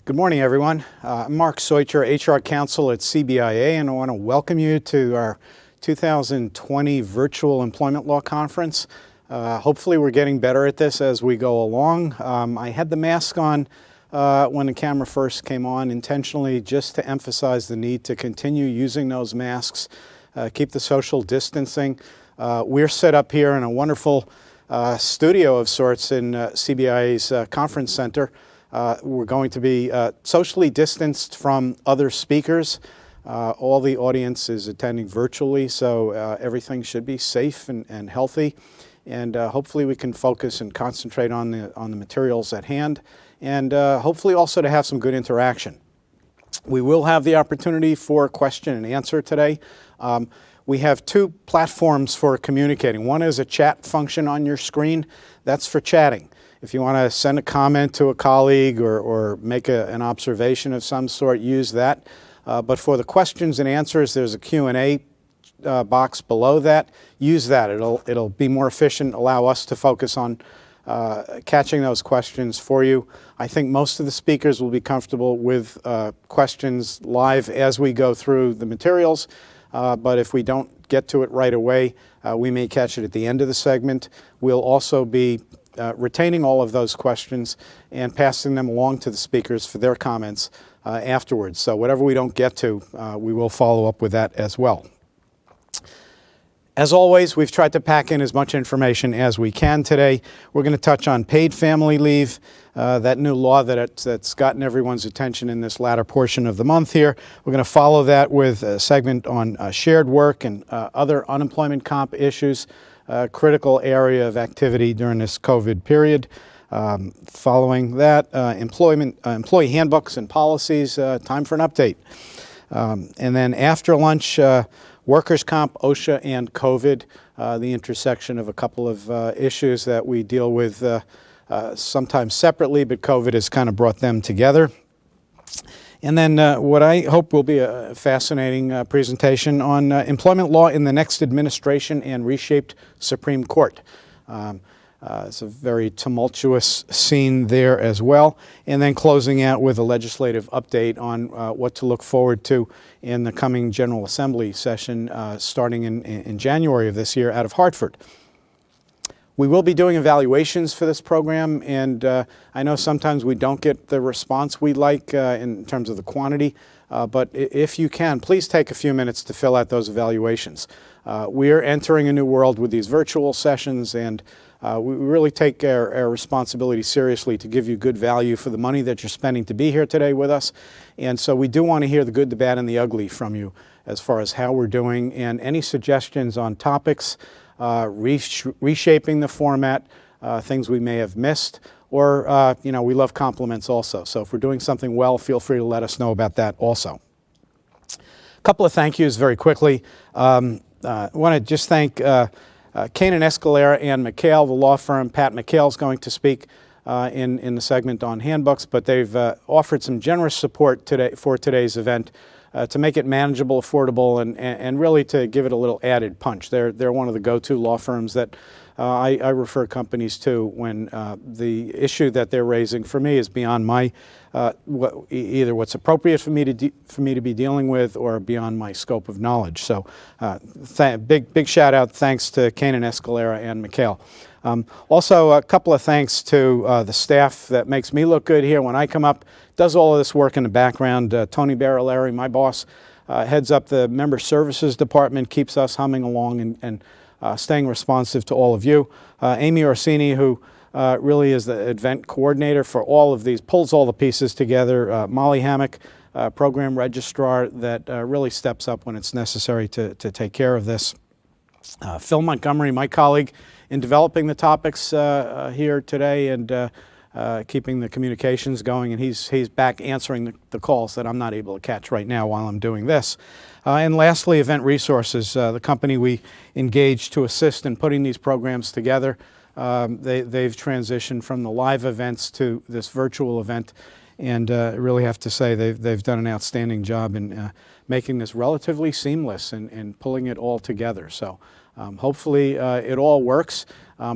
Good morning, everyone. I'm Mark Soicher, HR Counsel at CBIA, and I want to welcome you to our 2020 Virtual Employment Law Conference. Hopefully we're getting better at this as we go along. I had the mask on when the camera first came on intentionally just to emphasize the need to continue using those masks, keep the social distancing. We're set up here in a wonderful studio of sorts in CBIA's conference center. We're going to be socially distanced from other speakers. All the audience is attending virtually, so everything should be safe and healthy. And hopefully we can focus and concentrate on the materials at hand, and hopefully also to have some good interaction. We will have the opportunity for question and answer today. We have two platforms for communicating. One is a chat function on your screen. That's for chatting. If you want to send a comment to a colleague or make an observation of some sort, use that. But for the questions and answers, there's a Q&A box below that. Use that. It'll be more efficient, allow us to focus on catching those questions for you. I think most of the speakers will be comfortable with questions live as we go through the materials. But if we don't get to it right away, we may catch it at the end of the segment. We'll also be retaining all of those questions and passing them along to the speakers for their comments afterwards. So whatever we don't get to, we will follow up with that as well. As always, we've tried to pack in as much information as we can today. We're going to touch on paid family leave, that new law that's gotten everyone's attention in this latter portion of the month here. We're going to follow that with a segment on shared work and other unemployment comp issues. Critical area of activity during this COVID period. Following that, employee handbooks and policies, time for an update. And then after lunch, workers' comp, OSHA, and COVID, the intersection of a couple of issues that we deal with sometimes separately, but COVID has kind of brought them together. And then what I hope will be a fascinating presentation on employment law in the next administration and reshaped Supreme Court. It's a very tumultuous scene there as well. And then closing out with a legislative update on what to look forward to in the coming General Assembly session starting in January of this year out of Hartford. We will be doing evaluations for this program, and I know sometimes we don't get the response we like in terms of the quantity, but if you can, please take a few minutes to fill out those evaluations. We're entering a new world with these virtual sessions, and we really take our responsibility seriously to give you good value for the money that you're spending to be here today with us. And so we do want to hear the good, the bad, and the ugly from you as far as how we're doing, and any suggestions on topics, reshaping the format, things we may have missed, or we love compliments also. So if we're doing something well, feel free to let us know about that also. A couple of thank yous very quickly. I want to just thank Kainen, Escalera McHale, the law firm. Pat McHale is going to speak in the segment on handbooks, but they've offered some generous support today for today's event. To make it manageable, affordable, and really to give it a little added punch. They're one of the go-to law firms that I refer companies to when the issue that they're raising for me is beyond my either what's appropriate for me to be dealing with or beyond my scope of knowledge. So big shout out, thanks to Kainen, Escalera, and McHale. Also, a couple of thanks to the staff that makes me look good here when I come up, does all of this work in the background. Tony Barillari, my boss, heads up the Member Services Department, keeps us humming along and staying responsive to all of you. Amy Orsini, who really is the event coordinator for all of these, pulls all the pieces together. Molly Hammock, program registrar, that really steps up when it's necessary to take care of this. Phil Montgomery, my colleague, in developing the topics here today and keeping the communications going, and he's back answering the calls that I'm not able to catch right now while I'm doing this. And lastly, Event Resources, the company we engaged to assist in putting these programs together. They've transitioned from the live events to this virtual event, and I really have to say they've done an outstanding job in making this relatively seamless and pulling it all together. So hopefully it all works.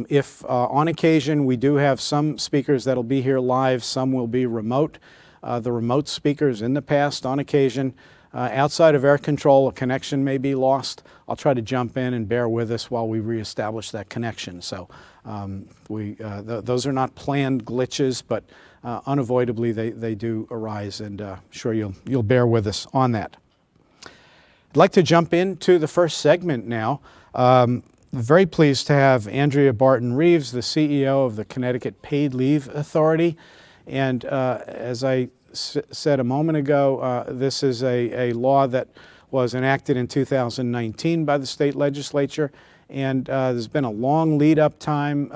If on occasion we do have some speakers that'll be here live, some will be remote. the remote speakers in the past on occasion. Outside of air control, a connection may be lost. I'll try to jump in and bear with us while we reestablish that connection. So those are not planned glitches, but unavoidably they do arise, and sure you'll bear with us on that. I'd like to jump into the first segment now. Very pleased to have Andrea Barton-Reeves, the CEO of the Connecticut Paid Leave Authority. And as I said a moment ago, this is a law that was enacted in 2019 by the state legislature, and there's been a long lead-up time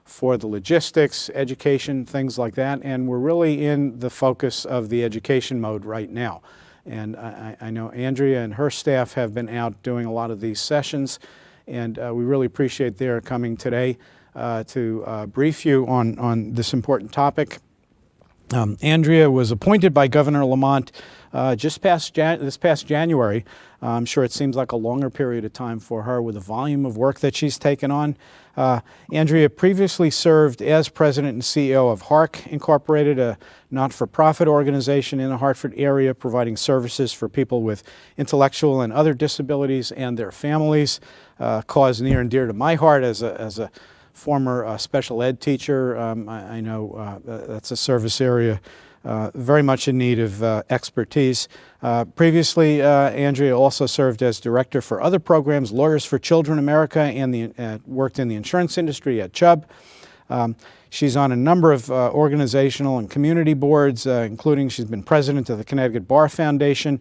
for the logistics, education, things like that, and we're really in the focus of the education mode right now. And I know Andrea and her staff have been out doing a lot of these sessions, and we really appreciate their coming today to brief you on this important topic. Andrea was appointed by Governor Lamont this past January. I'm sure it seems like a longer period of time for her with the volume of work that she's taken on. Andrea previously served as president and CEO of HARC Incorporated, a not-for-profit organization in the Hartford area providing services for people with intellectual and other disabilities and their families. Cause near and dear to my heart as a former special ed teacher. I know that's a service area very much in need of expertise. Previously, Andrea also served as director for other programs, Lawyers for Children America, and worked in the insurance industry at Chubb. She's on a number of organizational and community boards, including she's been president of the Connecticut Bar Foundation,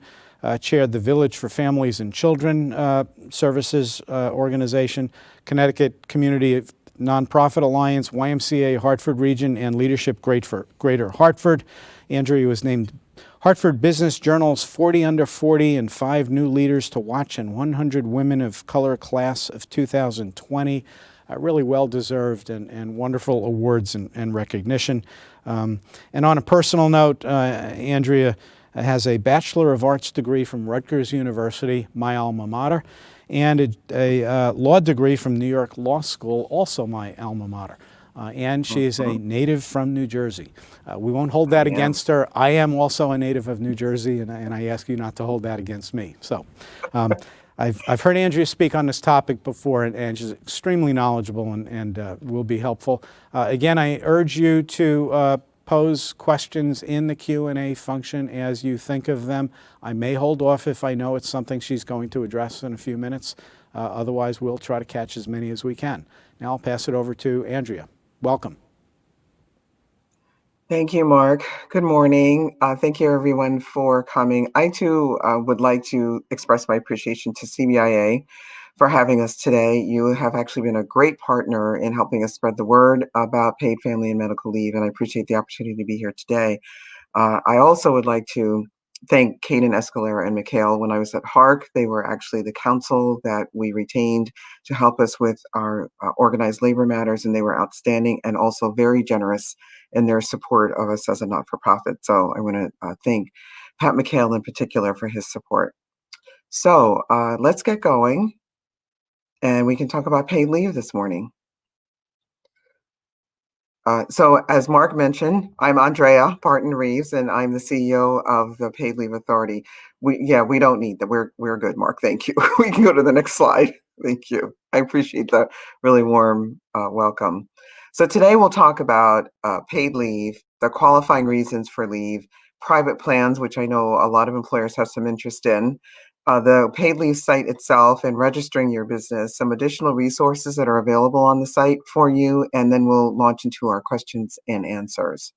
chaired the Village for Families and Children Services organization, Connecticut Community Nonprofit Alliance, YMCA Hartford Region, and Leadership Greater Hartford. Andrea was named Hartford Business Journal's 40 Under 40 and 5 New Leaders to Watch and 100 Women of Color Class of 2020. Really well-deserved and wonderful awards and recognition. And on a personal note, Andrea has a Bachelor of Arts degree from Rutgers University, my alma mater, and a law degree from New York Law School, also my alma mater. And she is a native from New Jersey. We won't hold that against her. I am also a native of New Jersey, and I ask you not to hold that against me. So I've heard Andrea speak on this topic before, and she's extremely knowledgeable and will be helpful. Again, I urge you to pose questions in the Q&A function as you think of them. I may hold off if I know it's something she's going to address in a few minutes. Otherwise, we'll try to catch as many as we can. Now I'll pass it over to Andrea. Welcome. Thank you, Mark. Good morning. Thank you, everyone, for coming. I, too, would like to express my appreciation to CBIA for having us today. You have actually been a great partner in helping us spread the word about paid family and medical leave, and I appreciate the opportunity to be here today. I also would like to thank Kainen, Escalera McHale. When I was at HARC, they were actually the counsel that we retained to help us with our organized labor matters, and they were outstanding and also very generous in their support of us as a not-for-profit. So I want to thank Pat McHale in particular for his support. So let's get going, and we can talk about paid leave this morning. So as Mark mentioned, I'm Andrea Barton-Reeves, and I'm the CEO of the Paid Leave Authority. We don't need that. We're good, Mark. Thank you. We can go to the next slide. Thank you. I appreciate the really warm welcome. So today we'll talk about paid leave, the qualifying reasons for leave, private plans, which I know a lot of employers have some interest in, the paid leave site itself and registering your business, some additional resources that are available on the site for you, and then we'll launch into our questions and answers.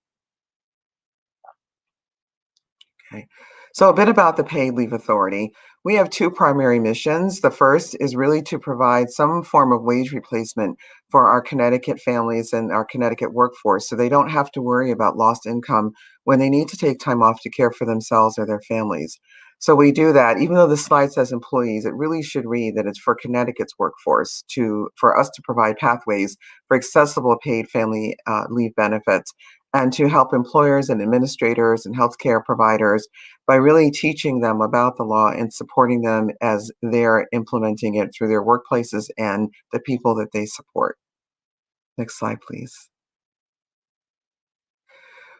Okay, so a bit about the Paid Leave Authority. We have two primary missions. The first is really to provide some form of wage replacement for our Connecticut families and our Connecticut workforce, so they don't have to worry about lost income when they need to take time off to care for themselves or their families. So we do that. Even though the slide says employees, it really should read that it's for Connecticut's workforce for us to provide pathways for accessible paid family leave benefits, and to help employers and administrators and healthcare providers by really teaching them about the law and supporting them as they're implementing it through their workplaces and the people that they support. Next slide, please.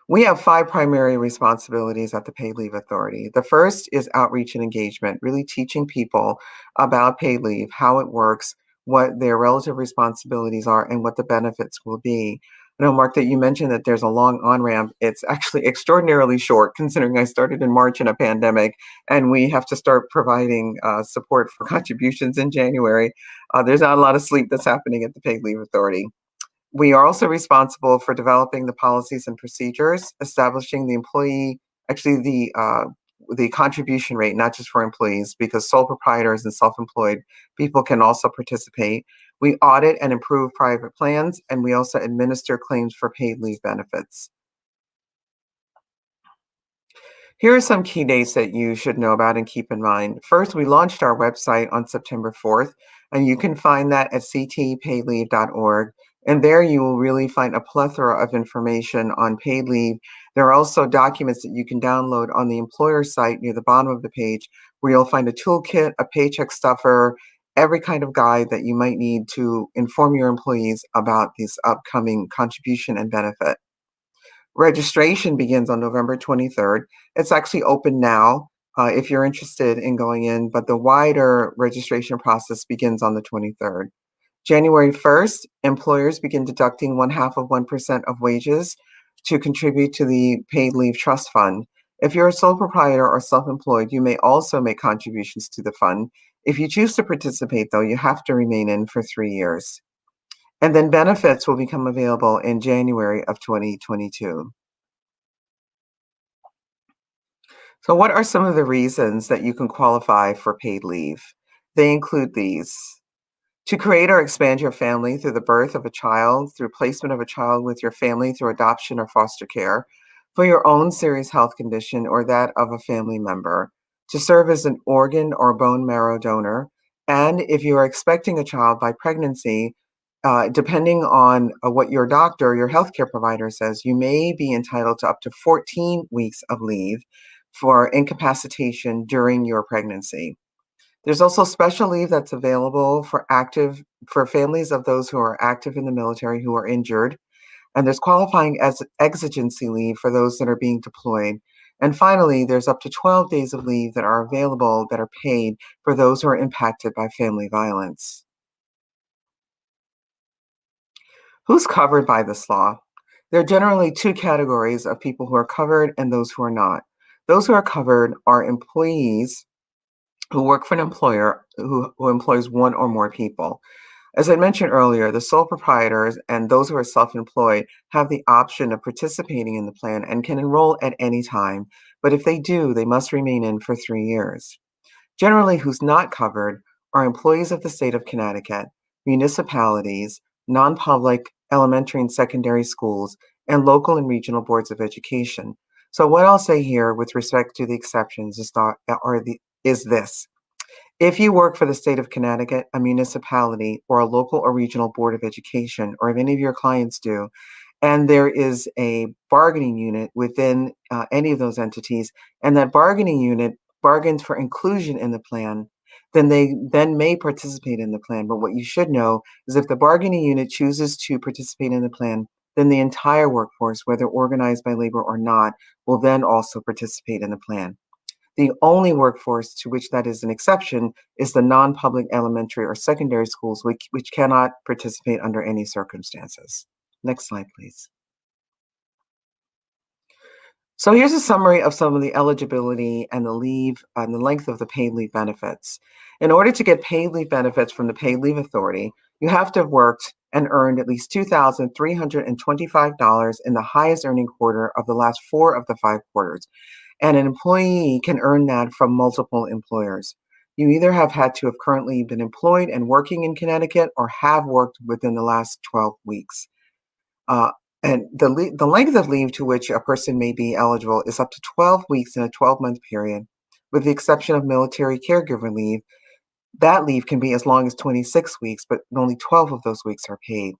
We have 5 primary responsibilities at the Paid Leave Authority. The first is outreach and engagement, really teaching people about paid leave, how it works, what their relative responsibilities are, and what the benefits will be. I know, Mark, that you mentioned that there's a long on-ramp. It's actually extraordinarily short, considering I started in March in a pandemic, and we have to start providing support for contributions in January. There's not a lot of sleep that's happening at the Paid Leave Authority. We are also responsible for developing the policies and procedures, establishing the employee, actually the contribution rate, not just for employees, because sole proprietors and self-employed people can also participate. We audit and improve private plans, and we also administer claims for paid leave benefits. Here are some key dates that you should know about and keep in mind. First, we launched our website on September 4th, and you can find that at ctpaidleave.org. And there you will really find a plethora of information on paid leave. There are also documents that you can download on the employer site near the bottom of the page, where you'll find a toolkit, a paycheck stuffer, every kind of guide that you might need to inform your employees about this upcoming contribution and benefit. Registration begins on November 23rd. It's actually open now if you're interested in going in, but the wider registration process begins on the 23rd. January 1st, employers begin deducting 0.5% of wages to contribute to the Paid Leave Trust Fund. If you're a sole proprietor or self-employed, you may also make contributions to the fund. If you choose to participate, though, you have to remain in for 3 years. And then benefits will become available in January of 2022. So what are some of the reasons that you can qualify for paid leave? They include these: to create or expand your family through the birth of a child, through placement of a child with your family through adoption or foster care, for your own serious health condition or that of a family member, to serve as an organ or bone marrow donor, and if you are expecting a child by pregnancy, depending on what your doctor, your healthcare provider says, you may be entitled to up to 14 weeks of leave for incapacitation during your pregnancy. There's also special leave that's available for families of those who are active in the military who are injured. And there's qualifying as exigency leave for those that are being deployed. And finally, there's up to 12 days of leave that are available that are paid for those who are impacted by family violence. Who's covered by this law? There are generally 2 categories of people who are covered and those who are not. Those who are covered are employees who work for an employer who employs 1 or more people. As I mentioned earlier, the sole proprietors and those who are self-employed have the option of participating in the plan and can enroll at any time. But if they do, they must remain in for 3 years. Generally, who's not covered are employees of the state of Connecticut, municipalities, non-public elementary and secondary schools, and local and regional boards of education. So what I'll say here with respect to the exceptions is this: if you work for the state of Connecticut, a municipality, or a local or regional board of education, or if any of your clients do, and there is a bargaining unit within any of those entities, and that bargaining unit bargains for inclusion in the plan, then they then may participate in the plan. But what you should know is if the bargaining unit chooses to participate in the plan, then the entire workforce, whether organized by labor or not, will then also participate in the plan. The only workforce to which that is an exception is the non-public elementary or secondary schools, which cannot participate under any circumstances. Next slide, please. So here's a summary of some of the eligibility and the leave and the length of the paid leave benefits. In order to get paid leave benefits from the Paid Leave Authority, you have to have worked and earned at least $2,325 in the highest earning quarter of the last 4 of the 5 quarters. And an employee can earn that from multiple employers. You either have had to have currently been employed and working in Connecticut or have worked within the last 12 weeks. And the length of leave to which a person may be eligible is up to 12 weeks in a 12-month period, with the exception of military caregiver leave. That leave can be as long as 26 weeks, but only 12 of those weeks are paid.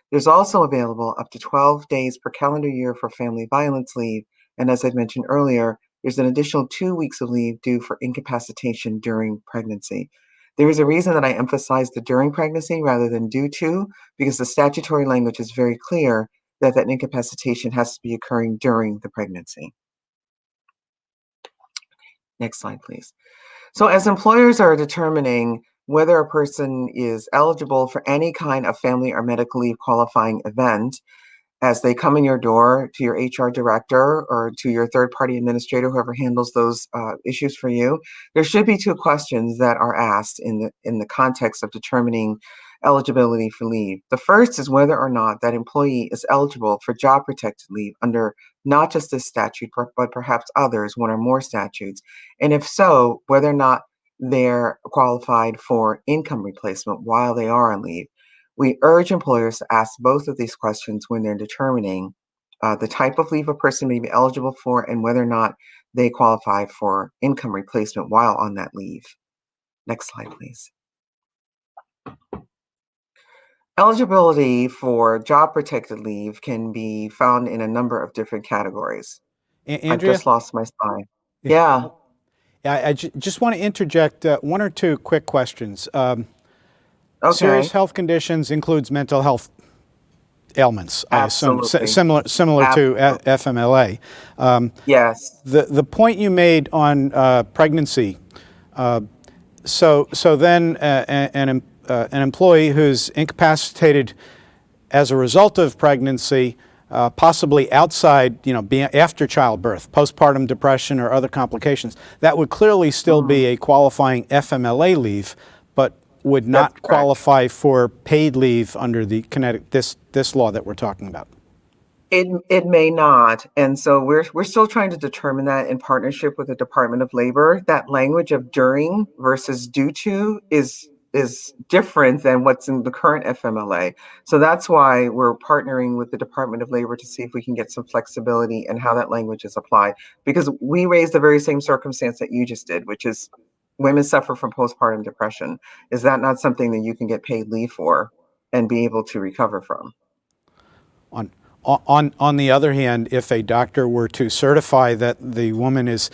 There's also available up to 12 days per calendar year for family violence leave. And as I mentioned earlier, there's an additional 2 weeks of leave due for incapacitation during pregnancy. There is a reason that I emphasize the during pregnancy rather than due to, because the statutory language is very clear that incapacitation has to be occurring during the pregnancy. Next slide, please. So as employers are determining whether a person is eligible for any kind of family or medical leave qualifying event, as they come in your door to your HR director or to your third-party administrator, whoever handles those issues for you, there should be two questions that are asked in the context of determining eligibility for leave. The first is whether or not that employee is eligible for job-protected leave under not just this statute, but perhaps others, one or more statutes. And if so, whether or not they're qualified for income replacement while they are on leave. We urge employers to ask both of these questions when they're determining the type of leave a person may be eligible for and whether or not they qualify for income replacement while on that leave. Next slide, please. Eligibility for job-protected leave can be found in a number of different categories. Andrea? I've just lost my slide. Yeah. I just want to interject one or two quick questions. Okay. Serious health conditions includes mental health ailments, I assume, Absolutely. similar to FMLA. Yes. The point you made on pregnancy, so then an employee who's incapacitated as a result of pregnancy, possibly outside, after childbirth, postpartum depression or other complications, that would clearly still be a qualifying FMLA leave, but would not qualify for paid leave under the this law that we're talking about. It may not, and so we're still trying to determine that in partnership with the Department of Labor. That language of during versus due to is different than what's in the current FMLA. So that's why we're partnering with the Department of Labor to see if we can get some flexibility in how that language is applied. Because we raised the very same circumstance that you just did, which is women suffer from postpartum depression. Is that not something that you can get paid leave for and be able to recover from? On the other hand, if a doctor were to certify that the woman is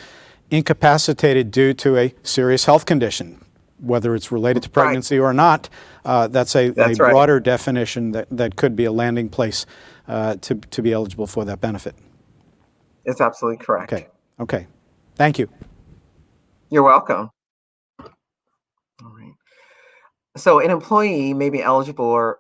incapacitated due to a serious health condition, whether it's related to pregnancy or not, that's a broader definition that could be a landing place to be eligible for that benefit. It's absolutely correct. Okay. Thank you. You're welcome. All right. So an employee may be eligible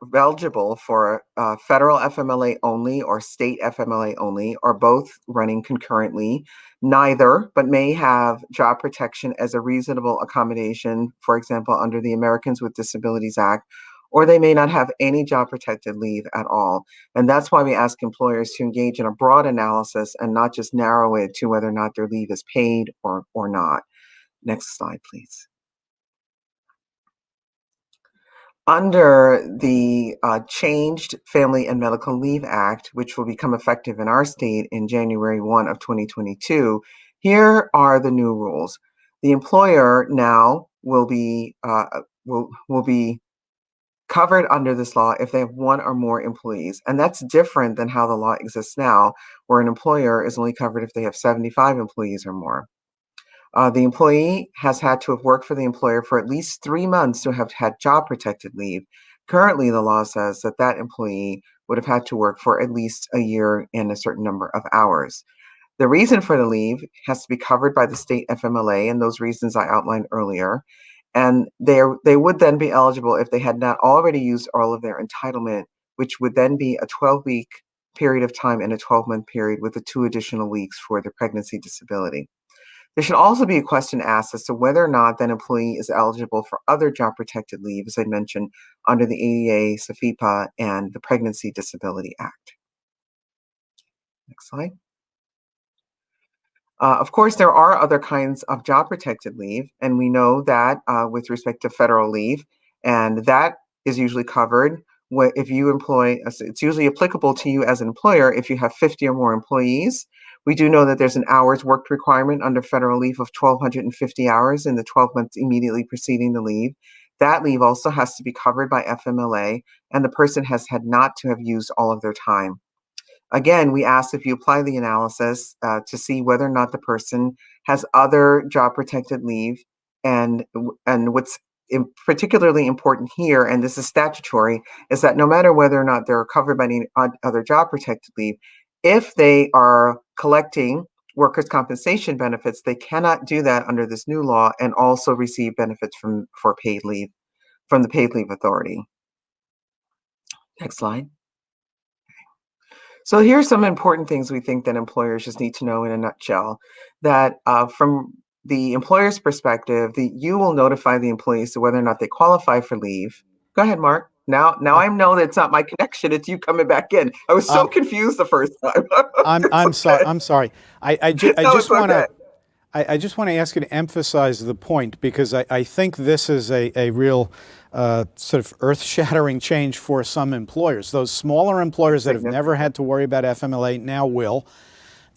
for federal FMLA only or state FMLA only, or both running concurrently. Neither, but may have job protection as a reasonable accommodation, for example, under the Americans with Disabilities Act, or they may not have any job protected leave at all. And that's why we ask employers to engage in a broad analysis and not just narrow it to whether or not their leave is paid or not. Next slide, please. Under the changed Family and Medical Leave Act, which will become effective in our state in January 1 of 2022, here are the new rules. The employer now will be covered under this law if they have one or more employees. And that's different than how the law exists now, where an employer is only covered if they have 75 employees or more. The employee has had to have worked for the employer for at least 3 months to have had job protected leave. Currently, the law says that that employee would have had to work for at least a year and a certain number of hours. The reason for the leave has to be covered by the state FMLA, and those reasons I outlined earlier. And they would then be eligible if they had not already used all of their entitlement, which would then be a 12-week period of time and a 12-month period with the 2 additional weeks for the pregnancy disability. There should also be a question asked as to whether or not that employee is eligible for other job-protected leave, as I mentioned, under the ADA, SFIPA, and the Pregnancy Disability Act. Next slide. Of course, there are other kinds of job-protected leave, and we know that with respect to federal leave, and that is usually covered if you employ, it's usually applicable to you as an employer if you have 50 or more employees. We do know that there's an hours worked requirement under federal leave of 1,250 hours in the 12 months immediately preceding the leave. That leave also has to be covered by FMLA, and the person has had not to have used all of their time. Again, we ask if you apply the analysis to see whether or not the person has other job protected leave and what's particularly important here, and this is statutory, is that no matter whether or not they're covered by any other job protected leave, if they are collecting workers' compensation benefits, they cannot do that under this new law and also receive benefits for paid leave from the paid leave authority. Next slide. So here's some important things we think that employers just need to know in a nutshell. That from the employer's perspective, you will notify the employees as to whether or not they qualify for leave. Go ahead, Mark. Now I know that it's not my connection; it's you coming back in. I was so confused the first time. I'm sorry. I'm sorry. I No, just it's want to. okay. I just want to ask you to emphasize the point, because I think this is a real sort of earth-shattering change for some employers. Those smaller employers that have never had to worry about FMLA now will.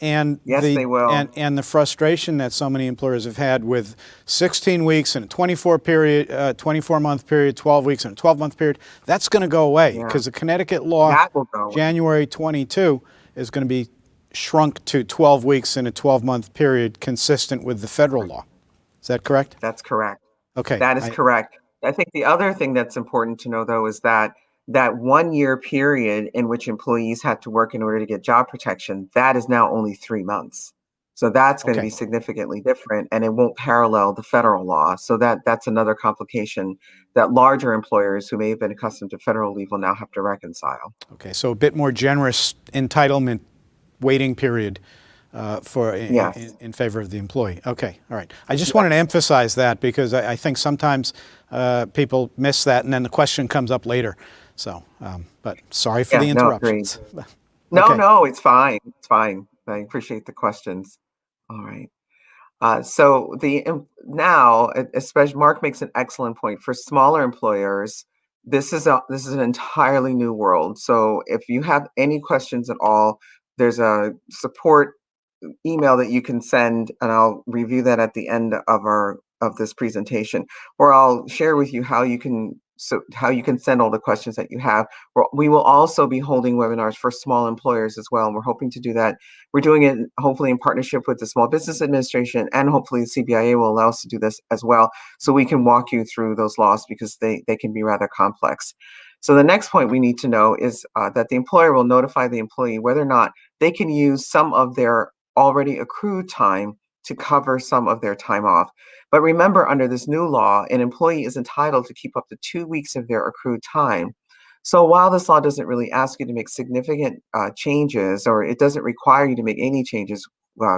And Yes, they will. And the frustration that so many employers have had with 16 weeks and a 24-month period, 12 weeks and a 12-month period, that's going to go away, because the Connecticut law, That will go away. January 22, is going to be shrunk to 12 weeks in a 12-month period, consistent with the federal law. Is that correct? That's correct. Okay. That is correct. I think the other thing that's important to know, though, is that 1 year period in which employees had to work in order to get job protection, that is now only 3 months. So that's going to be significantly different, and it won't parallel the federal law. So that's another complication that larger employers who may have been accustomed to federal leave will now have to reconcile. Okay, so a bit more generous entitlement waiting period in favor of the employee. Okay, all right. I just wanted to emphasize that, because I think sometimes people miss that, and then the question comes up later. So, but sorry for the interruptions. No, it's fine. It's fine. I appreciate the questions. All right. So now, especially Mark makes an excellent point. For smaller employers, this is an entirely new world. So if you have any questions at all, there's a support email that you can send, and I'll review that at the end of this presentation, or I'll share with you how you can send all the questions that you have. We will also be holding webinars for small employers as well, and we're hoping to do that. We're doing it hopefully in partnership with the Small Business Administration, and hopefully the CBIA will allow us to do this as well, so we can walk you through those laws, because they can be rather complex. So the next point we need to know is that the employer will notify the employee whether or not they can use some of their already accrued time to cover some of their time off. But remember, under this new law, an employee is entitled to keep up to 2 weeks of their accrued time. So while this law doesn't really ask you to make significant changes, or it doesn't require you to make any changes,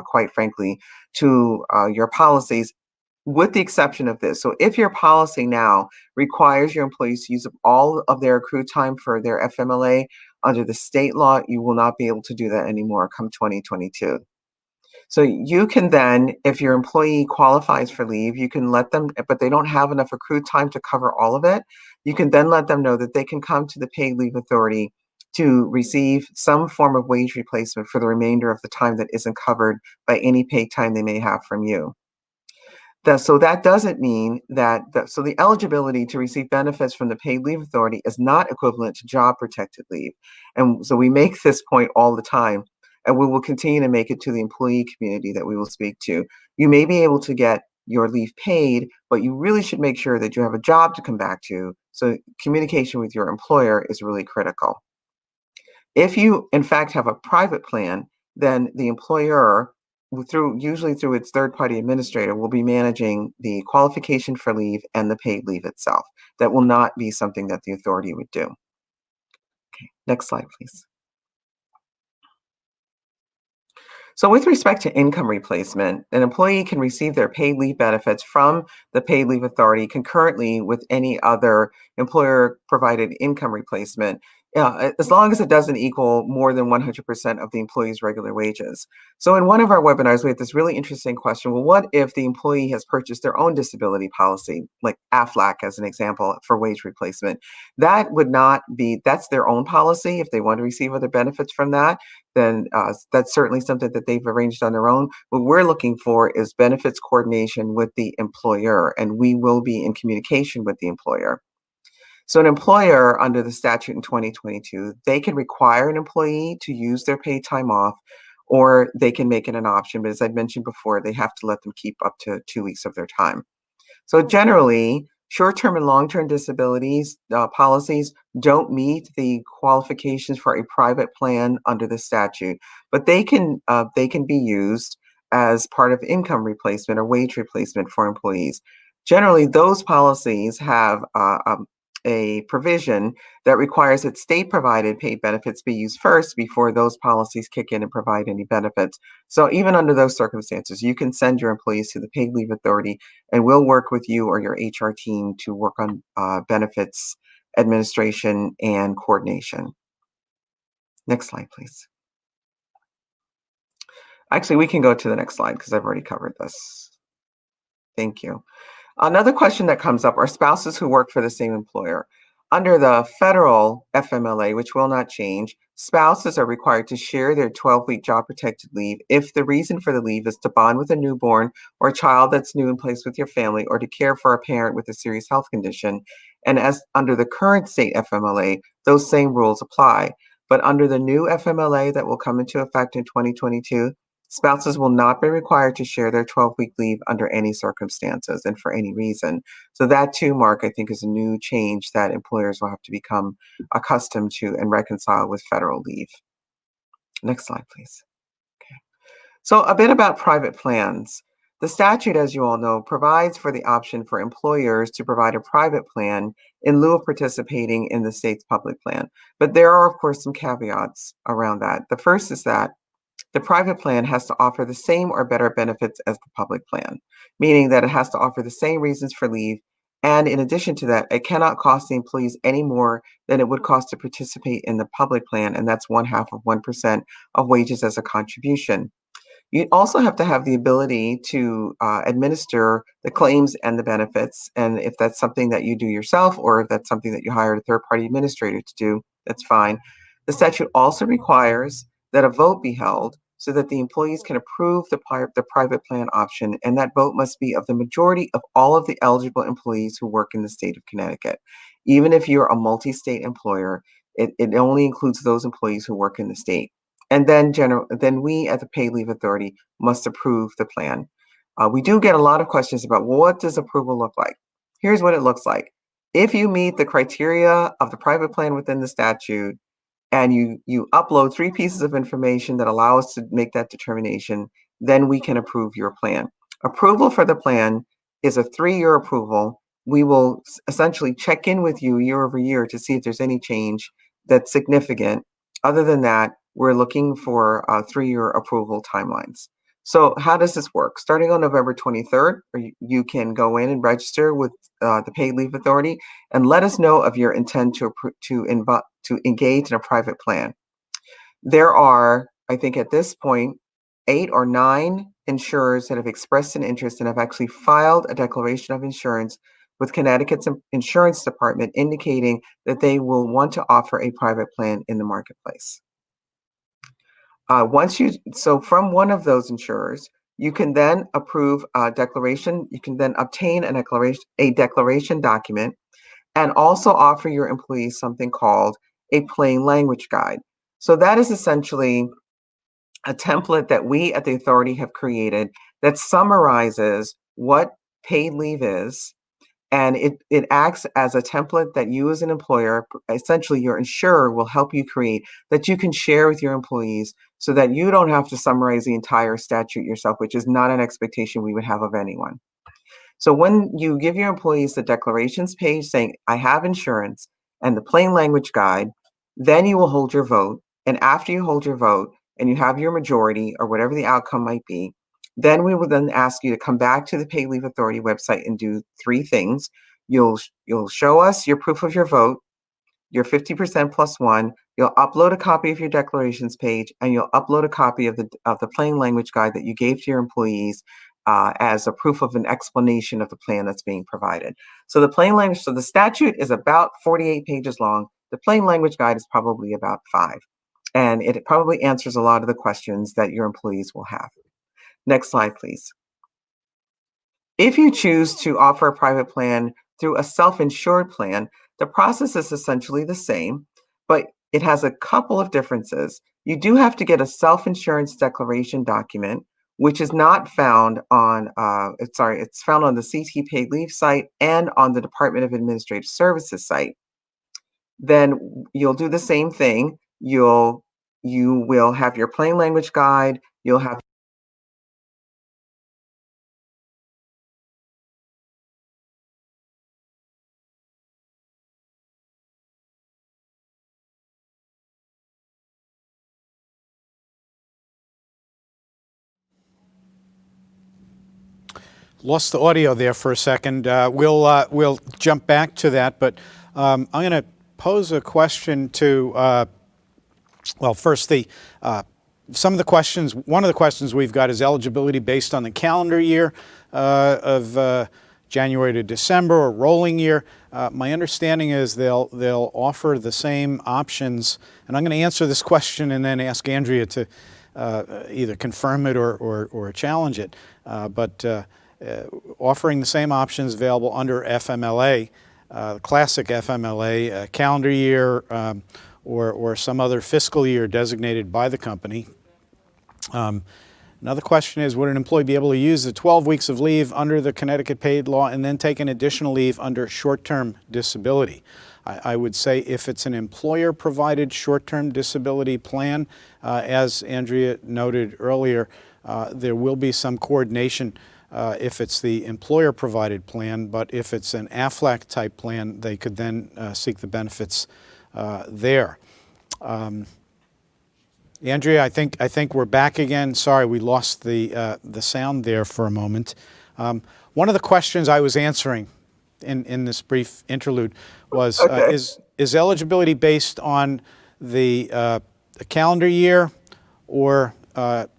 quite frankly, to your policies, with the exception of this. So if your policy now requires your employees to use up all of their accrued time for their FMLA, under the state law, you will not be able to do that anymore come 2022. So you can then, if your employee qualifies for leave, you can let them, but they don't have enough accrued time to cover all of it, you can then let them know that they can come to the paid leave authority to receive some form of wage replacement for the remainder of the time that isn't covered by any paid time they may have from you. So that doesn't mean so the eligibility to receive benefits from the paid leave authority is not equivalent to job protected leave. And so we make this point all the time, and we will continue to make it to the employee community that we will speak to. You may be able to get your leave paid, but you really should make sure that you have a job to come back to. So communication with your employer is really critical. If you, in fact, have a private plan, then the employer, usually through its third-party administrator, will be managing the qualification for leave and the paid leave itself. That will not be something that the authority would do. Okay, next slide, please. So with respect to income replacement, an employee can receive their paid leave benefits from the paid leave authority concurrently with any other employer-provided income replacement, as long as it doesn't equal more than 100% of the employee's regular wages. So in one of our webinars, we had this really interesting question. Well, what if the employee has purchased their own disability policy, like AFLAC as an example, for wage replacement? That would not be, that's their own policy. If they want to receive other benefits from that, then that's certainly something that they've arranged on their own. What we're looking for is benefits coordination with the employer, and we will be in communication with the employer. So an employer, under the statute in 2022, they can require an employee to use their paid time off, or they can make it an option. But as I mentioned before, they have to let them keep up to 2 weeks of their time. So generally, Short-term and long-term disabilities policies don't meet the qualifications for a private plan under the statute, but they can be used as part of income replacement or wage replacement for employees. Generally, those policies have a provision that requires that state-provided paid benefits be used first before those policies kick in and provide any benefits. So even under those circumstances, you can send your employees to the Paid Leave Authority, and we'll work with you or your HR team to work on benefits administration and coordination. Next slide, please. Actually, we can go to the next slide because I've already covered this. Thank you. Another question that comes up are spouses who work for the same employer. Under the federal FMLA, which will not change, spouses are required to share their 12-week job-protected leave if the reason for the leave is to bond with a newborn or a child that's new and placed with your family, or to care for a parent with a serious health condition. And as under the current state FMLA, those same rules apply. But under the new FMLA that will come into effect in 2022, spouses will not be required to share their 12-week leave under any circumstances and for any reason. So that too, Mark, I think is a new change that employers will have to become accustomed to and reconcile with federal leave. Next slide, please. Okay. So a bit about private plans. The statute, as you all know, provides for the option for employers to provide a private plan in lieu of participating in the state's public plan. But there are, of course, some caveats around that. The first is that the private plan has to offer the same or better benefits as the public plan, meaning that it has to offer the same reasons for leave. And in addition to that, it cannot cost the employees any more than it would cost to participate in the public plan, and that's 0.5% of wages as a contribution. You also have to have the ability to administer the claims and the benefits. And if that's something that you do yourself, or if that's something that you hire a third-party administrator to do, that's fine. The statute also requires that a vote be held so that the employees can approve the private plan option, and that vote must be of the majority of all of the eligible employees who work in the state of Connecticut. Even if you're a multi-state employer, it only includes those employees who work in the state. And then we at the Paid Leave Authority must approve the plan. We do get a lot of questions about, well, what does approval look like? Here's what it looks like. If you meet the criteria of the private plan within the statute, and you upload 3 pieces of information that allow us to make that determination, then we can approve your plan. Approval for the plan is a 3-year approval. We will essentially check in with you year over year to see if there's any change that's significant. Other than that, we're looking for 3-year approval timelines. So how does this work? Starting on November 23rd, you can go in and register with the Paid Leave Authority and let us know of your intent to engage in a private plan. There are, I think at this point, 8 or 9 insurers that have expressed an interest and have actually filed a declaration of insurance with Connecticut's insurance department indicating that they will want to offer a private plan in the marketplace. So from one of those insurers, you can then approve a declaration. You can then obtain a declaration document, and also offer your employees something called a plain language guide. So that is essentially a template that we at the authority have created that summarizes what paid leave is. And it acts as a template that you as an employer, essentially your insurer, will help you create, that you can share with your employees so that you don't have to summarize the entire statute yourself, which is not an expectation we would have of anyone. So when you give your employees the declarations page saying, I have insurance, and the plain language guide, then you will hold your vote. And after you hold your vote and you have your majority or whatever the outcome might be, then we will then ask you to come back to the Paid Leave Authority website and do 3 things. You'll show us your proof of your vote, your 50% plus 1. You'll upload a copy of your declarations page, and you'll upload a copy of the plain language guide that you gave to your employees as a proof of an explanation of the plan that's being provided. So the statute is about 48 pages long. The plain language guide is probably about 5. And it probably answers a lot of the questions that your employees will have. Next slide, please. If you choose to offer a private plan through a self-insured plan, the process is essentially the same, but it has a couple of differences. You do have to get a self-insurance declaration document, which is not found on, it's found on the CT paid leave site and on the Department of Administrative Services site, then you'll do the same thing. You will have your plain language guide. You'll have Lost the audio there for a second. We'll jump back to that, but I'm going to pose a question to, well, first some of the questions. One of the questions we've got is eligibility based on the calendar year of January to December or rolling year. My understanding is they'll offer the same options, and I'm going to answer this question and then ask Andrea to either confirm it or challenge it. But offering the same options available under FMLA, classic FMLA, calendar year, or some other fiscal year designated by the company. Another question is, would an employee be able to use the 12 weeks of leave under the Connecticut paid law and then take an additional leave under short-term disability? I would say if it's an employer-provided short-term disability plan, as Andrea noted earlier, there will be some coordination if it's the employer-provided plan, but if it's an AFLAC type plan, they could then seek the benefits there. Andrea, I think we're back again. Sorry, we lost the sound there for a moment. One of the questions I was answering in this brief interlude was, Okay. is eligibility based on the calendar year, or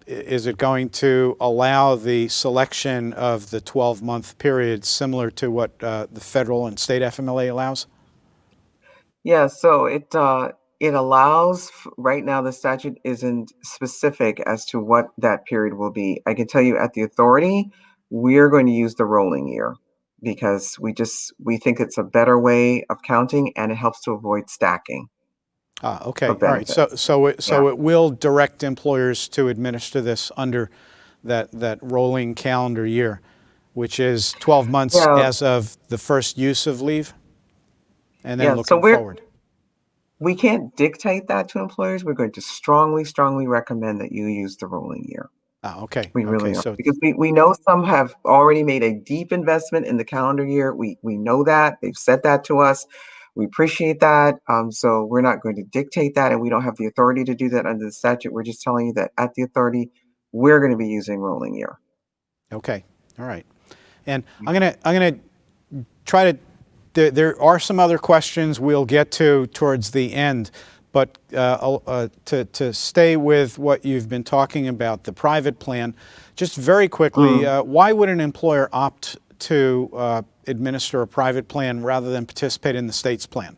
is it going to allow the selection of the 12-month period similar to what the federal and state FMLA allows? Yeah, so it allows, right now the statute isn't specific as to what that period will be. I can tell you at the authority, we're going to use the rolling year because we think it's a better way of counting and it helps to avoid stacking Okay, of all right. benefits. So it will direct employers to administer this under that rolling calendar year, which is 12 months Yeah, as of the first use of leave, and then yeah. So looking forward. we can't dictate that to employers. We're going to strongly, strongly recommend that you use the rolling year. Okay, We okay. really are. So Because we know some have already made a deep investment in the calendar year. We know that. They've said that to us. We appreciate that. So we're not going to dictate that, and we don't have the authority to do that under the statute. We're just telling you that at the authority, we're going to be using rolling year. okay, all right. And I'm gonna try to. There are some other questions we'll get to towards the end, but to stay with what you've been talking about, the private plan, just very quickly, why would an employer opt to administer a private plan rather than participate in the state's plan?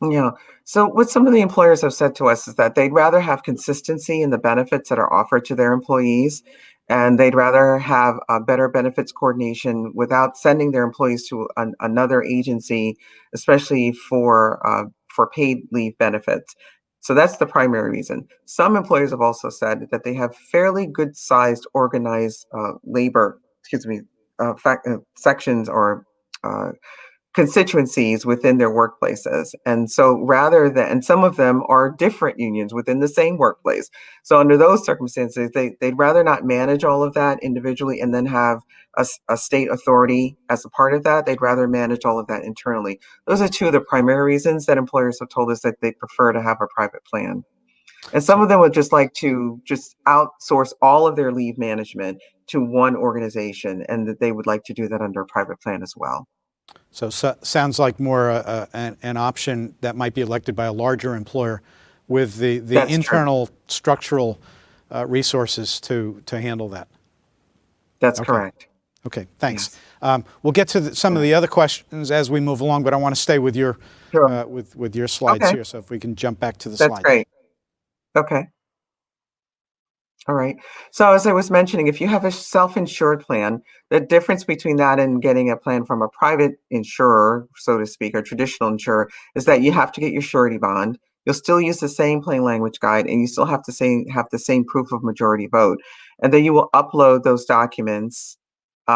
Yeah. So what some of the employers have said to us is that they'd rather have consistency in the benefits that are offered to their employees, and they'd rather have a better benefits coordination without sending their employees to another agency, especially for paid leave benefits. So that's the primary reason. Some employers have also said that they have fairly good sized organized sections or uh, constituencies within their workplaces. And so and some of them are different unions within the same workplace. So under those circumstances, they'd rather not manage all of that individually and then have a state authority as a part of that. They'd rather manage all of that internally. Those are two of the primary reasons that employers have told us that they prefer to have a private plan. And some of them would just like to just outsource all of their leave management to one organization, and that they would like to do that under a private plan as well. So sounds like more an option that might be elected by a larger employer with the That's true. internal structural resources to handle that. That's Okay. correct. Okay, thanks. Yes. We'll get to some of the other questions as we move along, but I want to stay with your Sure. with your slides Okay. here. So if we can jump back to the That's slides. great. Okay. All right. So as I was mentioning, if you have a self-insured plan, the difference between that and getting a plan from a private insurer, so to speak, or traditional insurer, is that you have to get your surety bond. You'll still use the same plain language guide, and you still have to have the same proof of majority vote. And then you will upload those documents,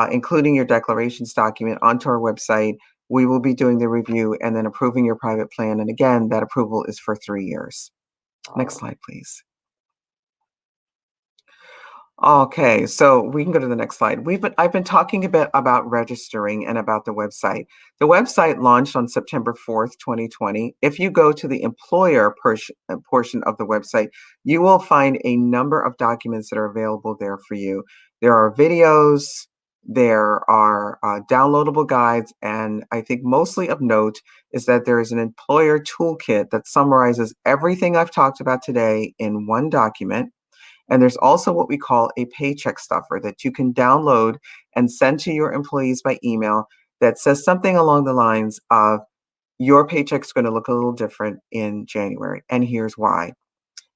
including your declarations document, onto our website. We will be doing the review and then approving your private plan. And again, that approval is for 3 years. Next slide, please. Okay, so we can go to the next slide. I've been talking a bit about registering and about the website. The website launched on September 4th, 2020. If you go to the employer portion of the website, you will find a number of documents that are available there for you. There are videos, there are downloadable guides, and I think mostly of note is that there is an employer toolkit that summarizes everything I've talked about today in one document. And there's also what we call a paycheck stuffer that you can download and send to your employees by email that says something along the lines of, your paycheck's going to look a little different in January, and here's why.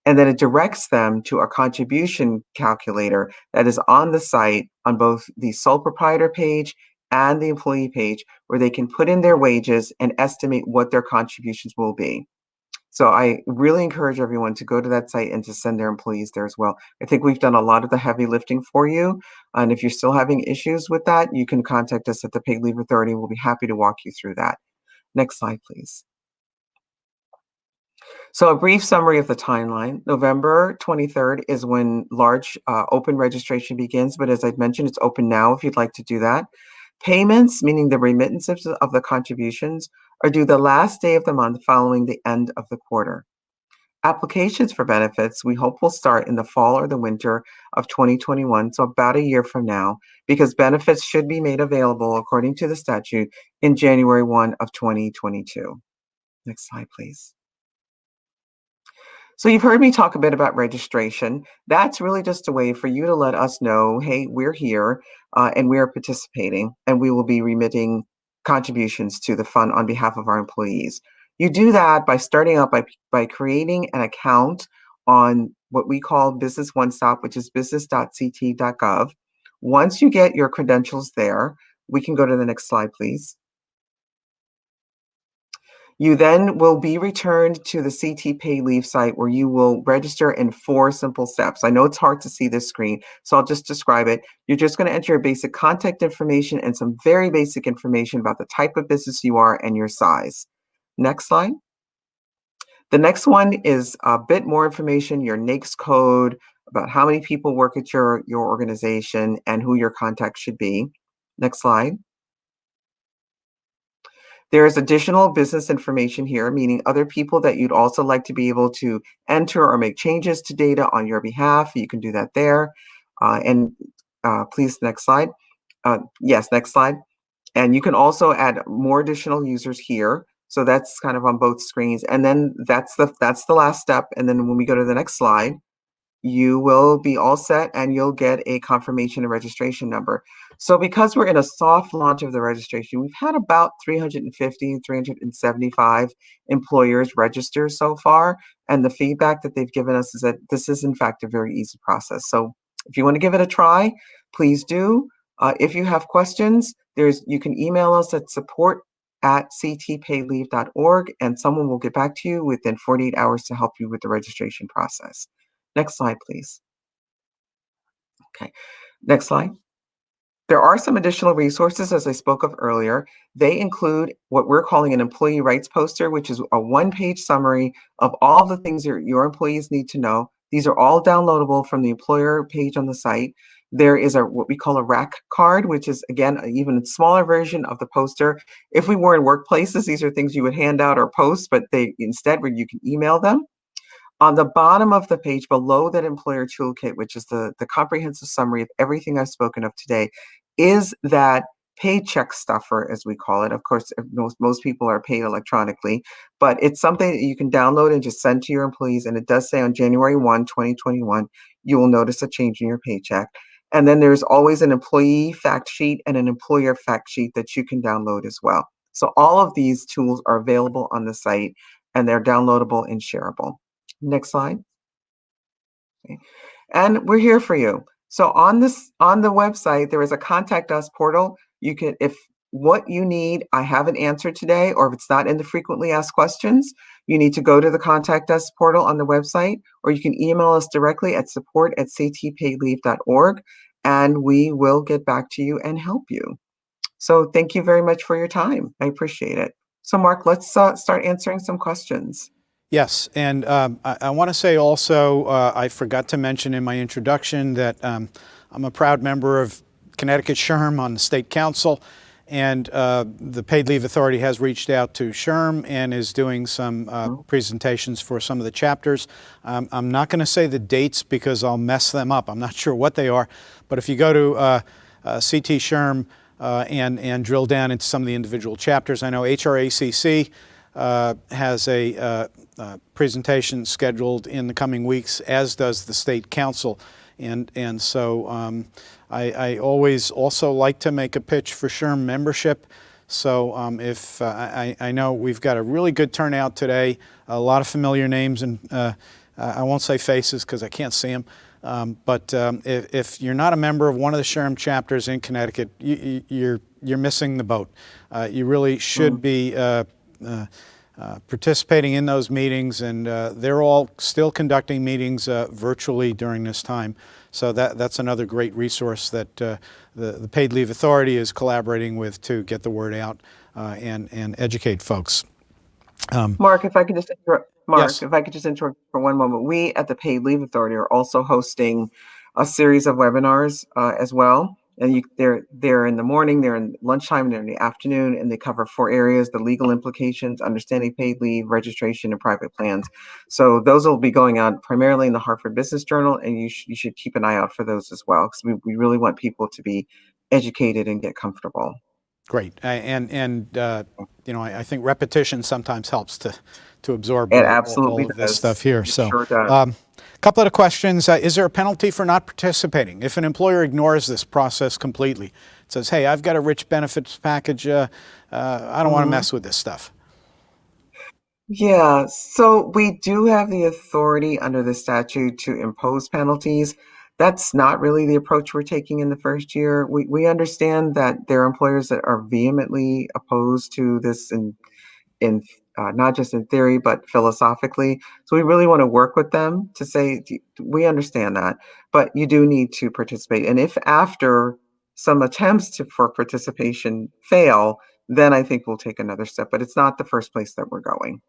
And then it directs them to a contribution calculator that is on the site on both the sole proprietor page and the employee page, where they can put in their wages and estimate what their contributions will be. So I really encourage everyone to go to that site and to send their employees there as well. I think we've done a lot of the heavy lifting for you. And if you're still having issues with that, you can contact us at the Paid Leave Authority. We'll be happy to walk you through that. Next slide, please. So a brief summary of the timeline. November 23rd is when large open registration begins. But as I've mentioned, it's open now if you'd like to do that. Payments, meaning the remittances of the contributions, are due the last day of the month following the end of the quarter. Applications for benefits, we hope will start in the fall or the winter of 2021, so about a year from now, because benefits should be made available according to the statute in January 1 of 2022. Next slide, please. So you've heard me talk a bit about registration. That's really just a way for you to let us know, hey, we're here and we're participating, and we will be remitting contributions to the fund on behalf of our employees. You do that by starting out by creating an account on what we call Business One Stop, which is business.ct.gov. Once you get your credentials there, we can go to the next slide, please. You then will be returned to the CT Paid Leave site, where you will register in 4 simple steps. I know it's hard to see this screen, so I'll just describe it. You're just going to enter your basic contact information and some very basic information about the type of business you are and your size. Next slide. The next one is a bit more information, your NAICS code, about how many people work at your organization and who your contact should be. Next slide. There is additional business information here, meaning other people that you'd also like to be able to enter or make changes to data on your behalf. You can do that there. Please, next slide. Yes, next slide. And you can also add more additional users here. So that's kind of on both screens. And then that's the last step. And then when we go to the next slide, you will be all set and you'll get a confirmation and registration number. So because we're in a soft launch of the registration, we've had about 350, 375 employers register so far. And the feedback that they've given us is that this is in fact a very easy process. So if you want to give it a try, please do. If you have questions, you can email us at support@ctpayleave.org, and someone will get back to you within 48 hours to help you with the registration process. Next slide, please. Okay, next slide. There are some additional resources, as I spoke of earlier. They include what we're calling an employee rights poster, which is a one-page summary of all the things your employees need to know. These are all downloadable from the employer page on the site. There is what we call a rack card, which is, again, an even smaller version of the poster. If we were in workplaces, these are things you would hand out or post, but instead you can email them. On the bottom of the page below that employer toolkit, which is the comprehensive summary of everything I've spoken of today, is that paycheck stuffer, as we call it. Of course, most people are paid electronically, but it's something that you can download and just send to your employees. And it does say on January 1, 2021, you will notice a change in your paycheck. And then there's always an employee fact sheet and an employer fact sheet that you can download as well. So all of these tools are available on the site, and they're downloadable and shareable. Next slide. Okay. And we're here for you. So on the website, there is a contact us portal. You can, if what you need, I haven't answered today, or if it's not in the frequently asked questions, you need to go to the Contact Us portal on the website, or you can email us directly at support@ctpaidleave.org, and we will get back to you and help you. So thank you very much for your time. I appreciate it. So Mark, let's start answering some questions. Yes, and I want to say also, I forgot to mention in my introduction that I'm a proud member of Connecticut SHRM on the State Council, and the Paid Leave Authority has reached out to SHRM and is doing some presentations for some of the chapters. I'm not going to say the dates because I'll mess them up. I'm not sure what they are, but if you go to CT SHRM and drill down into some of the individual chapters, I know HRCI has a presentation scheduled in the coming weeks, as does the State Council. And so I always also like to make a pitch for SHRM membership. So if I know we've got a really good turnout today, a lot of familiar names, and I won't say faces because I can't see them. But if you're not a member of one of the SHRM chapters in Connecticut, you're missing the boat. You really should be participating in those meetings, and they're all still conducting meetings virtually during this time. So that's another great resource that the Paid Leave Authority is collaborating with to get the word out and educate folks. Mark, if I could just interrupt. Mark, Yes. if I could just interrupt for one moment. We at the Paid Leave Authority are also hosting a series of webinars as well. And they're in the morning, they're in lunchtime, they're in the afternoon, and they cover 4 areas: the legal implications, understanding paid leave, registration, and private plans. So those will be going out primarily in the Hartford Business Journal, and you should keep an eye out for those as well, because we really want people to be educated and get comfortable. Great. You know, I think repetition sometimes helps to absorb It all absolutely of this does. stuff here. It So, sure does. couple of questions. Is there a penalty for not participating? If an employer ignores this process completely, it says, hey, I've got a rich benefits package, I don't want to mess with this stuff. Yeah, so we do have the authority under the statute to impose penalties. That's not really the approach we're taking in the first year. We understand that there are employers that are vehemently opposed to this in not just in theory, but philosophically. So we really want to work with them to say, we understand that, but you do need to participate. And if after some attempts for participation fail, then I think we'll take another step, but it's not the first place that we're going.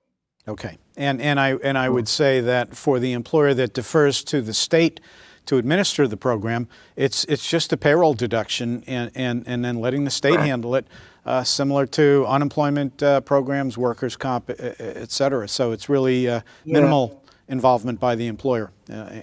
Okay. And I would say that for the employer that defers to the state to administer the program, it's just a payroll deduction and then letting the state handle it, similar to unemployment programs, workers' comp, et cetera. So it's really minimal involvement by the employer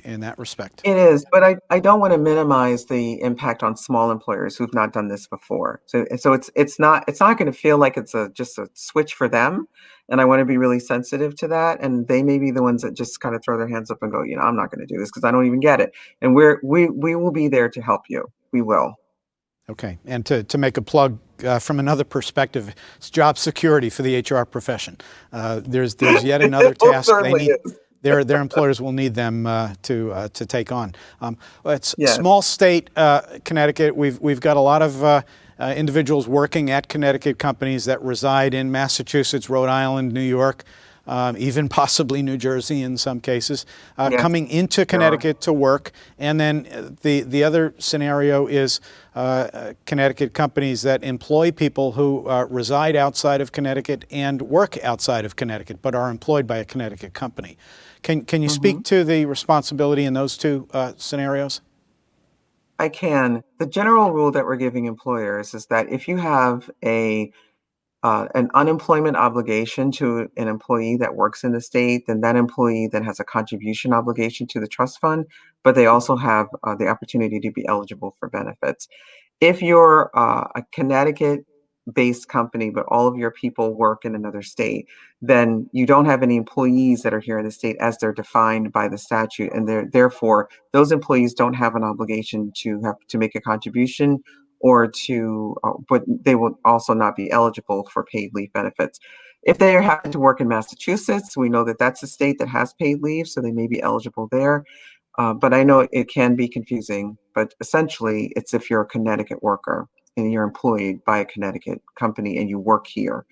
in that respect. It is, but I don't want to minimize the impact on small employers who've not done this before. So it's not going to feel like it's just a switch for them, and I want to be really sensitive to that. And they may be the ones that just kind of throw their hands up and go, I'm not going to do this because I don't even get it. And we will be there to help you. We will. Okay, and to make a plug from another perspective, it's job security for the HR profession. There's yet another task they need. Their employers will need them to take on. It's small state, Connecticut. We've got a lot of individuals working at Connecticut companies that reside in Massachusetts, Rhode Island, New York, even possibly New Jersey in some cases, coming into Connecticut to work. And then the other scenario is Connecticut companies that employ people who reside outside of Connecticut and work outside of Connecticut, but are employed by a Connecticut company. Can you speak to the responsibility in those two scenarios? I can. The general rule that we're giving employers is that if you have an unemployment obligation to an employee that works in the state, then that employee then has a contribution obligation to the trust fund, but they also have the opportunity to be eligible for benefits. If you're a Connecticut-based company, but all of your people work in another state, then you don't have any employees that are here in the state as they're defined by the statute, and therefore those employees don't have an obligation to have to make a contribution or but they will also not be eligible for paid leave benefits. If they happen to work in Massachusetts, we know that that's a state that has paid leave, so they may be eligible there. But I know it can be confusing, but essentially it's if you're a Connecticut worker. and you're employed by a Connecticut company and you work here.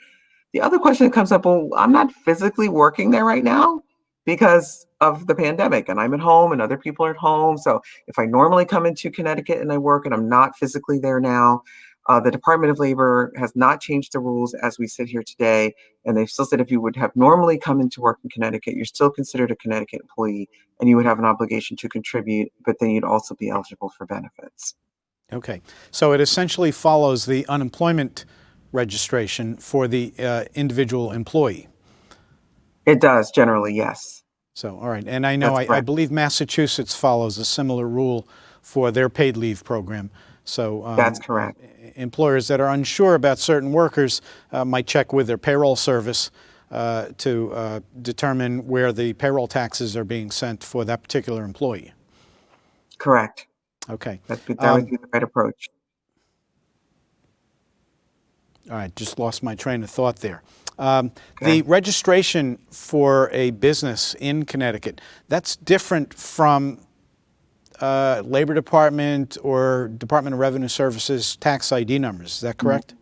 The other question that comes up, well, I'm not physically working there right now because of the pandemic and I'm at home and other people are at home. So if I normally come into Connecticut and I work and I'm not physically there now, the Department of Labor has not changed the rules as we sit here today. And they've still said if you would have normally come into work in Connecticut, you're still considered a Connecticut employee and you would have an obligation to contribute, but then you'd also be eligible for benefits. Okay. So it essentially follows the unemployment registration for the individual employee. It does generally, yes. So, all right. And I know, I believe Massachusetts follows a similar rule for their paid leave program. So that's correct. Employers that are unsure about certain workers might check with their payroll service to determine where the payroll taxes are being sent for that particular employee. Correct. Okay. That would be the right approach. All right, just lost my train of thought there. The registration for a business in Connecticut, that's different from Labor Department or Department of Revenue Services tax ID numbers. Is that correct?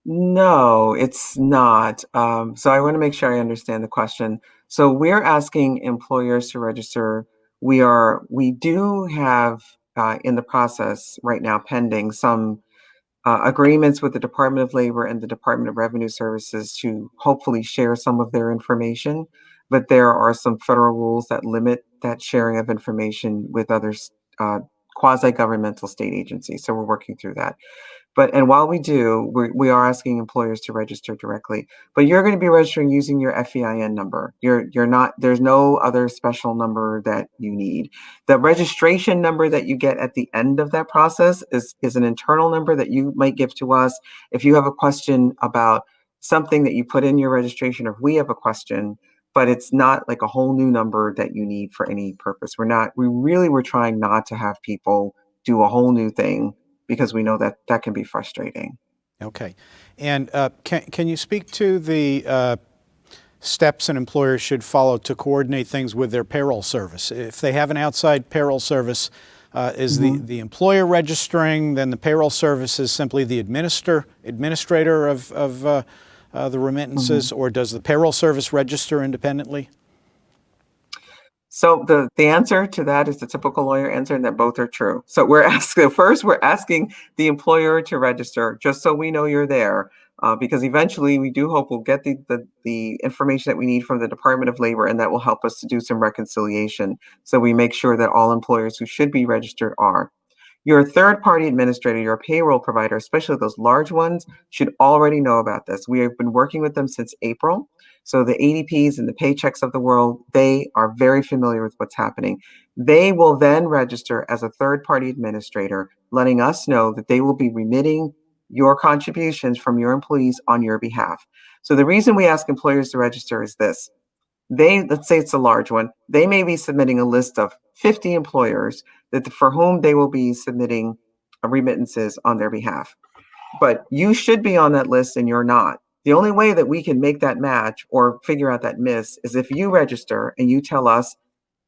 No, it's not. So I want to make sure I understand the question. So we're asking employers to register. We do have in the process right now pending some agreements with the Department of Labor and the Department of Revenue Services to hopefully share some of their information. But there are some federal rules that limit that sharing of information with other quasi-governmental state agencies. So we're working through that. And while we do, we are asking employers to register directly. But you're going to be registering using your FEIN number. You're not. There's no other special number that you need. The registration number that you get at the end of that process is an internal number that you might give to us if you have a question about something that you put in your registration, or if we have a question. But it's not like a whole new number that you need for any purpose. We're trying not to have people do a whole new thing, because we know that that can be frustrating. Okay. And can you speak to the steps an employer should follow to coordinate things with their payroll service? If they have an outside payroll service, is the employer registering, then the payroll service is simply the administrator of the remittances, or does the payroll service register independently? So the answer to that is the typical lawyer answer, and that both are true. So we're asking the employer to register just so we know you're there, because eventually we do hope we'll get the information that we need from the Department of Labor, and that will help us to do some reconciliation. So we make sure that all employers who should be registered are. Your third-party administrator, your payroll provider, especially those large ones, should already know about this. We have been working with them since April. So the ADPs and the Paychecks of the world, they are very familiar with what's happening. They will then register as a third-party administrator, letting us know that they will be remitting your contributions from your employees on your behalf. So the reason we ask employers to register is this. Let's say it's a large one, they may be submitting a list of 50 employers for whom they will be submitting remittances on their behalf. But you should be on that list and you're not. The only way that we can make that match or figure out that miss is if you register and you tell us,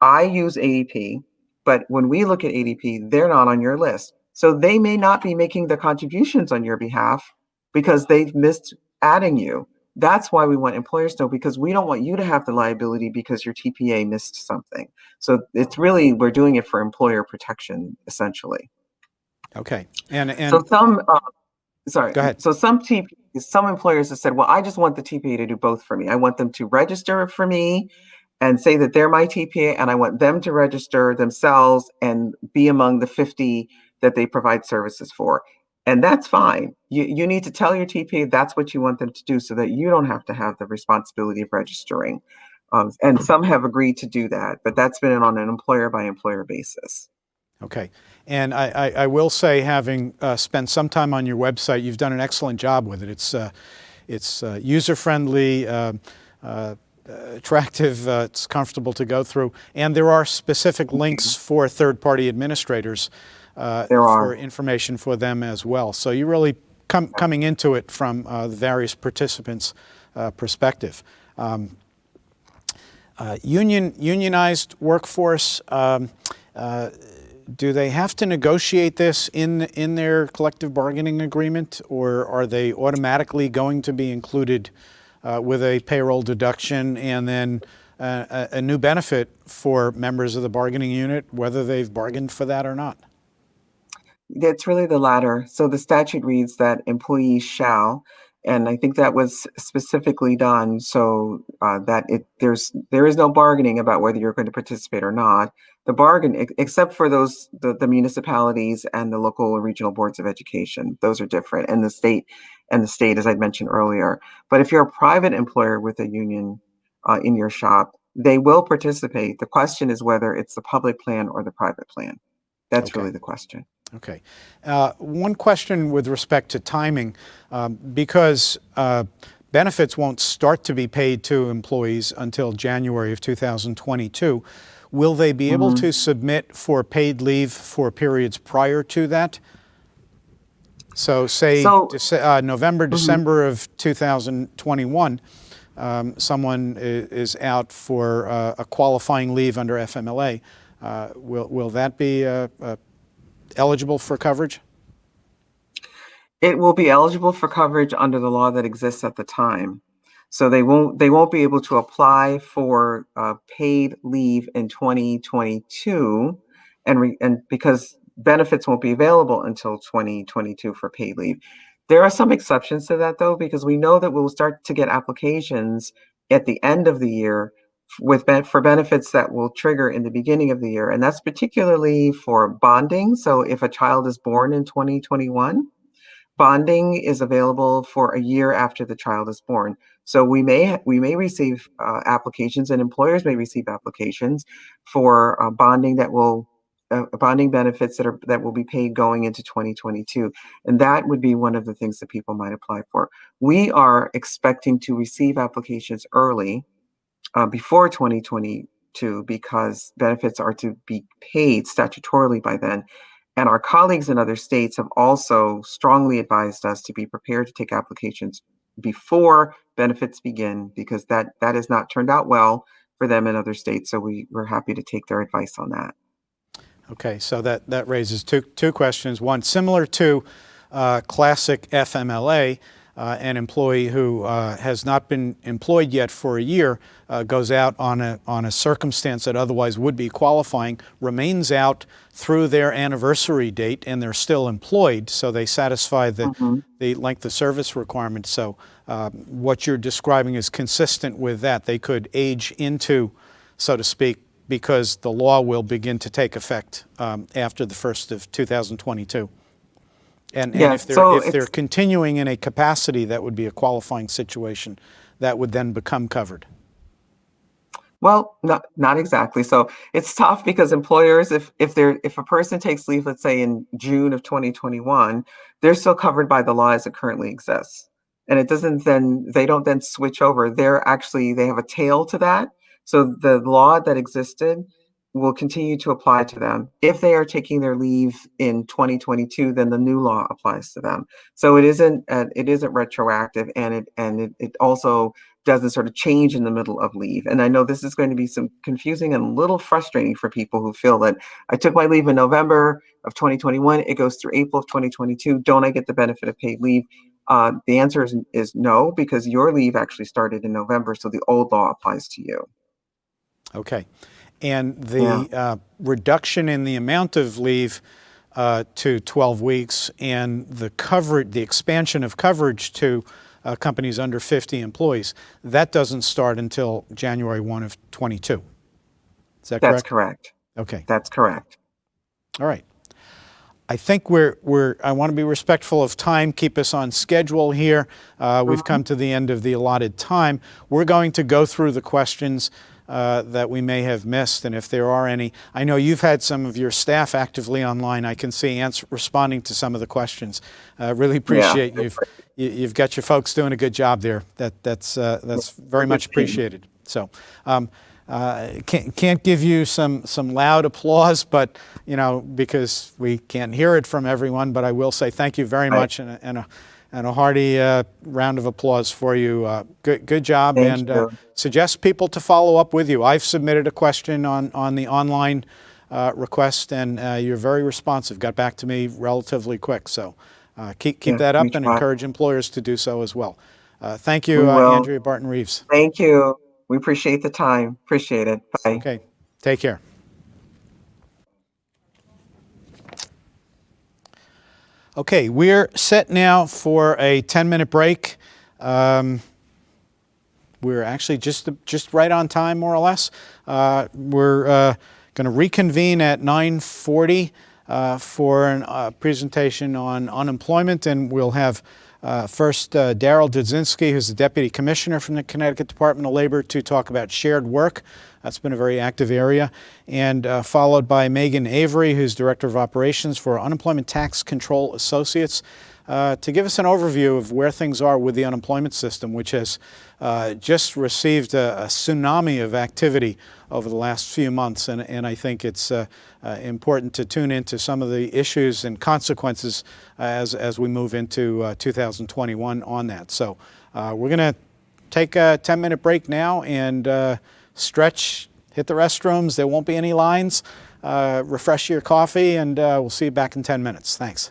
I use ADP, but when we look at ADP, they're not on your list. So they may not be making the contributions on your behalf because they've missed adding you. That's why we want employers to know, because we don't want you to have the liability because your TPA missed something. So it's really, we're doing it for employer protection, essentially. Okay. So sorry. Go ahead. So some employers have said, well, I just want the TPA to do both for me. I want them to register for me and say that they're my TPA, and I want them to register themselves and be among the 50 that they provide services for. And that's fine. You need to tell your TPA that's what you want them to do so that you don't have to have the responsibility of registering. And some have agreed to do that, but that's been on an employer by employer basis. Okay. And I will say, having spent some time on your website, you've done an excellent job with it. It's user-friendly, attractive, it's comfortable to go through, and there are specific links for third-party administrators for information for them as well. So you're really coming into it from the various participants' perspective. Unionized workforce, do they have to negotiate this in their collective bargaining agreement, or are they automatically going to be included with a payroll deduction and then a new benefit for members of the bargaining unit, whether they've bargained for that or not? It's really the latter. So the statute reads that employees shall, and I think that was specifically done so that there is no bargaining about whether you're going to participate or not. The bargain, except for the municipalities and the local or regional boards of education, those are different, and the state, as I mentioned earlier. But if you're a private employer with a union in your shop, they will participate. The question is whether it's the public plan or the private plan. That's Okay. really the question. Okay. One question with respect to timing, because benefits won't start to be paid to employees until January of 2022. Will they be able to submit for paid leave for periods prior to that? So say November, December of 2021, someone is out for a qualifying leave under FMLA. Will that be eligible for coverage? It will be eligible for coverage under the law that exists at the time. So they won't be able to apply for paid leave in 2022, and because benefits won't be available until 2022 for paid leave. There are some exceptions to that though, because we know that we'll start to get applications at the end of the year for benefits that will trigger in the beginning of the year, and that's particularly for bonding. So if a child is born in 2021, bonding is available for a year after the child is born. So we may receive applications, and employers may receive applications for bonding benefits that will be paid going into 2022, and that would be one of the things that people might apply for. We are expecting to receive applications early before 2022 because benefits are to be paid statutorily by then. And our colleagues in other states have also strongly advised us to be prepared to take applications before benefits begin, because that has not turned out well for them in other states. So we're happy to take their advice on that. Okay, so that raises two questions. One, similar to classic FMLA, an employee who has not been employed yet for a year goes out on a circumstance that otherwise would be qualifying, remains out through their anniversary date, and they're still employed, so they satisfy the length of service requirement. So what you're describing is consistent with that. They could age into, so to speak, because the law will begin to take effect after the 1st of 2022. And if they're continuing in a capacity, that would be a qualifying situation that would then become covered. Well, not exactly. So it's tough because employers, if a person takes leave, let's say in June of 2021, they're still covered by the law as it currently exists. And they don't then switch over. They have a tail to that. So the law that existed will continue to apply to them. If they are taking their leave in 2022, then the new law applies to them. So it isn't retroactive, and it also doesn't sort of change in the middle of leave. And I know this is going to be some confusing and a little frustrating for people who feel that I took my leave in November of 2021, it goes through April of 2022. Don't I get the benefit of paid leave? The answer is no, because your leave actually started in November, so the old law applies to you. Okay. And the reduction in the amount of leave to 12 weeks and the expansion of coverage to companies under 50 employees, that doesn't start until January 1 of 22. Is that correct? That's correct. Okay. That's correct. All right. I think I want to be respectful of time, keep us on schedule here. We've come to the end of the allotted time. We're going to go through the questions that we may have missed, and if there are any. I know you've had some of your staff actively online. I can see responding to some of the questions. Really appreciate you've got your folks doing a good job there. That's very much appreciated. So can't give you some loud applause, but because we can't hear it from everyone. But I will say thank you very much, and a hearty round of applause for you. Good job, and suggest people to follow up with you. I've submitted a question on the online request, and you're very responsive. Got back to me relatively quick. So keep Yeah, that we up and try. encourage employers to do so as well. Thank We you, will. Andrea Barton-Reeves. Thank you. We appreciate the time. Appreciate it. Bye. Okay, take care. Okay, we're set now for a 10-minute break. We're actually just right on time, more or less. We're going to reconvene at 9:40 for a presentation on unemployment, and we'll have first Daryl Dudzinski, who's the Deputy Commissioner from the Connecticut Department of Labor, to talk about shared work. That's been a very active area. And followed by Megan Avery, who's Director of Operations for Unemployment Tax Control Associates, to give us an overview of where things are with the unemployment system, which has just received a tsunami of activity over the last few months. And I think it's important to tune into some of the issues and consequences as we move into 2021 on that. So we're going to take a 10-minute break now and stretch, hit the restrooms. There won't be any lines. Refresh your coffee, and we'll see you back in 10 minutes. Thanks.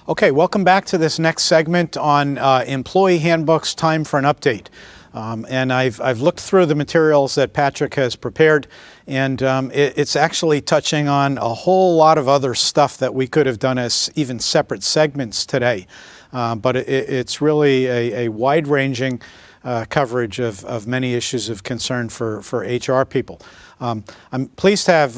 Okay, welcome back to this next segment on employee handbooks, time for an update. And I've looked through the materials that Patrick has prepared, and it's actually touching on a whole lot of other stuff that we could have done as even separate segments today. But it's really a wide-ranging coverage of many issues of concern for HR people. I'm pleased to have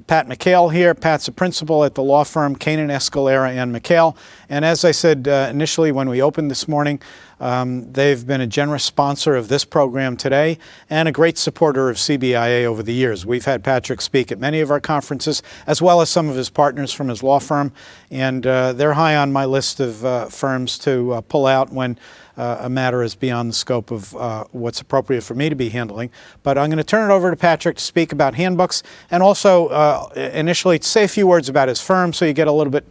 Pat McHale here. Pat's a principal at the law firm Kainen, Escalera McHale. And as I said initially when we opened this morning, they've been a generous sponsor of this program today and a great supporter of CBIA over the years. We've had Patrick speak at many of our conferences, as well as some of his partners from his law firm. And they're high on my list of firms to pull out when a matter is beyond the scope of what's appropriate for me to be handling. But I'm going to turn it over to Patrick to speak about handbooks and also initially to say a few words about his firm so you get a little bit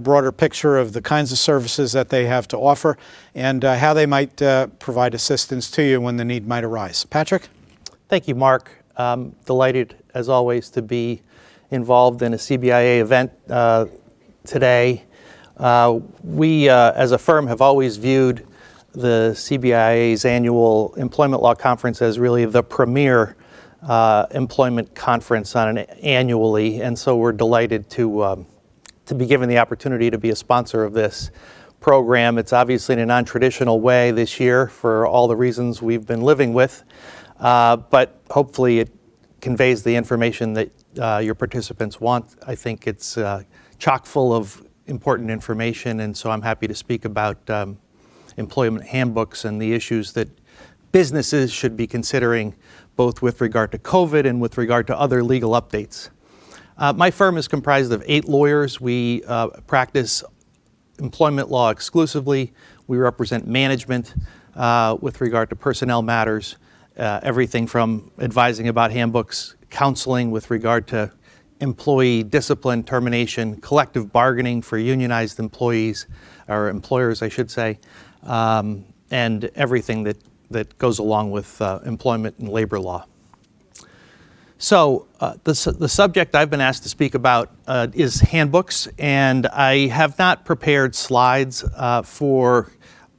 broader picture of the kinds of services that they have to offer and how they might provide assistance to you when the need might arise. Patrick? Thank you, Mark. Delighted, as always, to be involved in a CBIA event today. We, as a firm, have always viewed the CBIA's annual Employment Law Conference as really the premier employment conference annually, and so we're delighted to be given the opportunity to be a sponsor of this program. It's obviously in a non-traditional way this year for all the reasons we've been living with, but hopefully it conveys the information that your participants want. I think it's chock full of important information, and so I'm happy to speak about employment handbooks and the issues that businesses should be considering, both with regard to COVID and with regard to other legal updates. My firm is comprised of 8 lawyers. We practice employment law exclusively. We represent management with regard to personnel matters, everything from advising about handbooks, counseling with regard to employee discipline, termination, collective bargaining for unionized employees, or employers, I should say, and everything that goes along with employment and labor law. So the subject I've been asked to speak about is handbooks, and I have not prepared slides for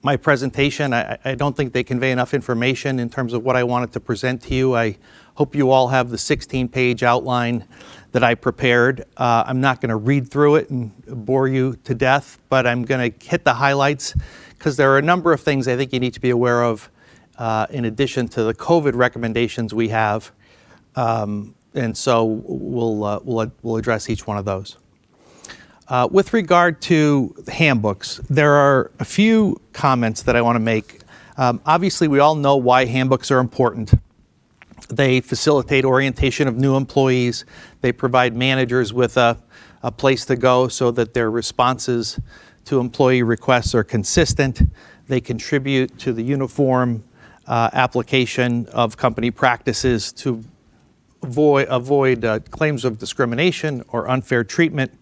my presentation. I don't think they convey enough information in terms of what I wanted to present to you. I hope you all have the 16-page outline that I prepared. I'm not going to read through it and bore you to death, but I'm going to hit the highlights because there are a number of things I think you need to be aware of in addition to the COVID recommendations we have. And so we'll address each one of those. With regard to handbooks, there are a few comments that I want to make. Obviously, we all know why handbooks are important. They facilitate orientation of new employees. They provide managers with a place to go so that their responses to employee requests are consistent. They contribute to the uniform application of company practices to avoid claims of discrimination or unfair treatment.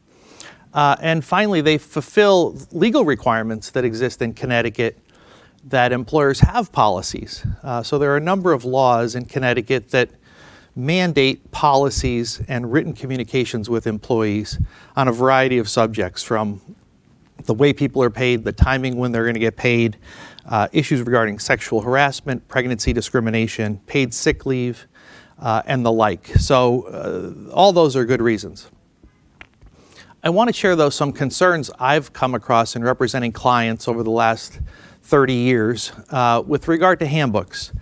And finally, they fulfill legal requirements that exist in Connecticut that employers have policies. So there are a number of laws in Connecticut that mandate policies and written communications with employees on a variety of subjects, from the way people are paid, the timing when they're going to get paid, issues regarding sexual harassment, pregnancy discrimination, paid sick leave, and the like. So all those are good reasons. I want to share, though, some concerns I've come across in representing clients over the last 30 years with regard to handbooks.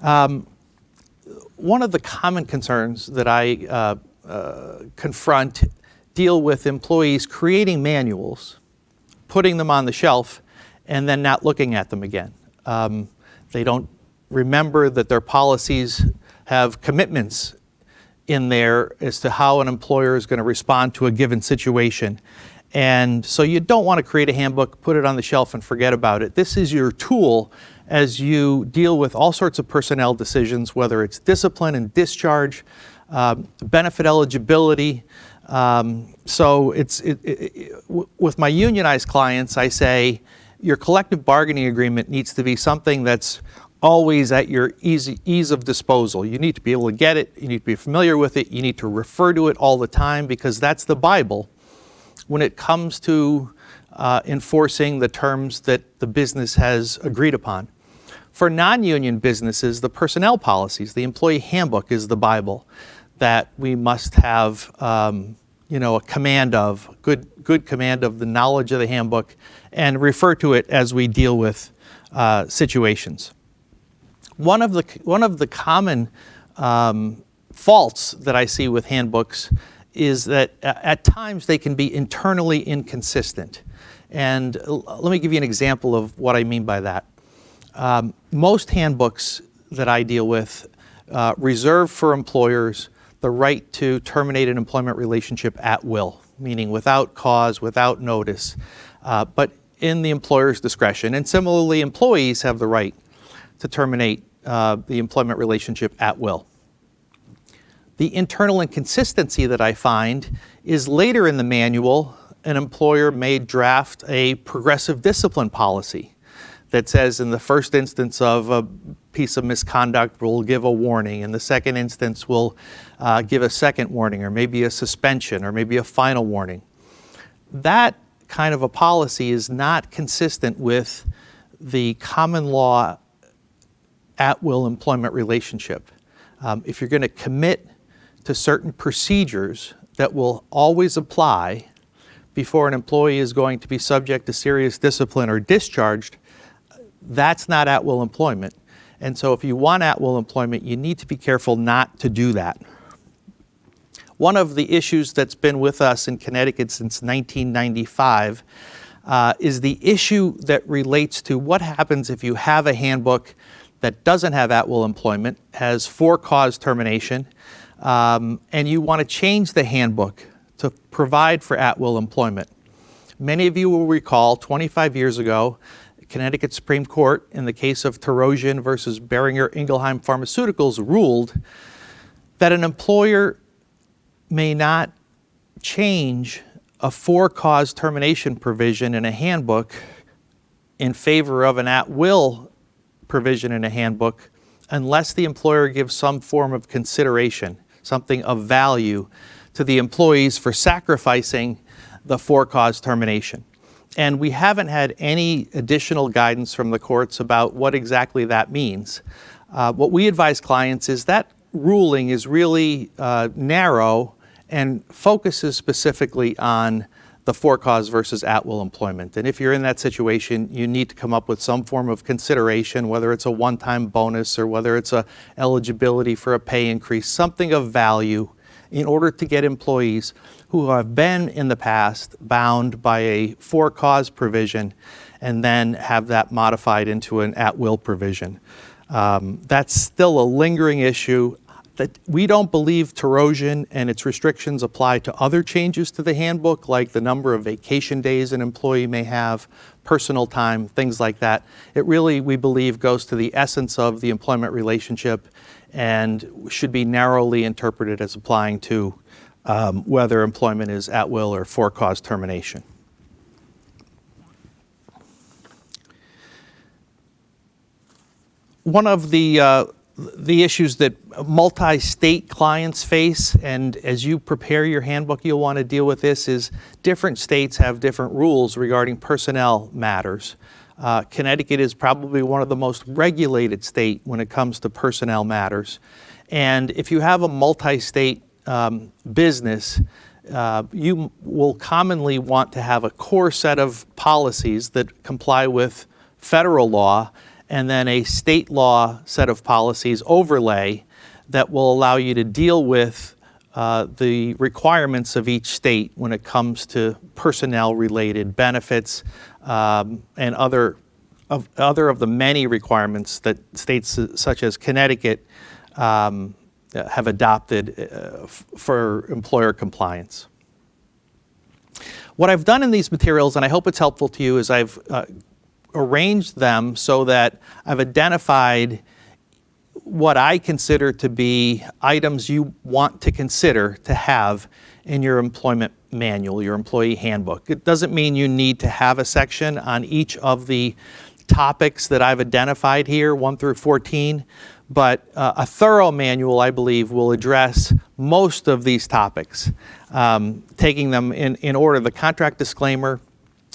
One of the common concerns that I confront deal with employees creating manuals, putting them on the shelf, and then not looking at them again. They don't remember that their policies have commitments in there as to how an employer is going to respond to a given situation. And so you don't want to create a handbook, put it on the shelf, and forget about it. This is your tool as you deal with all sorts of personnel decisions, whether it's discipline and discharge, benefit eligibility. So with my unionized clients, I say your collective bargaining agreement needs to be something that's always at your ease of disposal. You need to be able to get it, you need to be familiar with it, you need to refer to it all the time, because that's the Bible when it comes to enforcing the terms that the business has agreed upon. For non-union businesses, the personnel policies, the employee handbook is the Bible that we must have a command of, good command of the knowledge of the handbook, and refer to it as we deal with situations. One of the common faults that I see with handbooks is that at times they can be internally inconsistent. And let me give you an example of what I mean by that. Most handbooks that I deal with reserve for employers the right to terminate an employment relationship at will, meaning without cause, without notice, but in the employer's discretion. And similarly, employees have the right to terminate the employment relationship at will. The internal inconsistency that I find is later in the manual, an employer may draft a progressive discipline policy that says in the first instance of a piece of misconduct, we'll give a warning. In the second instance, we'll give a second warning, or maybe a suspension, or maybe a final warning. That kind of a policy is not consistent with the common law at-will employment relationship. If you're going to commit to certain procedures that will always apply before an employee is going to be subject to serious discipline or discharged, that's not at-will employment. And so if you want at-will employment, you need to be careful not to do that. One of the issues that's been with us in Connecticut since 1995 is the issue that relates to what happens if you have a handbook that doesn't have at-will employment, has for-cause termination, and you want to change the handbook to provide for at-will employment. Many of you will recall 25 years ago, Connecticut Supreme Court, in the case of Terosian versus Boehringer Ingelheim Pharmaceuticals, ruled that an employer may not change a for-cause termination provision in a handbook in favor of an at-will provision in a handbook unless the employer gives some form of consideration, something of value to the employees for sacrificing the for-cause termination. And we haven't had any additional guidance from the courts about what exactly that means. What we advise clients is that ruling is really narrow and focuses specifically on the for-cause versus at-will employment. And if you're in that situation, you need to come up with some form of consideration, whether it's a one-time bonus or whether it's a eligibility for a pay increase, something of value in order to get employees who have been in the past bound by a for-cause provision and then have that modified into an at-will provision. That's still a lingering issue. That we don't believe Terosian and its restrictions apply to other changes to the handbook, like the number of vacation days an employee may have, personal time, things like that. It really, we believe, goes to the essence of the employment relationship and should be narrowly interpreted as applying to whether employment is at will or for-cause termination. One of the the issues that multi-state clients face, and as you prepare your handbook, you'll want to deal with this, is different states have different rules regarding personnel matters. Connecticut is probably one of the most regulated states when it comes to personnel matters. And if you have a multi-state business, you will commonly want to have a core set of policies that comply with federal law, and then a state law set of policies overlay that will allow you to deal with the requirements of each state when it comes to personnel-related benefits and other of the many requirements that states such as Connecticut have adopted for employer compliance. What I've done in these materials, and I hope it's helpful to you, is I've arranged them so that I've identified what I consider to be items you want to consider to have in your employment manual, your employee handbook. It doesn't mean you need to have a section on each of the topics that I've identified here, 1 through 14, but a thorough manual, I believe, will address most of these topics, taking them in order. The contract disclaimer,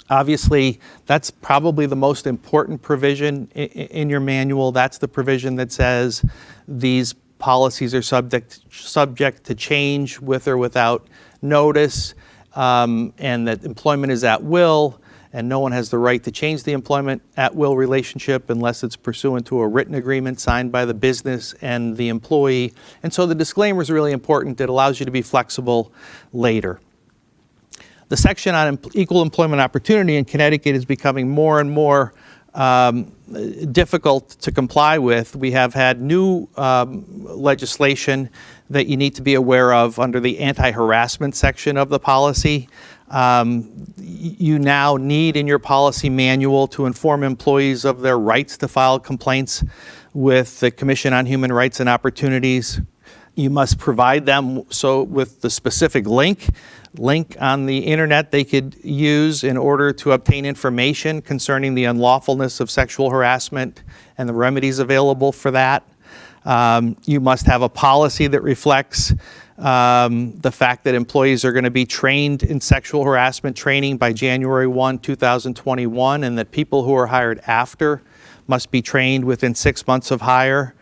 obviously, that's probably the most important provision in your manual. That's the provision that says these policies are subject to change with or without notice, and that employment is at will, and no one has the right to change the employment at will relationship unless it's pursuant to a written agreement signed by the business and the employee. And so the disclaimer is really important. It allows you to be flexible later. The section on equal employment opportunity in Connecticut is becoming more and more difficult to comply with. We have had new legislation that you need to be aware of under the anti-harassment section of the policy. You now need in your policy manual to inform employees of their rights to file complaints with the Commission on Human Rights and Opportunities. You must provide them with the specific link on the internet they could use in order to obtain information concerning the unlawfulness of sexual harassment and the remedies available for that. You must have a policy that reflects the fact that employees are going to be trained in sexual harassment training by January 1, 2021, and that people who are hired after must be trained within 6 months of hire.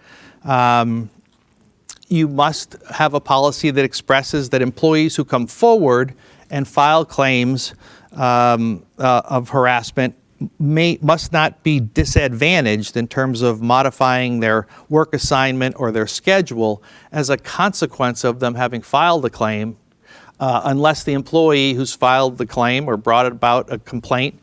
You must have a policy that expresses that employees who come forward and file claims of harassment must not be disadvantaged in terms of modifying their work assignment or their schedule as a consequence of them having filed a claim, unless the employee who's filed the claim or brought about a complaint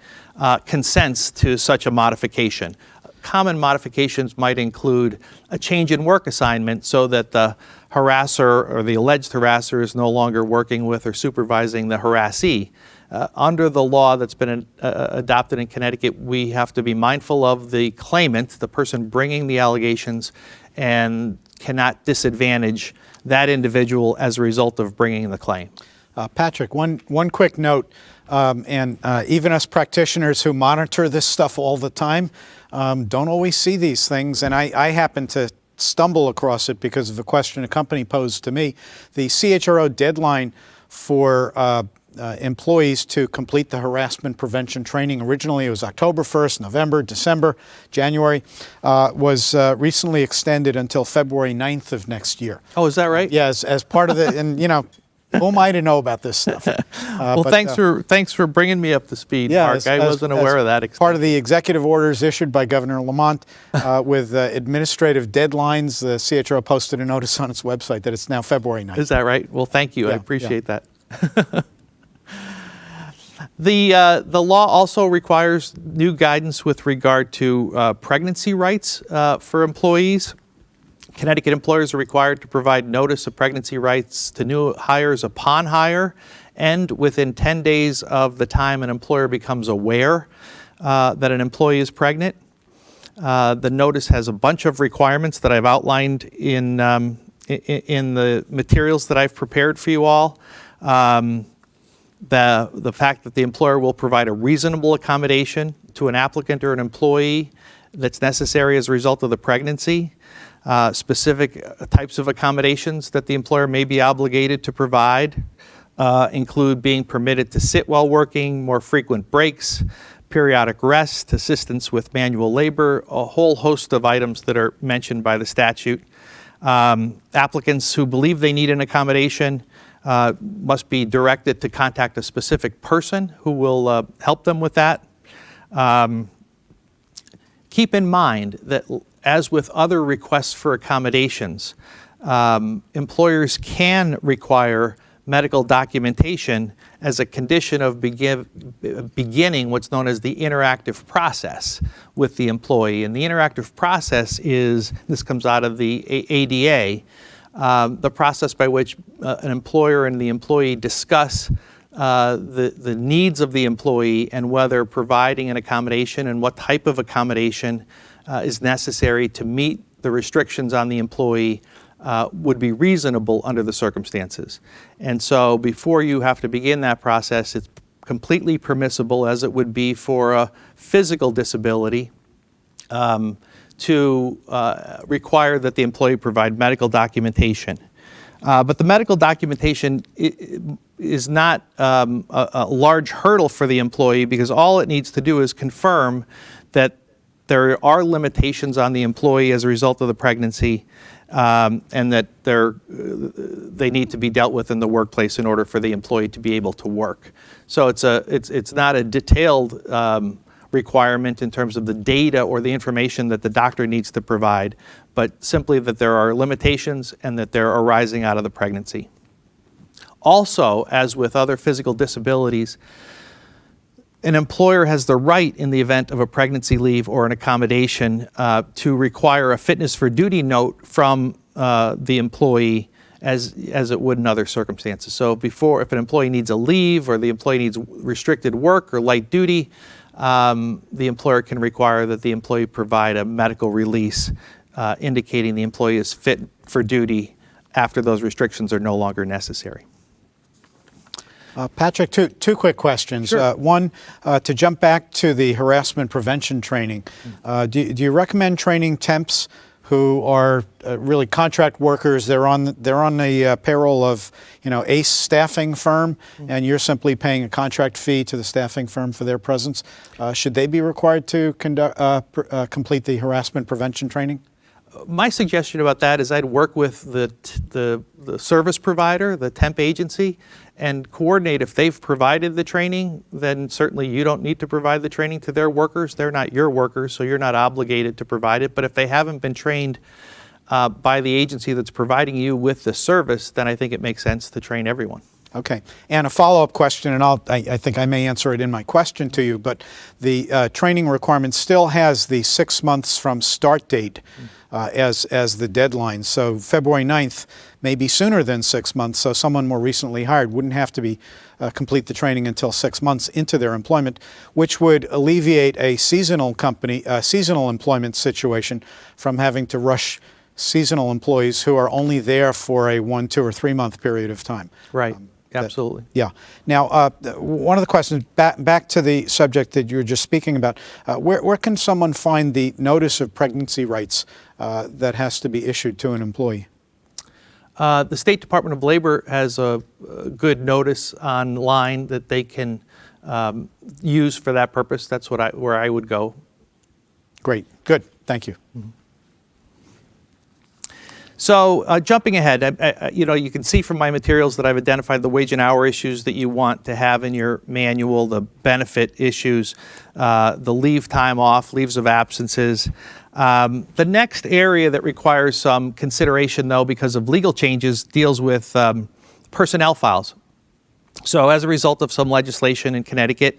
consents to such a modification. Common modifications might include a change in work assignment so that the harasser or the alleged harasser is no longer working with or supervising the harassee. Under the law that's been adopted in Connecticut, we have to be mindful of the claimant, the person bringing the allegations, and cannot disadvantage that individual as a result of bringing the claim. Patrick, one quick note, and even us practitioners who monitor this stuff all the time don't always see these things, and I happen to stumble across it because of a question a company posed to me. The CHRO deadline for employees to complete the harassment prevention training, originally it was October 1st, November, December, January, was recently extended until February 9th of next year. Oh, is that right? Yes, as part of the, and you know, who am I to know about this stuff? Well, thanks for bringing me up to speed, yeah, Mark. I wasn't aware of that. Part of the executive orders issued by Governor Lamont with administrative deadlines, the CHRO posted a notice on its website that it's now February 9th. Is that right? Well, thank you. Yeah, I appreciate that. The law also requires new guidance with regard to pregnancy rights for employees. Connecticut employers are required to provide notice of pregnancy rights to new hires upon hire and within 10 days of the time an employer becomes aware that an employee is pregnant. The notice has a bunch of requirements that I've outlined in the materials that I've prepared for you all. The fact that the employer will provide a reasonable accommodation to an applicant or an employee that's necessary as a result of the pregnancy, specific types of accommodations that the employer may be obligated to provide include being permitted to sit while working, more frequent breaks, periodic rest, assistance with manual labor, a whole host of items that are mentioned by the statute. Applicants who believe they need an accommodation must be directed to contact a specific person who will help them with that. Keep in mind that, as with other requests for accommodations, employers can require medical documentation as a condition of beginning what's known as the interactive process with the employee. And the interactive process this comes out of the ADA, the process by which an employer and the employee discuss the needs of the employee and whether providing an accommodation and what type of accommodation is necessary to meet the restrictions on the employee would be reasonable under the circumstances. And so before you have to begin that process, it's completely permissible, as it would be for a physical disability, to require that the employee provide medical documentation. But the medical documentation is not a large hurdle for the employee, because all it needs to do is confirm that there are limitations on the employee as a result of the pregnancy, and that they need to be dealt with in the workplace in order for the employee to be able to work. So it's not a detailed requirement in terms of the data or the information that the doctor needs to provide, but simply that there are limitations and that they're arising out of the pregnancy. Also, as with other physical disabilities, an employer has the right, in the event of a pregnancy leave or an accommodation, to require a fitness for duty note from the employee as it would in other circumstances. So if an employee needs a leave or the employee needs restricted work or light duty, the employer can require that the employee provide a medical release indicating the employee is fit for duty after those restrictions are no longer necessary. Patrick, two quick questions. Sure. One, to jump back to the harassment prevention training, do you recommend training temps who are really contract workers? They're on the payroll of ACE staffing firm, and you're simply paying a contract fee to the staffing firm for their presence. Should they be required to complete the harassment prevention training? My suggestion about that is I'd work with the service provider, the temp agency, and coordinate. If they've provided the training, then certainly you don't need to provide the training to their workers. They're not your workers, so you're not obligated to provide it. But if they haven't been trained by the agency that's providing you with the service, then I think it makes sense to train everyone. Okay. And a follow-up question, and I think I may answer it in my question to you, but the training requirement still has the 6 months from start date as the deadline. So February 9th may be sooner than 6 months, so someone more recently hired wouldn't have to complete the training until 6 months into their employment, which would alleviate a seasonal employment situation from having to rush seasonal employees who are only there for a 1, 2, or 3 month period of time. Right. Absolutely. Yeah. Now, one of the questions, back to the subject that you were just speaking about, where can someone find the notice of pregnancy rights that has to be issued to an employee? The State Department of Labor has a good notice online that they can use for that purpose. That's where I would go. Great. Good. Thank you. Mm-hmm. So jumping ahead, you can see from my materials that I've identified the wage and hour issues that you want to have in your manual, the benefit issues, the leave time off, leaves of absences. The next area that requires some consideration, though, because of legal changes, deals with personnel files. So as a result of some legislation in Connecticut,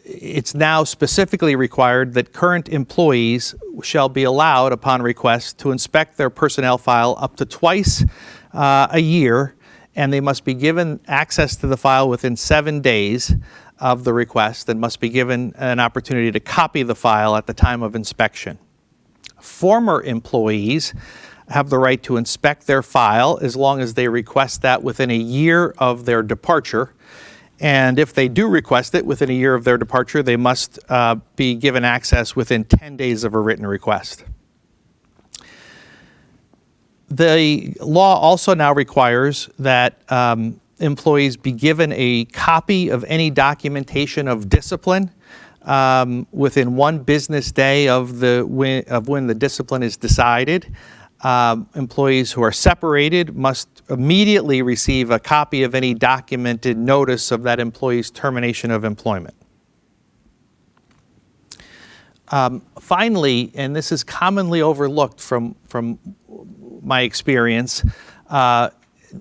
it's now specifically required that current employees shall be allowed, upon request, to inspect their personnel file up to twice a year, and they must be given access to the file within 7 days of the request and must be given an opportunity to copy the file at the time of inspection. Former employees have the right to inspect their file as long as they request that within a year of their departure. And if they do request it within a year of their departure, they must be given access within 10 days of a written request. The law also now requires that employees be given a copy of any documentation of discipline within 1 business day of when the discipline is decided. Employees who are separated must immediately receive a copy of any documented notice of that employee's termination of employment. Finally, and this is commonly overlooked from my experience,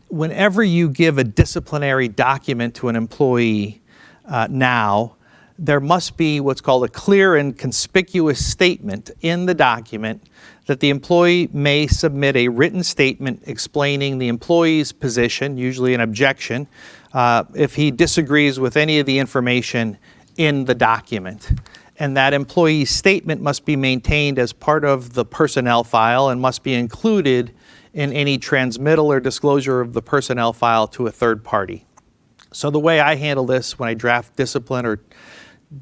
whenever you give a disciplinary document to an employee now, there must be what's called a clear and conspicuous statement in the document that the employee may submit a written statement explaining the employee's position, usually an objection, if he disagrees with any of the information in the document. And that employee's statement must be maintained as part of the personnel file and must be included in any transmittal or disclosure of the personnel file to a third party. So the way I handle this when I draft discipline or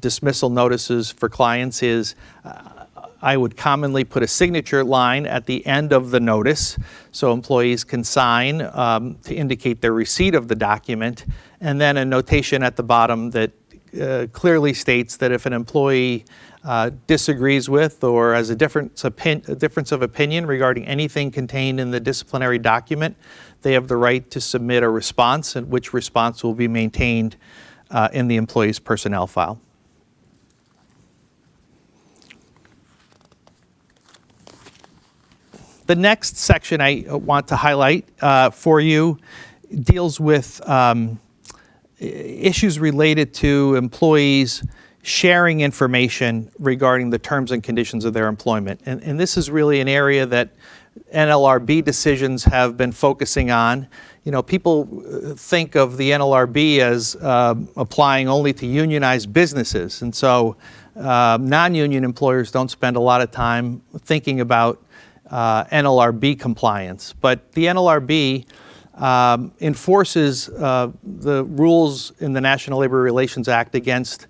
dismissal notices for clients is I would commonly put a signature line at the end of the notice so employees can sign to indicate their receipt of the document, and then a notation at the bottom that clearly states that if an employee disagrees with or has a difference of opinion regarding anything contained in the disciplinary document, they have the right to submit a response, and which response will be maintained in the employee's personnel file. The next section I want to highlight for you deals with issues related to employees sharing information regarding the terms and conditions of their employment. And this is really an area that NLRB decisions have been focusing on. You know, people think of the NLRB as applying only to unionized businesses. And so non-union employers don't spend a lot of time thinking about NLRB compliance. But the NLRB enforces the rules in the National Labor Relations Act against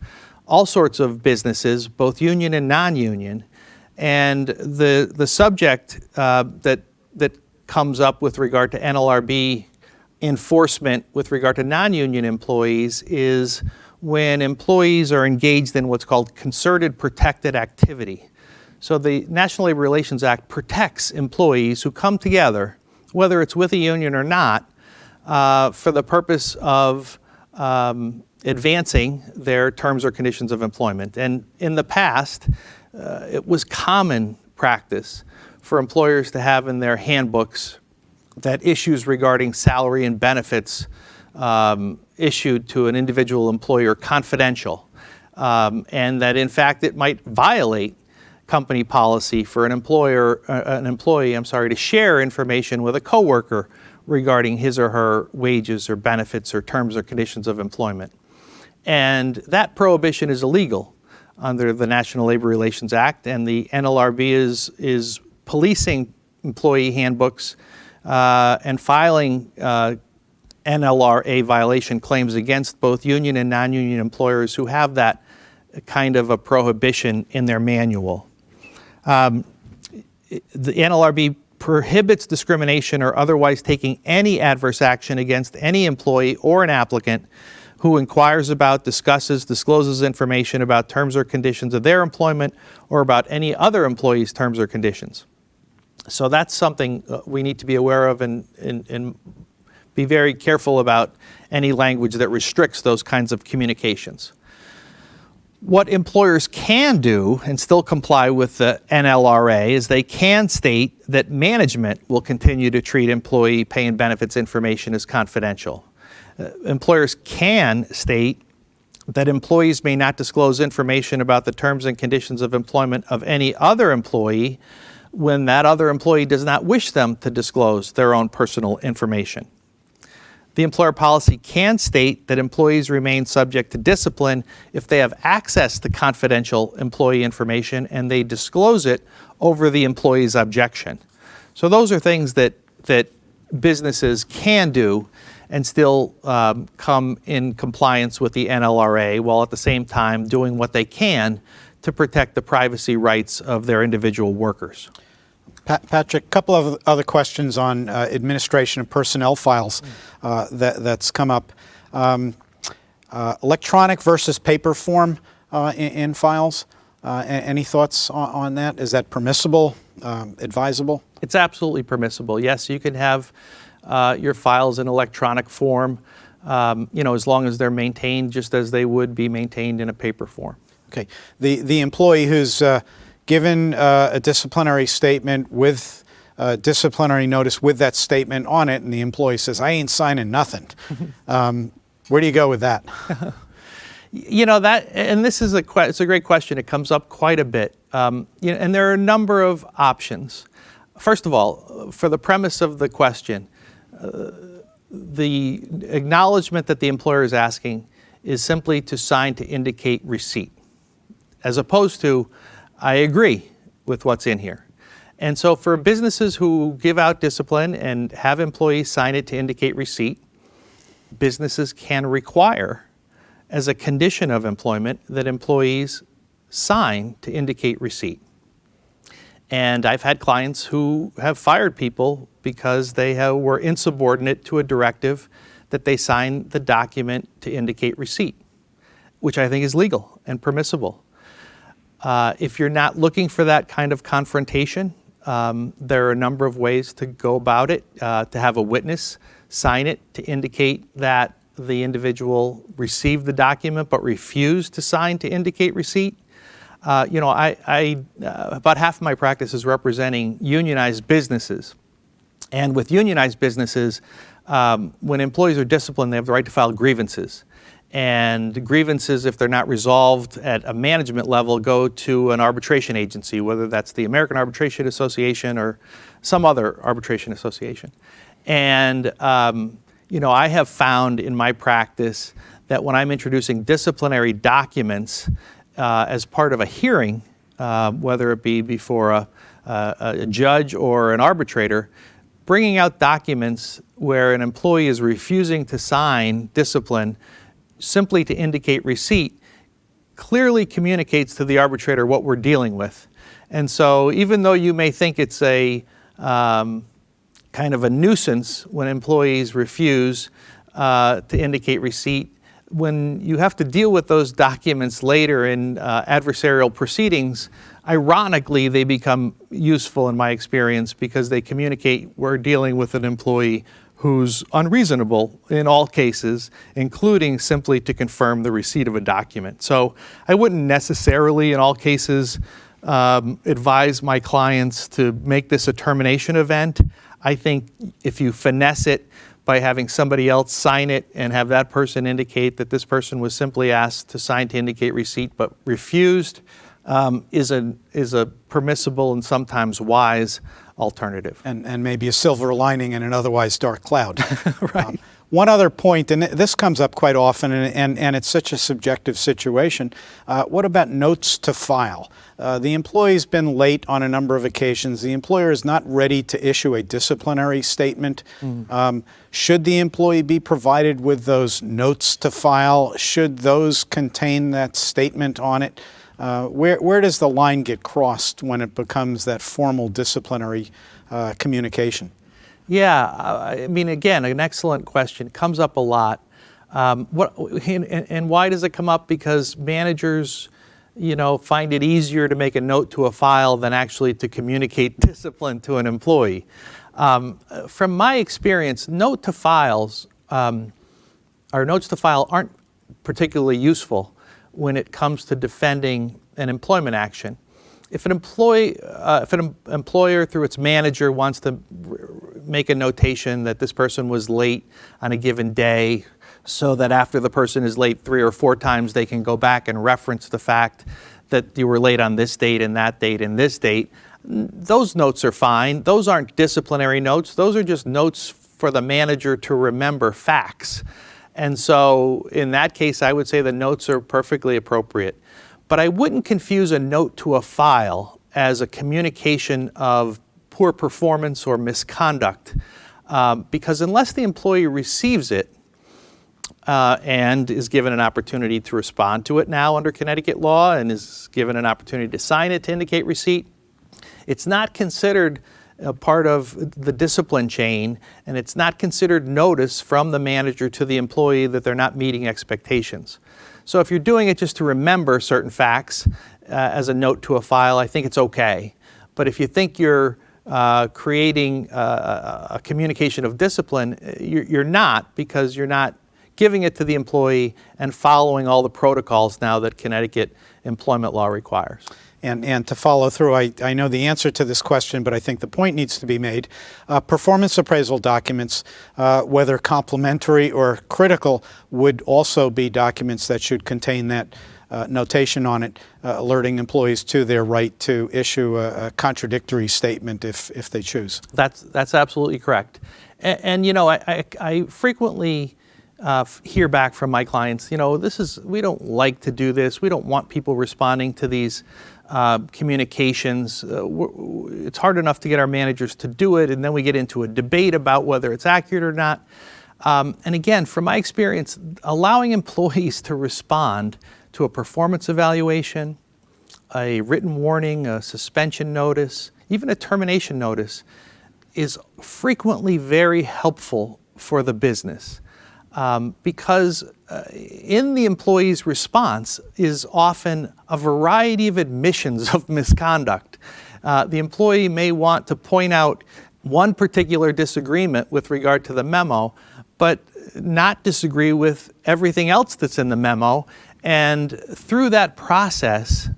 all sorts of businesses, both union and non-union. And the subject that comes up with regard to NLRB enforcement with regard to non-union employees is when employees are engaged in what's called concerted protected activity. So the National Labor Relations Act protects employees who come together, whether it's with a union or not, for the purpose of advancing their terms or conditions of employment. And in the past, it was common practice for employers to have in their handbooks that issues regarding salary and benefits issued to an individual employer confidential, and that in fact it might violate company policy for an employee to share information with a coworker regarding his or her wages or benefits or terms or conditions of employment. And that prohibition is illegal under the National Labor Relations Act, and the NLRB is policing employee handbooks and filing NLRA violation claims against both union and non-union employers who have that kind of a prohibition in their manual. The NLRB prohibits discrimination or otherwise taking any adverse action against any employee or an applicant who inquires about, discloses information about terms or conditions of their employment or about any other employee's terms or conditions. So that's something we need to be aware of and be very careful about any language that restricts those kinds of communications. What employers can do and still comply with the NLRA is they can state that management will continue to treat employee pay and benefits information as confidential. Employers can state that employees may not disclose information about the terms and conditions of employment of any other employee when that other employee does not wish them to disclose their own personal information. The employer policy can state that employees remain subject to discipline if they have access to confidential employee information and they disclose it over the employee's objection. So those are things that businesses can do, and still come in compliance with the NLRA, while at the same time doing what they can to protect the privacy rights of their individual workers. Patrick, a couple of other questions on administration of personnel files that's come up. Electronic versus paper form in files. Any thoughts on that? Is that permissible, advisable? It's absolutely permissible. Yes, you can have your files in electronic form, as long as they're maintained just as they would be maintained in a paper form. Okay. The employee who's given a disciplinary statement with disciplinary notice with that statement on it, and the employee says, "I ain't signing nothing." Where do you go with that? And this is it's a great question. It comes up quite a bit. And there are a number of options. First of all, for the premise of the question, the acknowledgement that the employer is asking is simply to sign to indicate receipt, as opposed to, I agree with what's in here. And so for businesses who give out discipline and have employees sign it to indicate receipt, businesses can require, as a condition of employment, that employees sign to indicate receipt. And I've had clients who have fired people because they were insubordinate to a directive that they sign the document to indicate receipt, which I think is legal and permissible. If you're not looking for that kind of confrontation, there are a number of ways to go about it. To have a witness sign it to indicate that the individual received the document but refused to sign to indicate receipt. About half of my practice is representing unionized businesses. And with unionized businesses, when employees are disciplined, they have the right to file grievances. And grievances, if they're not resolved at a management level, go to an arbitration agency, whether that's the American Arbitration Association or some other arbitration association. And, I have found in my practice that when I'm introducing disciplinary documents as part of a hearing, whether it be before a judge or an arbitrator, bringing out documents where an employee is refusing to sign discipline simply to indicate receipt clearly communicates to the arbitrator what we're dealing with. And so even though you may think it's a kind of a nuisance when employees refuse to indicate receipt, when you have to deal with those documents later in adversarial proceedings, ironically, they become useful in my experience because they communicate we're dealing with an employee who's unreasonable in all cases, including simply to confirm the receipt of a document. So I wouldn't necessarily in all cases advise my clients to make this a termination event. I think if you finesse it by having somebody else sign it and have that person indicate that this person was simply asked to sign to indicate receipt but refused, is a permissible and sometimes wise alternative. And maybe a silver lining in an otherwise dark cloud. Right. One other point, and this comes up quite often, and it's such a subjective situation. What about notes to file? The employee's been late on a number of occasions. The employer is not ready to issue a disciplinary statement. Should the employee be provided with those notes to file? Should those contain that statement on it? Where does the line get crossed when it becomes that formal disciplinary communication? Yeah, I mean, again, an excellent question. It comes up a lot. And why does it come up? Because managers, find it easier to make a note to a file than actually to communicate discipline to an employee. From my experience, notes to file aren't particularly useful when it comes to defending an employment action. If an employer through its manager wants to make a notation that this person was late on a given day so that after the person is late 3 or 4 times, they can go back and reference the fact that you were late on this date and that date and this date, those notes are fine. Those aren't disciplinary notes. Those are just notes for the manager to remember facts. And so in that case, I would say the notes are perfectly appropriate. But I wouldn't confuse a note to a file as a communication of poor performance or misconduct. because unless the employee receives it and is given an opportunity to respond to it now under Connecticut law and is given an opportunity to sign it to indicate receipt, it's not considered a part of the discipline chain, and it's not considered notice from the manager to the employee that they're not meeting expectations. So if you're doing it just to remember certain facts as a note to a file, I think it's okay. But if you think you're creating a communication of discipline, you're not, because you're not giving it to the employee and following all the protocols now that Connecticut employment law requires. And to follow through, I know the answer to this question, but I think the point needs to be made. Performance appraisal documents, whether complementary or critical, would also be documents that should contain that notation on it, alerting employees to their right to issue a contradictory statement if they choose. That's absolutely correct. And you know, I frequently hear back from my clients, you know, we don't like to do this. We don't want people responding to these communications. It's hard enough to get our managers to do it, and then we get into a debate about whether it's accurate or not. And again, from my experience, allowing employees to respond to a performance evaluation, a written warning, a suspension notice, even a termination notice is frequently very helpful for the business. Because in the employee's response is often a variety of admissions of misconduct. The employee may want to point out one particular disagreement with regard to the memo, but not disagree with everything else that's in the memo. And through that process,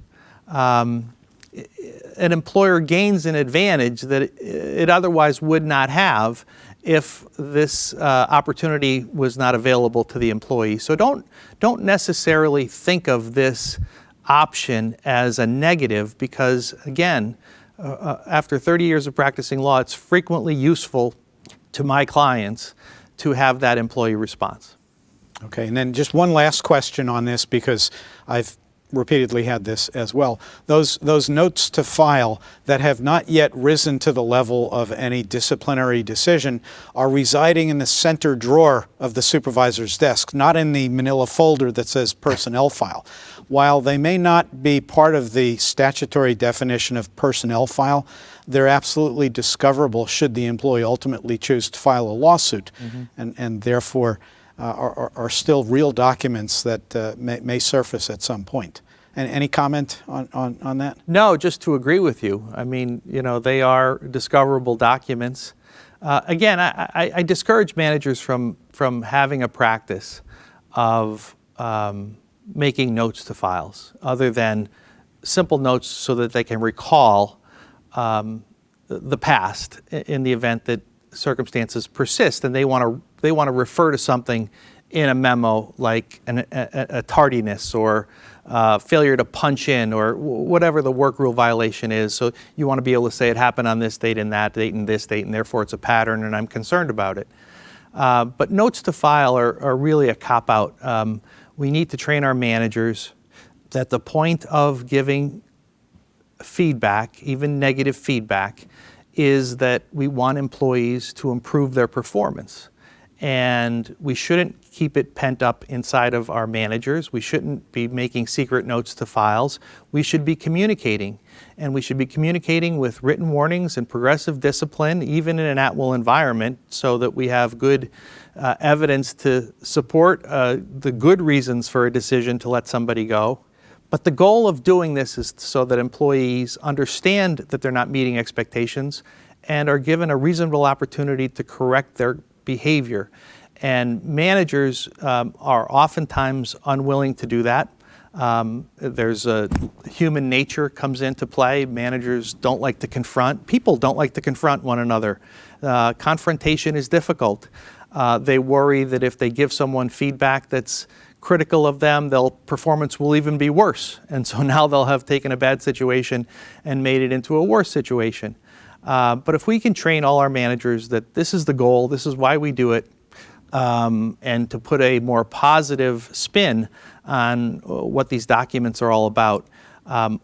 an employer gains an advantage that it otherwise would not have if this opportunity was not available to the employee. So don't necessarily think of this option as a negative, because again, after 30 years of practicing law, it's frequently useful to my clients to have that employee response. Okay, and then just one last question on this, because I've repeatedly had this as well. Those notes to file that have not yet risen to the level of any disciplinary decision are residing in the center drawer of the supervisor's desk, not in the manila folder that says personnel file. While they may not be part of the statutory definition of personnel file, they're absolutely discoverable should the employee ultimately choose to file a lawsuit, and therefore are still real documents that may surface at some point. And any comment on that? No, just to agree with you. I mean, you know, they are discoverable documents. Again, I discourage managers from having a practice of making notes to files, other than simple notes so that they can recall the past in the event that circumstances persist and they want to refer to something in a memo, like a tardiness or failure to punch in or whatever the work rule violation is. So you want to be able to say it happened on this date and that date and this date, and therefore it's a pattern and I'm concerned about it. But notes to file are really a cop-out. We need to train our managers that the point of giving feedback, even negative feedback, is that we want employees to improve their performance. And we shouldn't keep it pent up inside of our managers. We shouldn't be making secret notes to files. We should be communicating. And we should be communicating with written warnings and progressive discipline, even in an at-will environment, so that we have good evidence to support the good reasons for a decision to let somebody go. But the goal of doing this is so that employees understand that they're not meeting expectations and are given a reasonable opportunity to correct their behavior. And managers are oftentimes unwilling to do that. There's human nature comes into play. Managers don't like to confront. People don't like to confront one another. Confrontation is difficult. They worry that if they give someone feedback that's critical of them, their performance will even be worse. And so now they'll have taken a bad situation and made it into a worse situation. But if we can train all our managers that this is the goal, this is why we do it, and to put a more positive spin on what these documents are all about,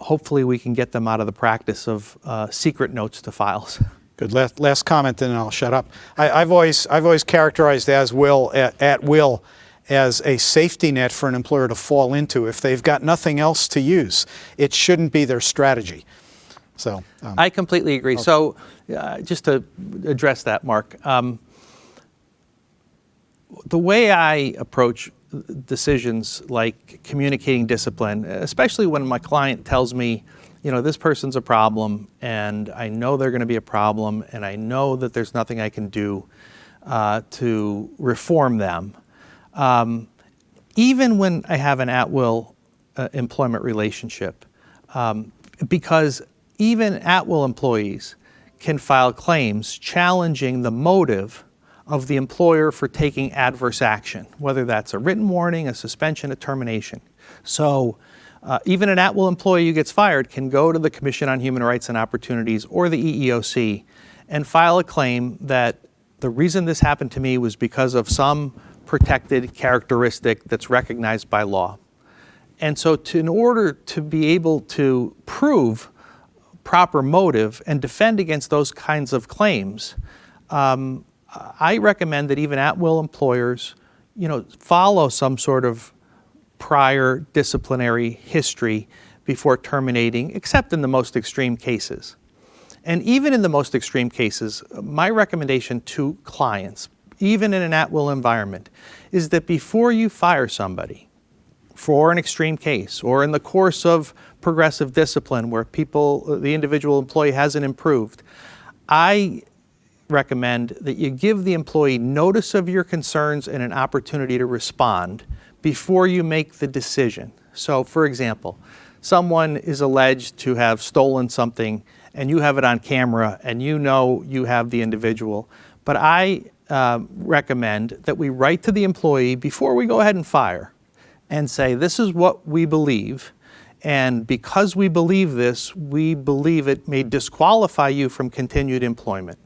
hopefully we can get them out of the practice of secret notes to files. Good. Last comment, and then I'll shut up. I've always characterized at will as a safety net for an employer to fall into if they've got nothing else to use. It shouldn't be their strategy. So I completely agree. Okay. So just to address that, Mark, the way I approach decisions like communicating discipline, especially when my client tells me, this person's a problem, and I know they're going to be a problem, and I know that there's nothing I can do to reform them. Even when I have an at-will employment relationship, because even at-will employees can file claims challenging the motive of the employer for taking adverse action, whether that's a written warning, a suspension, a termination. So even an at-will employee who gets fired can go to the Commission on Human Rights and Opportunities or the EEOC and file a claim that the reason this happened to me was because of some protected characteristic that's recognized by law. And so in order to be able to prove proper motive and defend against those kinds of claims, I recommend that even at-will employers, follow some sort of prior disciplinary history before terminating, except in the most extreme cases. And even in the most extreme cases, my recommendation to clients, even in an at-will environment, is that before you fire somebody for an extreme case or in the course of progressive discipline where the individual employee hasn't improved, I recommend that you give the employee notice of your concerns and an opportunity to respond before you make the decision. So, for example, someone is alleged to have stolen something and you have it on camera and you have the individual, but I recommend that we write to the employee before we go ahead and fire and say, this is what we believe, and because we believe this, we believe it may disqualify you from continued employment.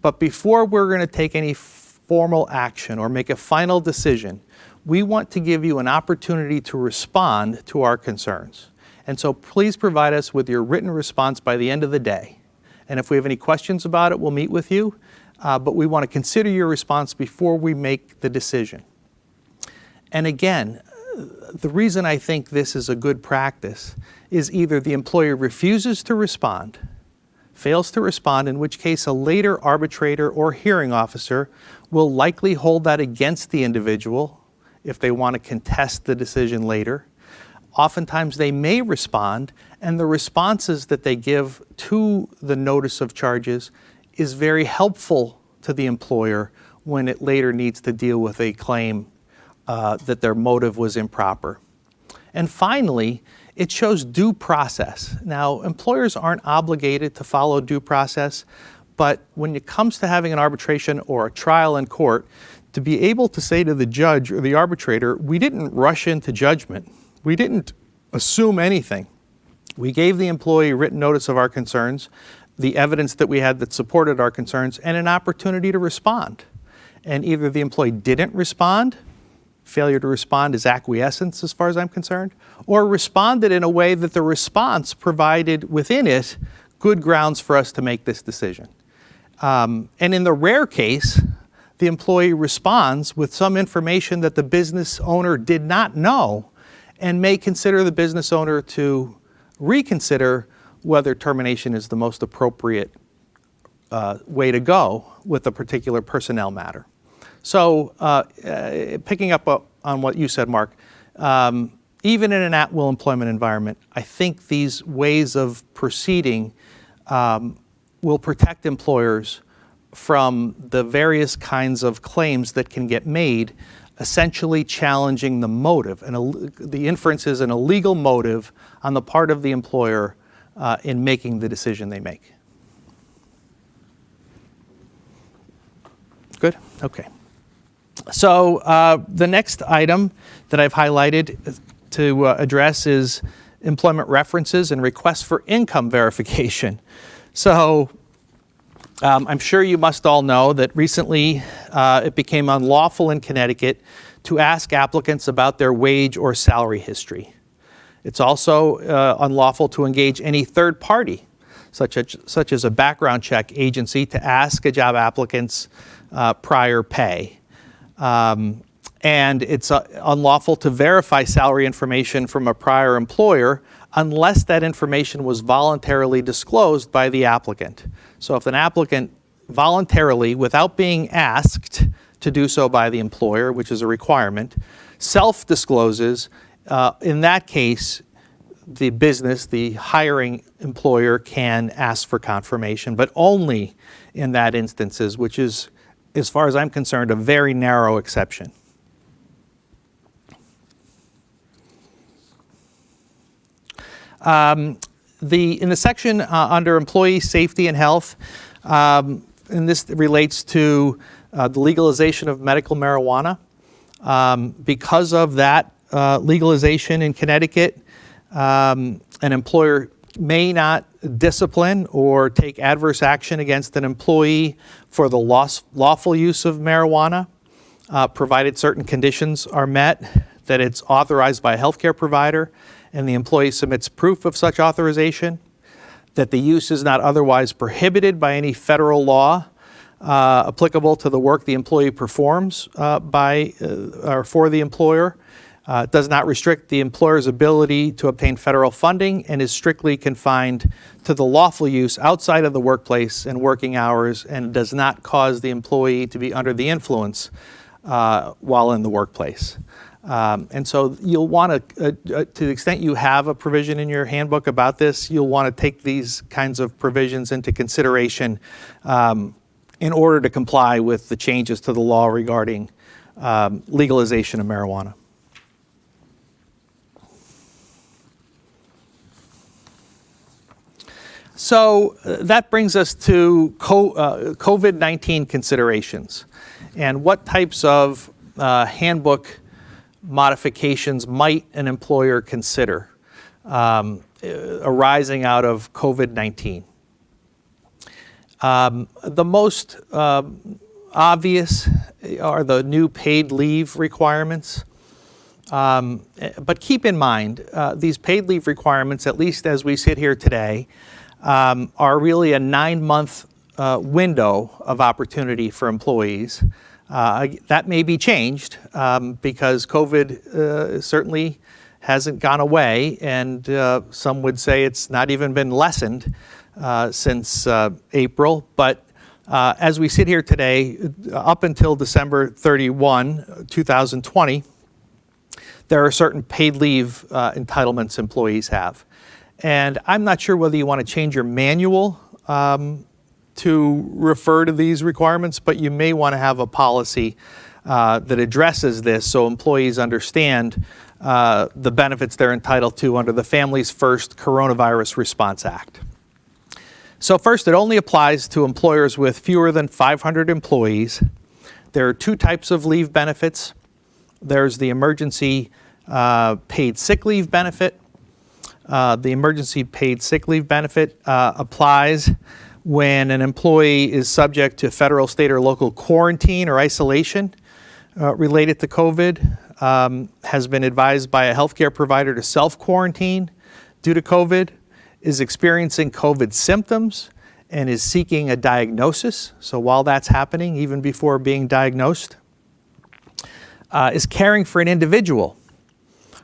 But before we're going to take any formal action or make a final decision, we want to give you an opportunity to respond to our concerns. And so please provide us with your written response by the end of the day. And if we have any questions about it, we'll meet with you. But we want to consider your response before we make the decision. And again, the reason I think this is a good practice is either the employer refuses to respond, fails to respond, in which case a later arbitrator or hearing officer will likely hold that against the individual if they want to contest the decision later. Oftentimes they may respond, and the responses that they give to the notice of charges is very helpful to the employer when it later needs to deal with a claim that their motive was improper. And finally, it shows due process. Now, employers aren't obligated to follow due process, but when it comes to having an arbitration or a trial in court, to be able to say to the judge or the arbitrator, we didn't rush into judgment. We didn't assume anything. We gave the employee written notice of our concerns, the evidence that we had that supported our concerns, and an opportunity to respond. And either the employee didn't respond, failure to respond is acquiescence as far as I'm concerned, or responded in a way that the response provided within it good grounds for us to make this decision. And in the rare case, the employee responds with some information that the business owner did not know and may consider the business owner to reconsider whether termination is the most appropriate way to go with a particular personnel matter. So picking up on what you said, Mark, even in an at-will employment environment, I think these ways of proceeding will protect employers from the various kinds of claims that can get made, essentially challenging the motive. And the inference is an illegal motive on the part of the employer in making the decision they make. Good? Okay. So the next item that I've highlighted to address is employment references and requests for income verification. So I'm sure you must all know that recently it became unlawful in Connecticut to ask applicants about their wage or salary history. It's also unlawful to engage any third party, such as a background check agency, to ask a job applicant's prior pay. And it's unlawful to verify salary information from a prior employer unless that information was voluntarily disclosed by the applicant. So if an applicant voluntarily, without being asked to do so by the employer, which is a requirement, self-discloses, in that case, the business, the hiring employer, can ask for confirmation, but only in that instances, which is, as far as I'm concerned, a very narrow exception. In the section under employee safety and health, and this relates to the legalization of medical marijuana. Because of that legalization in Connecticut, an employer may not discipline or take adverse action against an employee for the lawful use of marijuana, provided certain conditions are met, that it's authorized by a healthcare provider, and the employee submits proof of such authorization, that the use is not otherwise prohibited by any federal law applicable to the work the employee performs or for the employer, does not restrict the employer's ability to obtain federal funding, and is strictly confined to the lawful use outside of the workplace and working hours, and does not cause the employee to be under the influence while in the workplace. And so you'll want to the extent you have a provision in your handbook about this, you'll want to take these kinds of provisions into consideration in order to comply with the changes to the law regarding legalization of marijuana. So that brings us to COVID-19 considerations and what types of handbook modifications might an employer consider arising out of COVID-19. The most obvious are the new paid leave requirements. But keep in mind, these paid leave requirements, at least as we sit here today, are really a 9-month window of opportunity for employees. That may be changed because COVID certainly hasn't gone away, and some would say it's not even been lessened since April. But as we sit here today, up until December 31, 2020, there are certain paid leave entitlements employees have. And I'm not sure whether you want to change your manual to refer to these requirements, but you may want to have a policy that addresses this so employees understand the benefits they're entitled to under the Families First Coronavirus Response Act. So first, it only applies to employers with fewer than 500 employees. There are two types of leave benefits. There's the emergency paid sick leave benefit. The emergency paid sick leave benefit applies when an employee is subject to federal, state, or local quarantine or isolation related to COVID, has been advised by a healthcare provider to self-quarantine due to COVID, is experiencing COVID symptoms, and is seeking a diagnosis. So while that's happening, even before being diagnosed, is caring for an individual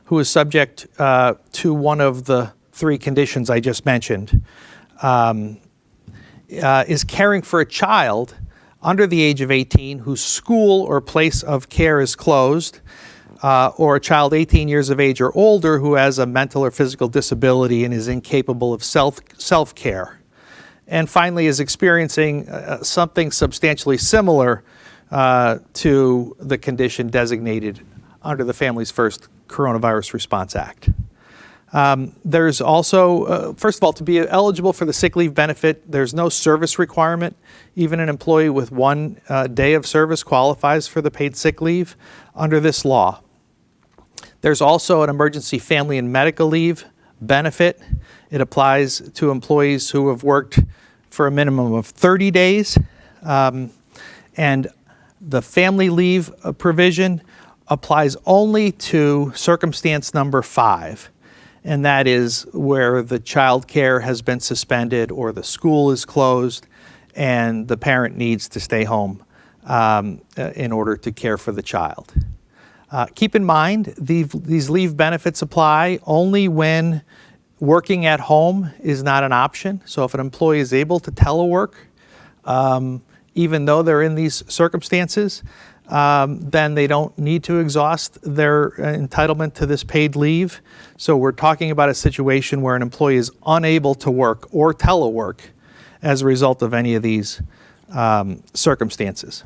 who is subject to one of the three conditions I just mentioned, is caring for a child under the age of 18 whose school or place of care is closed, or a child 18 years of age or older who has a mental or physical disability and is incapable of self-care. And finally, is experiencing something substantially similar to the condition designated under the Families First Coronavirus Response Act. There's also, first of all, to be eligible for the sick leave benefit, there's no service requirement. Even an employee with 1 day of service qualifies for the paid sick leave under this law. There's also an emergency family and medical leave benefit. It applies to employees who have worked for a minimum of 30 days. And the family leave provision applies only to circumstance number 5. and that is where the child care has been suspended or the school is closed and the parent needs to stay home in order to care for the child. Keep in mind, these leave benefits apply only when working at home is not an option. So if an employee is able to telework, even though they're in these circumstances, then they don't need to exhaust their entitlement to this paid leave. So we're talking about a situation where an employee is unable to work or telework as a result of any of these circumstances.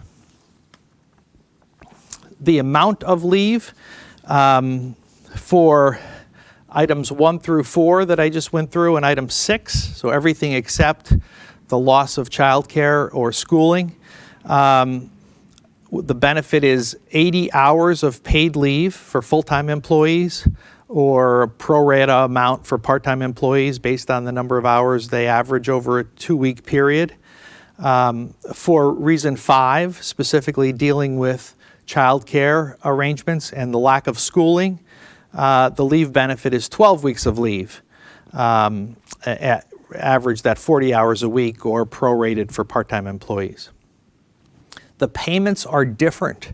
The amount of leave for items 1 through 4 that I just went through, and item 6, so everything except the loss of childcare or schooling. The benefit is 80 hours of paid leave for full-time employees, or a pro rata amount for part-time employees based on the number of hours they average over a 2-week period. For reason 5, specifically dealing with childcare arrangements and the lack of schooling, the leave benefit is 12 weeks of leave, averaged at 40 hours a week or prorated for part-time employees. The payments are different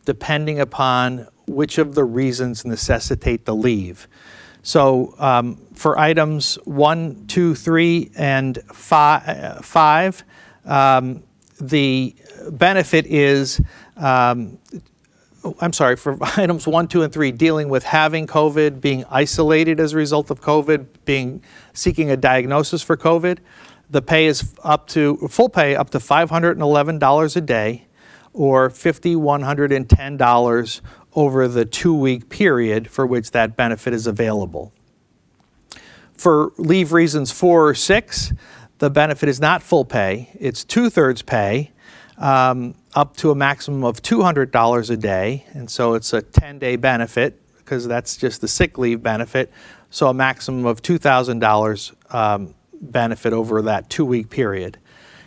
depending upon which of the reasons necessitate the leave. So for items 1, 2, 3, and 5, the benefit is for items 1, 2, and 3, dealing with having COVID, being isolated as a result of COVID, seeking a diagnosis for COVID, the pay is full pay up to $511 a day, or $5,110 over the 2-week period for which that benefit is available. For leave reasons 4 or 6, the benefit is not full pay, it's 2/3 pay, up to a maximum of $200 a day, and so it's a 10-day benefit because that's just the sick leave benefit, so a maximum of $2,000 benefit over that 2-week period.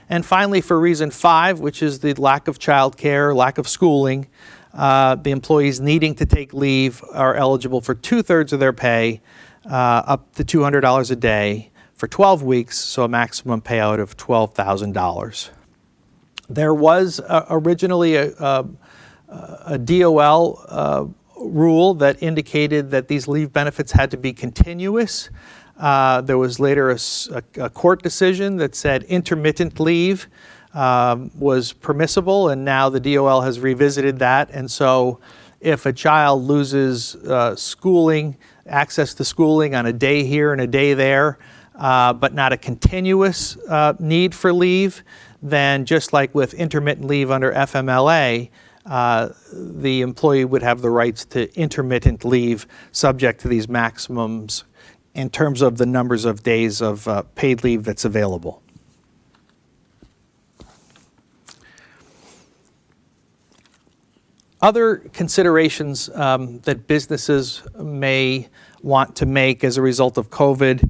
And finally, for reason 5, which is the lack of childcare, lack of schooling, the employees needing to take leave are eligible for 2/3 of their pay, up to $200 a day for 12 weeks, so a maximum payout of $12,000. There was originally a DOL rule that indicated that these leave benefits had to be continuous. There was later a court decision that said intermittent leave was permissible, and now the DOL has revisited that. And so if a child loses schooling, access to schooling on a day here and a day there, but not a continuous need for leave, then just like with intermittent leave under FMLA, the employee would have the rights to intermittent leave subject to these maximums in terms of the numbers of days of paid leave that's available. Other considerations that businesses may want to make as a result of COVID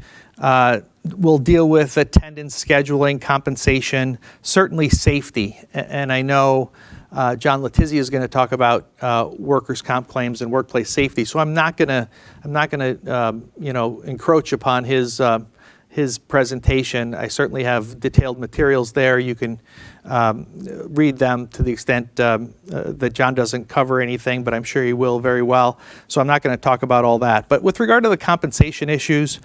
will deal with attendance, scheduling, compensation, certainly safety. And I know John Letizia is going to talk about workers' comp claims and workplace safety. So I'm not going to encroach upon his presentation. I certainly have detailed materials there. You can read them to the extent that John doesn't cover anything, but I'm sure he will very well. So I'm not going to talk about all that. But with regard to the compensation issues,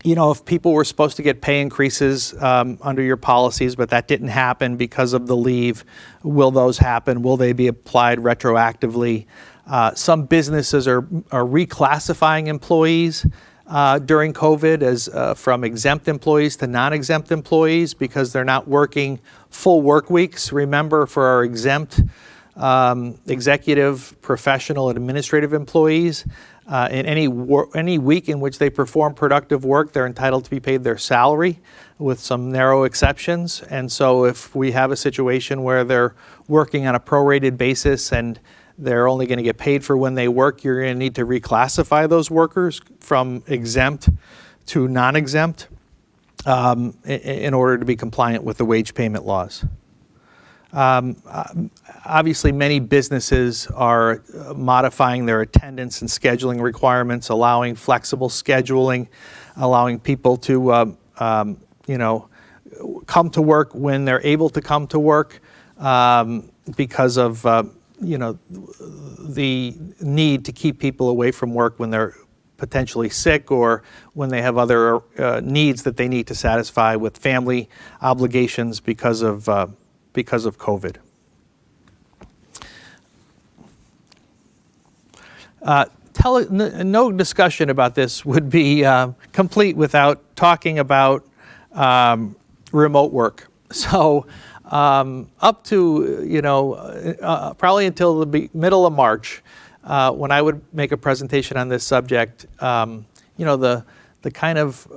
if people were supposed to get pay increases under your policies, but that didn't happen because of the leave, will those happen? Will they be applied retroactively? Some businesses are reclassifying employees during COVID as from exempt employees to non-exempt employees because they're not working full work weeks. Remember, for our exempt executive, professional, and administrative employees, in any week in which they perform productive work, they're entitled to be paid their salary with some narrow exceptions. And so if we have a situation where they're working on a prorated basis and they're only going to get paid for when they work, you're going to need to reclassify those workers from exempt to non-exempt in order to be compliant with the wage payment laws. Obviously, many businesses are modifying their attendance and scheduling requirements, allowing flexible scheduling, allowing people to, come to work when they're able to come to work because of, the need to keep people away from work when they're potentially sick or when they have other needs that they need to satisfy with family obligations because of COVID. No discussion about this would be complete without talking about remote work. So up to, probably until the middle of March, when I would make a presentation on this subject, the kind of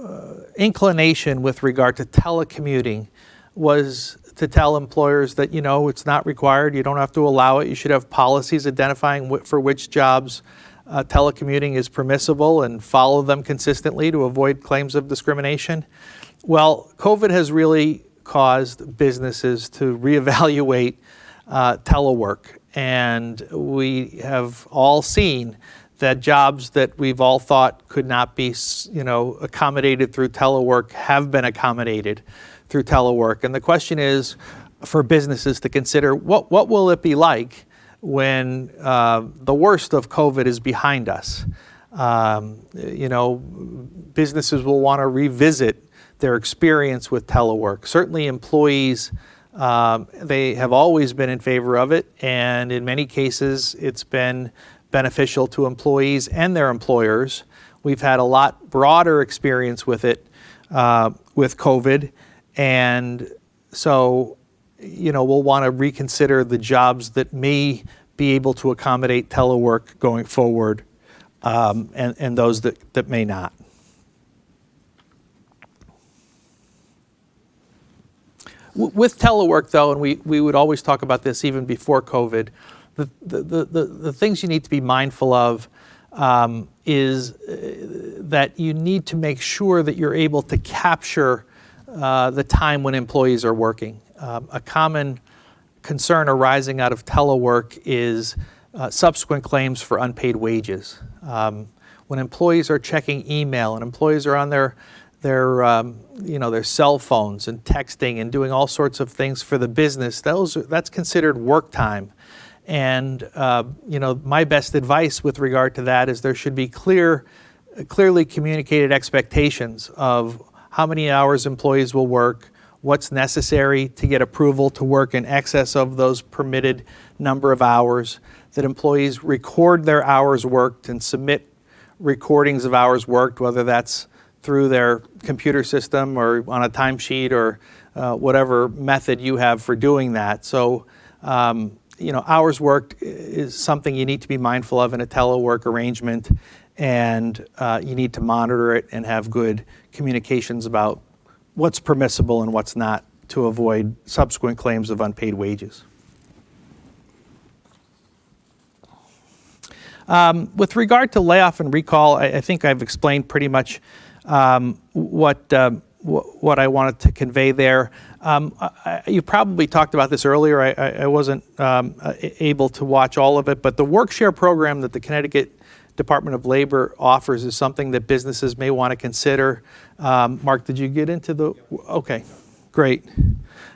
inclination with regard to telecommuting was to tell employers that, it's not required, you don't have to allow it, you should have policies identifying for which jobs telecommuting is permissible and follow them consistently to avoid claims of discrimination. Well, COVID has really caused businesses to reevaluate telework, and we have all seen that jobs that we've all thought could not be, accommodated through telework have been accommodated through telework. And the question is for businesses to consider, what will it be like when the worst of COVID is behind us? Businesses will want to revisit their experience with telework. Certainly employees, they have always been in favor of it, and in many cases it's been beneficial to employees and their employers. We've had a lot broader experience with it with COVID, and so we'll want to reconsider the jobs that may be able to accommodate telework going forward, and those that may not. With telework, though, and we would always talk about this even before COVID, the things you need to be mindful of is that you need to make sure that you're able to capture the time when employees are working. A common concern arising out of telework is subsequent claims for unpaid wages. When employees are checking email and employees are on their cell phones and texting and doing all sorts of things for the business, that's considered work time. And my best advice with regard to that is there should be clearly communicated expectations of how many hours employees will work, what's necessary to get approval to work in excess of those permitted number of hours, that employees record their hours worked and submit recordings of hours worked, whether that's through their computer system or on a timesheet or whatever method you have for doing that. So, hours worked is something you need to be mindful of in a telework arrangement, and you need to monitor it and have good communications about what's permissible and what's not to avoid subsequent claims of unpaid wages. With regard to layoff and recall, I think I've explained pretty much what I wanted to convey there. You probably talked about this earlier. I wasn't able to watch all of it, but the work-share program that the Connecticut Department of Labor offers is something that businesses may want to consider. Mark, did you get into the? Okay, great.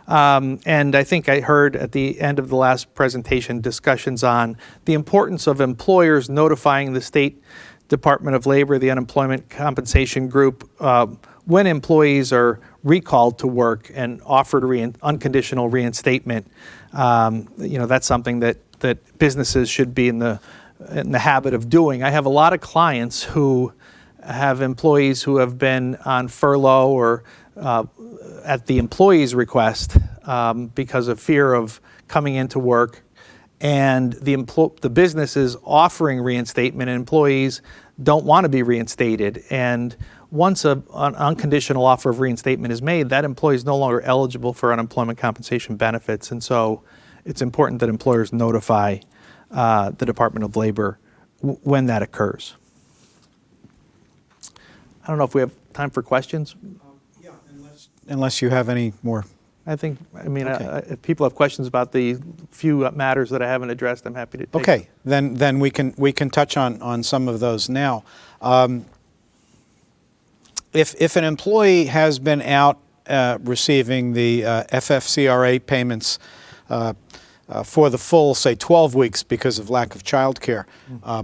And I think I heard at the end of the last presentation discussions on the importance of employers notifying the State Department of Labor, the Unemployment Compensation Group, when employees are recalled to work and offered unconditional reinstatement. That's something that businesses should be in the habit of doing. I have a lot of clients who have employees who have been on furlough or at the employee's request because of fear of coming into work, and the business is offering reinstatement, and employees don't want to be reinstated. And once an unconditional offer of reinstatement is made, that employee is no longer eligible for unemployment compensation benefits. And so it's important that employers notify the Department of Labor when that occurs. I don't know if we have time for questions. Yeah, unless you have any more. I think, I mean, Okay. if people have questions about the few matters that I haven't addressed, I'm happy to take Okay, then we can touch on some of those now. If an employee has been out receiving the FFCRA payments for the full, say, 12 weeks because of lack of childcare,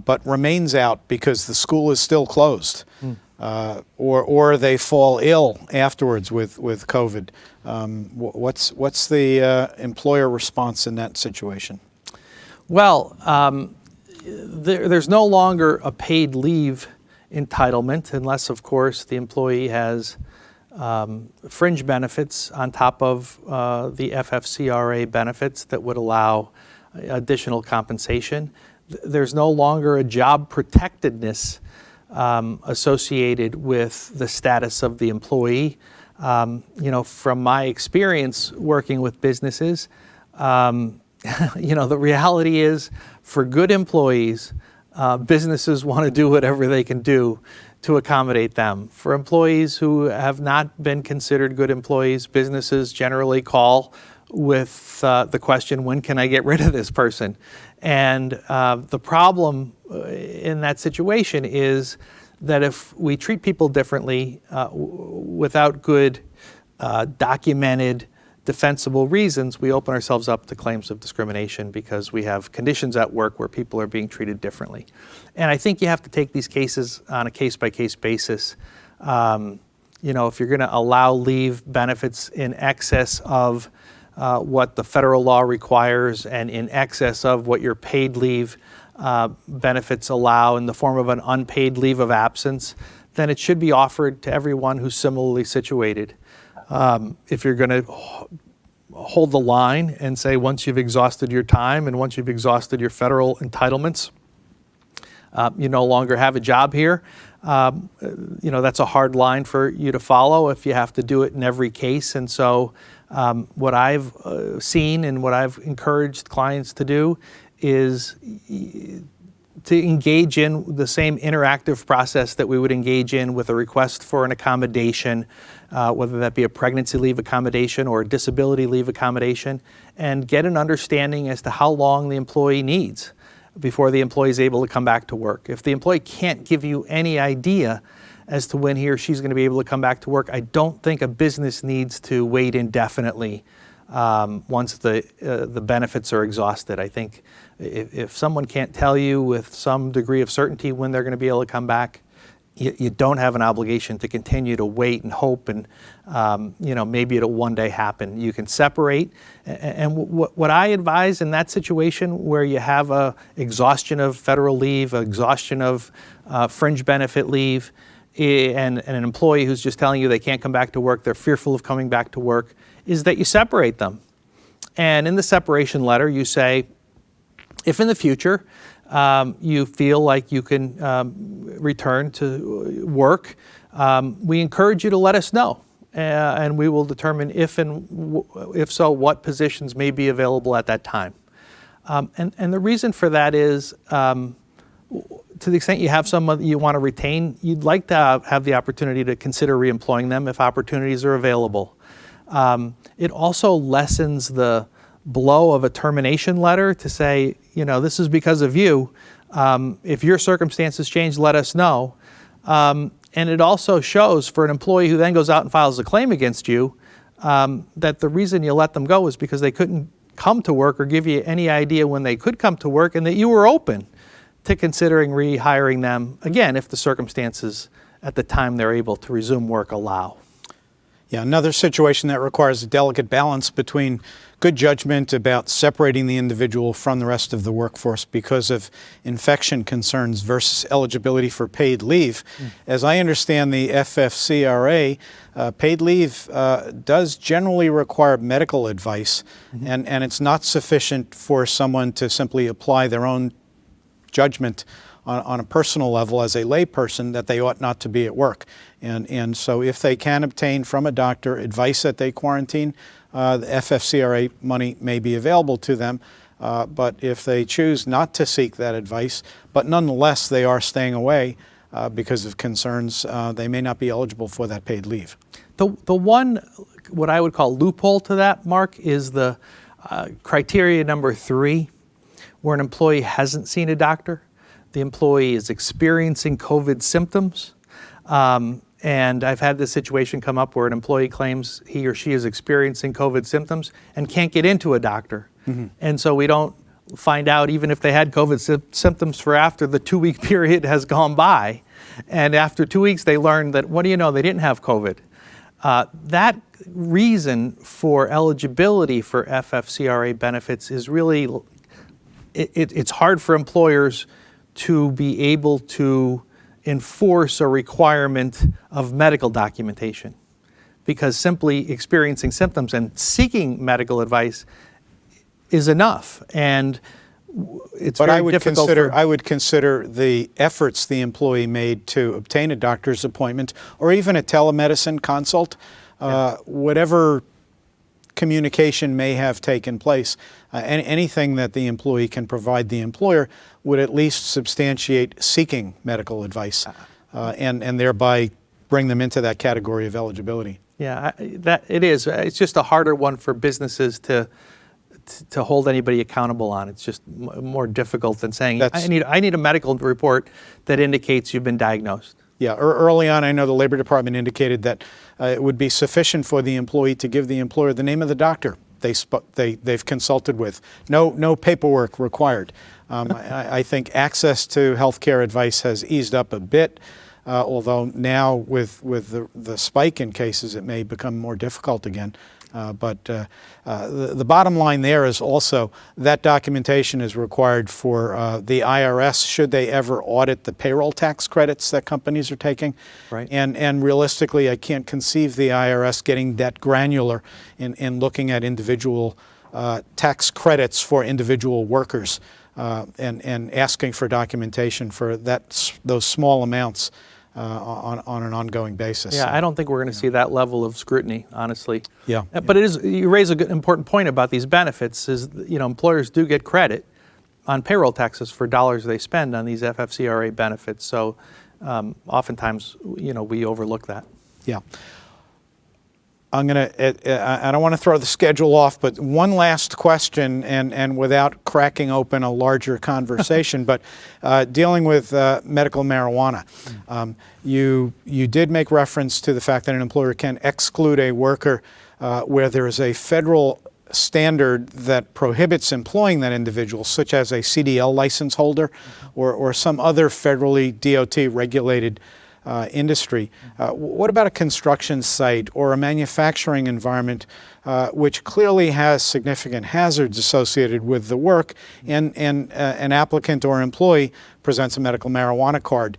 but remains out because the school is still closed, or they fall ill afterwards with COVID, what's the employer response in that situation? Well, there's no longer a paid leave entitlement unless, of course, the employee has fringe benefits on top of the FFCRA benefits that would allow additional compensation. There's no longer a job protectedness associated with the status of the employee. From my experience working with businesses, the reality is for good employees, businesses want to do whatever they can do to accommodate them. For employees who have not been considered good employees, businesses generally call with the question, when can I get rid of this person? And the problem in that situation is that if we treat people differently without good documented defensible reasons, we open ourselves up to claims of discrimination because we have conditions at work where people are being treated differently. And I think you have to take these cases on a case-by-case basis. If you're going to allow leave benefits in excess of what the federal law requires and in excess of what your paid leave benefits allow in the form of an unpaid leave of absence, then it should be offered to everyone who's similarly situated. If you're going to hold the line and say once you've exhausted your time and once you've exhausted your federal entitlements, you no longer have a job here, that's a hard line for you to follow if you have to do it in every case. And so what I've seen and what I've encouraged clients to do is to engage in the same interactive process that we would engage in with a request for an accommodation, whether that be a pregnancy leave accommodation or a disability leave accommodation, and get an understanding as to how long the employee needs before the employee is able to come back to work. If the employee can't give you any idea as to when he or she's going to be able to come back to work, I don't think a business needs to wait indefinitely once the benefits are exhausted. I think if someone can't tell you with some degree of certainty when they're going to be able to come back, you don't have an obligation to continue to wait and hope and maybe it'll one day happen. You can separate. And what I advise in that situation where you have a exhaustion of federal leave, exhaustion of fringe benefit leave, and an employee who's just telling you they can't come back to work, they're fearful of coming back to work, is that you separate them. And in the separation letter, you say, if in the future you feel like you can return to work, we encourage you to let us know. And we will determine if so, what positions may be available at that time. And the reason for that is, to the extent you have someone that you want to retain, you'd like to have the opportunity to consider reemploying them if opportunities are available. It also lessens the blow of a termination letter to say, this is because of you. If your circumstances change, let us know. And it also shows for an employee who then goes out and files a claim against you that the reason you let them go is because they couldn't come to work or give you any idea when they could come to work, and that you were open to considering rehiring them, again, if the circumstances at the time they're able to resume work allow. Yeah, another situation that requires a delicate balance between good judgment about separating the individual from the rest of the workforce because of infection concerns versus eligibility for paid leave. As I understand the FFCRA, paid leave does generally require medical advice, and it's not sufficient for someone to simply apply their own judgment on a personal level as a layperson that they ought not to be at work. And so if they can obtain from a doctor advice that they quarantine, the FFCRA money may be available to them. But if they choose not to seek that advice, but nonetheless they are staying away because of concerns, they may not be eligible for that paid leave. The one what I would call loophole to that, Mark, is the criteria number 3, where an employee hasn't seen a doctor. The employee is experiencing COVID symptoms. And I've had this situation come up where an employee claims he or she is experiencing COVID symptoms and can't get into a doctor. And so we don't find out even if they had COVID symptoms for after the 2-week period has gone by. And after 2 weeks, they learn that, what do you know, they didn't have COVID. That reason for eligibility for FFCRA benefits is really, it's hard for employers to be able to enforce a requirement of medical documentation, because simply experiencing symptoms and seeking medical advice is enough. And it's But very I would difficult consider, for, I would consider the efforts the employee made to obtain a doctor's appointment or even a telemedicine consult, whatever communication may have taken place, anything that the employee can provide the employer would at least substantiate seeking medical advice and thereby bring them into that category of eligibility. yeah, that it is. It's just a harder one for businesses to hold anybody accountable on. It's just more difficult than saying, I need a medical report that indicates you've been diagnosed. Yeah, early on, I know the Labor Department indicated that it would be sufficient for the employee to give the employer the name of the doctor they've consulted with. No paperwork required. I think access to healthcare advice has eased up a bit, although now with the spike in cases, it may become more difficult again. But the bottom line there is also that documentation is required for the IRS should they ever audit the payroll tax credits that companies are taking. Right. And realistically, I can't conceive the IRS getting that granular in looking at individual tax credits for individual workers and asking for documentation for those small amounts. On an ongoing basis. Yeah, I don't think we're going to see that level of scrutiny, honestly. Yeah. But you raise a good, important point about these benefits is, employers do get credit on payroll taxes for dollars they spend on these FFCRA benefits. So oftentimes, we overlook that. Yeah. I don't want to throw the schedule off, but one last question, and without cracking open a larger conversation, but dealing with medical marijuana. You did make reference to the fact that an employer can exclude a worker where there is a federal standard that prohibits employing that individual, such as a CDL license holder or some other federally DOT regulated industry. What about a construction site or a manufacturing environment which clearly has significant hazards associated with the work, and an applicant or employee presents a medical marijuana card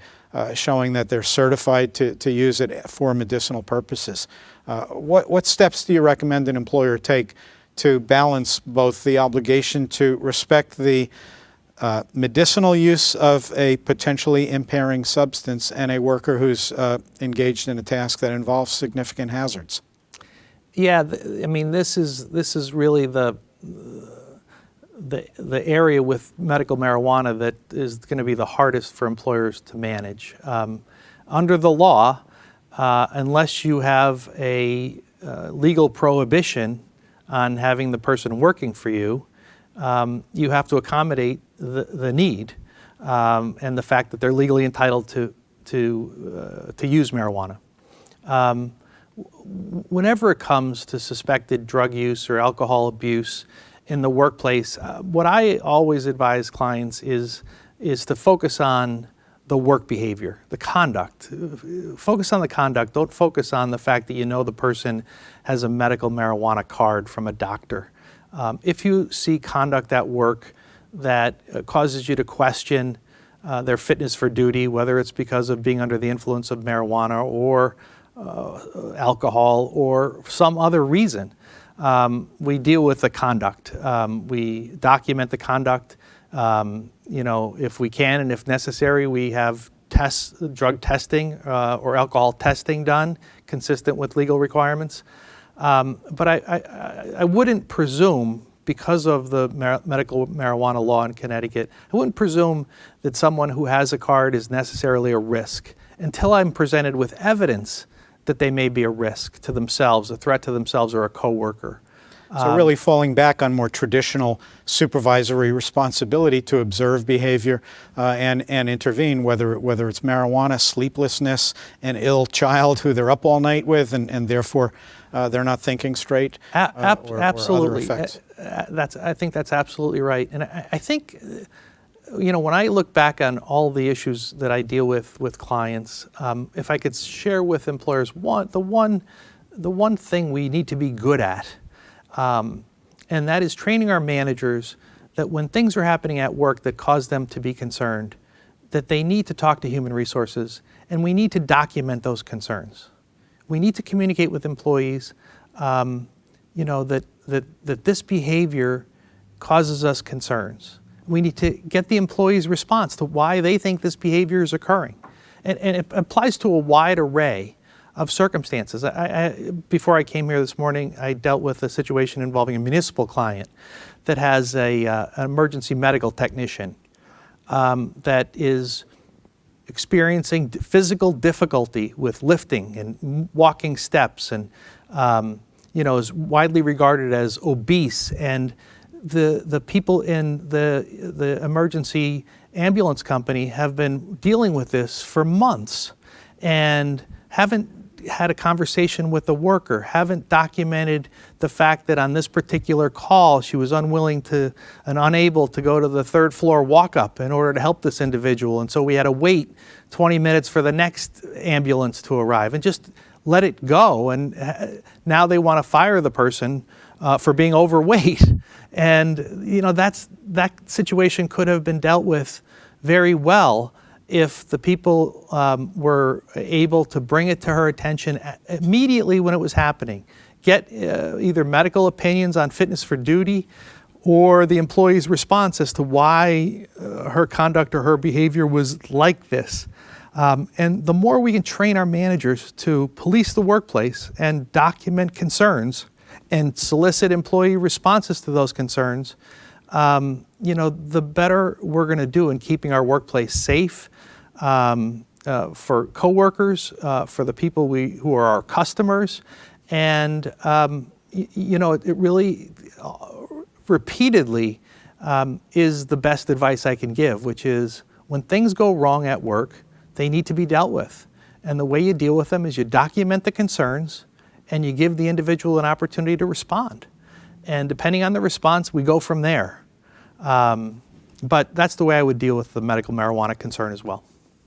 showing that they're certified to use it for medicinal purposes? What steps do you recommend an employer take to balance both the obligation to respect the medicinal use of a potentially impairing substance and a worker who's engaged in a task that involves significant hazards? Yeah, this is really the area with medical marijuana that is going to be the hardest for employers to manage. Under the law, unless you have a legal prohibition on having the person working for you, you have to accommodate the need and the fact that they're legally entitled to use marijuana. Whenever it comes to suspected drug use or alcohol abuse in the workplace, what I always advise clients is to focus on the work behavior, the conduct. Focus on the conduct. Don't focus on the fact that the person has a medical marijuana card from a doctor. If you see conduct at work that causes you to question their fitness for duty, whether it's because of being under the influence of marijuana or alcohol or some other reason, we deal with the conduct. We document the conduct. If we can and if necessary, we have drug testing or alcohol testing done consistent with legal requirements. But I wouldn't presume, because of the medical marijuana law in Connecticut, I wouldn't presume that someone who has a card is necessarily a risk until I'm presented with evidence that they may be a risk to themselves, a threat to themselves or a coworker. So really falling back on more traditional supervisory responsibility to observe behavior and intervene, whether it's marijuana, sleeplessness, an ill child who they're up all night with and therefore they're not thinking straight, or absolutely. other effects. I think that's absolutely right. And I think, when I look back on all the issues that I deal with clients, if I could share with employers the one thing we need to be good at, and that is training our managers that when things are happening at work that cause them to be concerned, that they need to talk to human resources, and we need to document those concerns. We need to communicate with employees, that this behavior causes us concerns. We need to get the employee's response to why they think this behavior is occurring. And it applies to a wide array of circumstances. Before I came here this morning, I dealt with a situation involving a municipal client that has an emergency medical technician that is experiencing physical difficulty with lifting and walking steps, and is widely regarded as obese. And the people in the emergency ambulance company have been dealing with this for months and haven't had a conversation with the worker, haven't documented the fact that on this particular call she was unwilling to and unable to go to the third floor walk-up in order to help this individual. And so we had to wait 20 minutes for the next ambulance to arrive and just let it go. And now they want to fire the person for being overweight. And that situation could have been dealt with very well if the people were able to bring it to her attention immediately when it was happening, get either medical opinions on fitness for duty or the employee's response as to why her conduct or her behavior was like this. And the more we can train our managers to police the workplace and document concerns and solicit employee responses to those concerns, the better we're going to do in keeping our workplace safe for coworkers, for the people who are our customers, and it really repeatedly is the best advice I can give, which is when things go wrong at work, they need to be dealt with, and the way you deal with them is you document the concerns and you give the individual an opportunity to respond. And depending on the response, we go from there. But that's the way I would deal with the medical marijuana concern as well.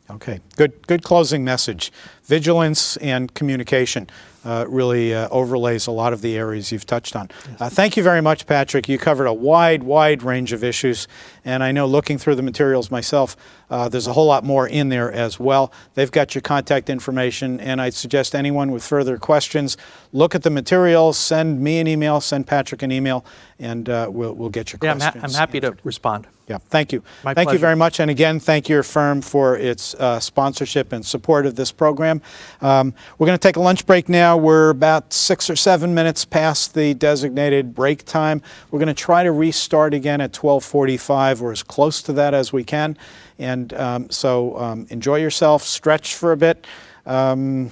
Okay, good closing message. Vigilance and communication really overlays a lot of the areas you've touched on. Yes. Thank you very much, Patrick. You covered a wide range of issues, and I know looking through the materials myself, there's a whole lot more in there as well. They've got your contact information, and I'd suggest anyone with further questions, look at the materials, send me an email, send Patrick an email, and we'll get your questions. Yeah, I'm happy to respond. Yeah, thank you. My thank pleasure. you very much. And again, thank your firm for its sponsorship and support of this program. We're going to take a lunch break now. We're about 6 or 7 minutes past the designated break time. We're going to try to restart again at 12:45 or as close to that as we can. And so enjoy yourself, stretch for a bit. We're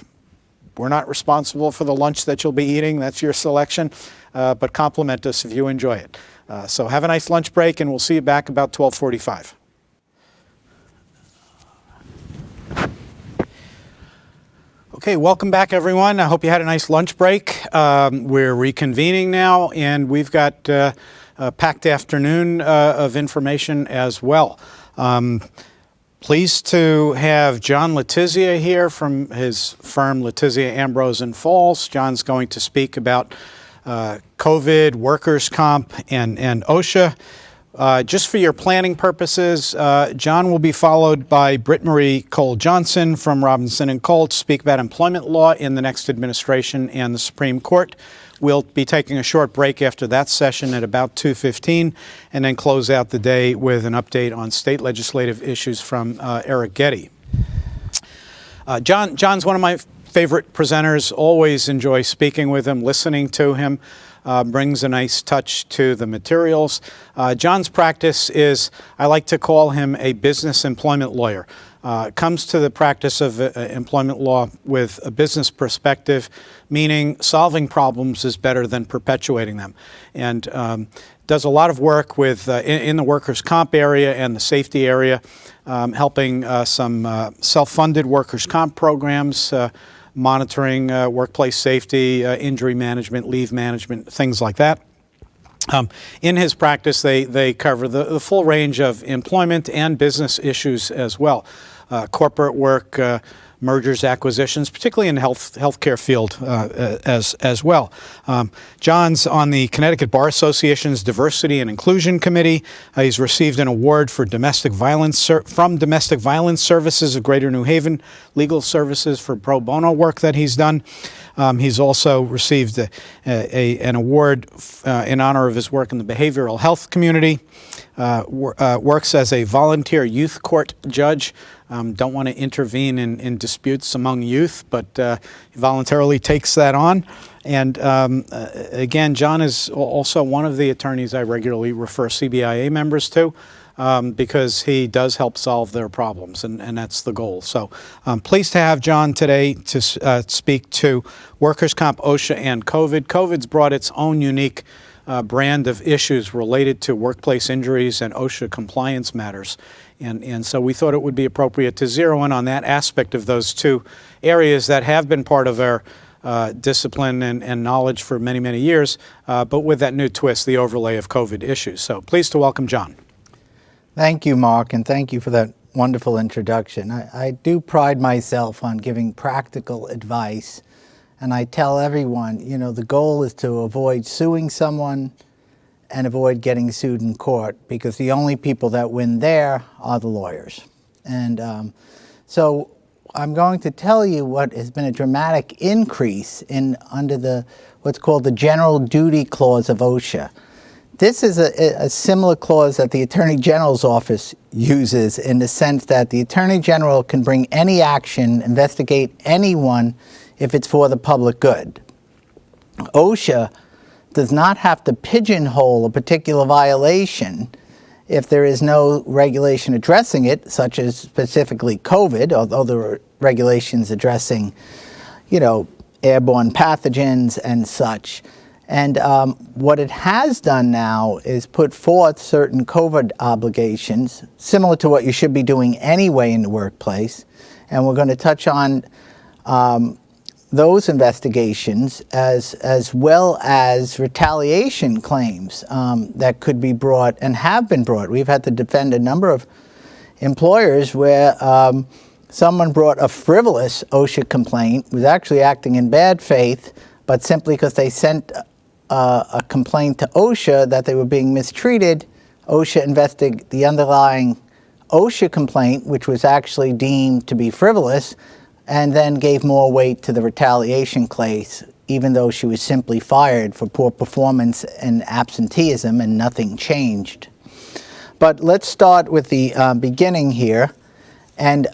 not responsible for the lunch that you'll be eating. That's your selection. But compliment us if you enjoy it. So have a nice lunch break, and we'll see you back about 12:45. Okay, welcome back, everyone. I hope you had a nice lunch break. We're reconvening now, and we've got a packed afternoon of information as well. Pleased to have John Letizia here from his firm, Letizia, Ambrose & Falls. John's going to speak about COVID, workers' comp, and OSHA. Just for your planning purposes, John will be followed by Britt Marie Cole-Johnson from Robinson & Cole to speak about employment law in the next administration and the Supreme Court. We'll be taking a short break after that session at about 2:15 and then close out the day with an update on state legislative issues from Eric Getty. John's one of my favorite presenters. Always enjoy speaking with him, listening to him. Brings a nice touch to the materials. John's practice is, I like to call him a business employment lawyer. comes to the practice of employment law with a business perspective, meaning solving problems is better than perpetuating them. And does a lot of work with in the workers' comp area and the safety area, helping some self-funded workers' comp programs, monitoring workplace safety, injury management, leave management, things like that. In his practice, they cover the full range of employment and business issues as well. Corporate work, mergers, acquisitions, particularly in the healthcare field as well. John's on the Connecticut Bar Association's Diversity and Inclusion Committee. He's received an award for domestic violence from Domestic Violence Services of Greater New Haven Legal Services for pro bono work that he's done. He's also received an award in honor of his work in the behavioral health community. Works as a volunteer youth court judge. Don't want to intervene in disputes among youth, but he voluntarily takes that on. And again, John is also one of the attorneys I regularly refer CBIA members to, because he does help solve their problems, and that's the goal. So I'm pleased to have John today to speak to workers' comp, OSHA, and COVID. COVID's brought its own unique brand of issues related to workplace injuries and OSHA compliance matters. And so we thought it would be appropriate to zero in on that aspect of those two areas that have been part of our discipline and knowledge for many, many years, but with that new twist, the overlay of COVID issues. So pleased to welcome John. Thank you, Mark, and thank you for that wonderful introduction. I do pride myself on giving practical advice, and I tell everyone, you know, the goal is to avoid suing someone and avoid getting sued in court, because the only people that win there are the lawyers. And so I'm going to tell you what has been a dramatic increase under what's called the General Duty Clause of OSHA. This is a similar clause that the Attorney General's office uses, in the sense that the Attorney General can bring any action, investigate anyone if it's for the public good. OSHA does not have to pigeonhole a particular violation if there is no regulation addressing it, such as specifically COVID, although there are regulations addressing, you know, airborne pathogens and such. And what it has done now is put forth certain COVID obligations, similar to what you should be doing anyway in the workplace. And we're going to touch on those investigations as well as retaliation claims that could be brought and have been brought. We've had to defend a number of employers where someone brought a frivolous OSHA complaint, was actually acting in bad faith, but simply because they sent a complaint to OSHA that they were being mistreated, OSHA investigated the underlying OSHA complaint, which was actually deemed to be frivolous, and then gave more weight to the retaliation case, even though she was simply fired for poor performance and absenteeism, and nothing changed. But let's start with the beginning here, and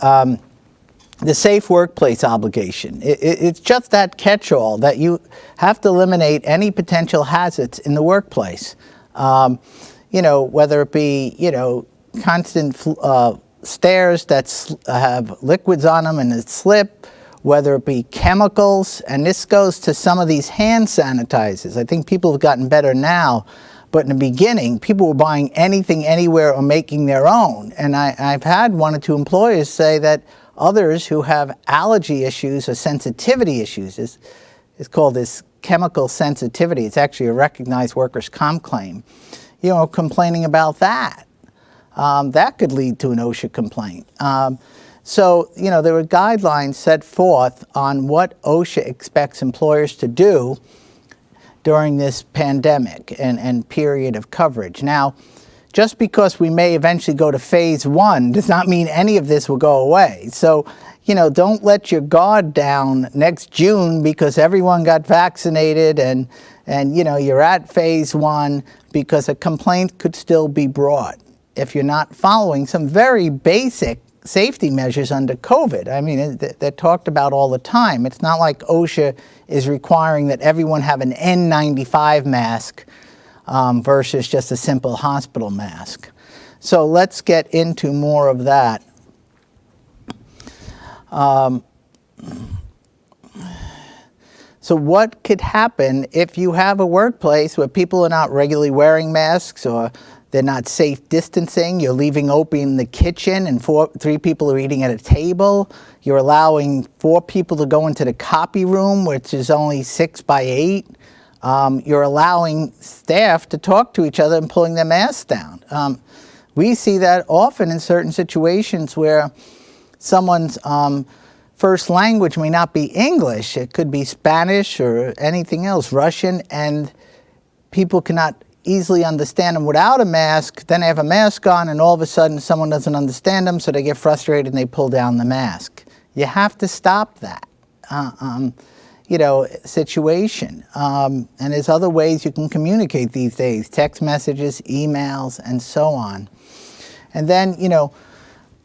the safe workplace obligation. It's just that catch-all that you have to eliminate any potential hazards in the workplace. You know, whether it be, you know, constant stairs that have liquids on them and that slip, whether it be chemicals, and this goes to some of these hand sanitizers. I think people have gotten better now, but in the beginning, people were buying anything, anywhere, or making their own. And I've had one or two employers say that others who have allergy issues or sensitivity issues, is called this chemical sensitivity. It's actually a recognized workers' comp claim. You know, complaining about that. That could lead to an OSHA complaint. So, you know, there were guidelines set forth on what OSHA expects employers to do during this pandemic and period of coverage. Now, just because we may eventually go to phase 1 does not mean any of this will go away. So, you know, don't let your guard down next June because everyone got vaccinated and you know, you're at phase 1, because a complaint could still be brought if you're not following some very basic safety measures under COVID. I mean, they're talked about all the time. It's not like OSHA is requiring that everyone have an N95 mask versus just a simple hospital mask. So let's get into more of that. So what could happen if you have a workplace where people are not regularly wearing masks, or they're not safe distancing, you're leaving open the kitchen and three people are eating at a table, you're allowing 4 people to go into the copy room, which is only 6 by 8, you're allowing staff to talk to each other and pulling their masks down. We see that often in certain situations where someone's first language may not be English. It could be Spanish or anything else, Russian, and people cannot easily understand them without a mask. Then they have a mask on, and all of a sudden someone doesn't understand them, so they get frustrated and they pull down the mask. You have to stop that, situation. And there's other ways you can communicate these days: text messages, emails, and so on. And then,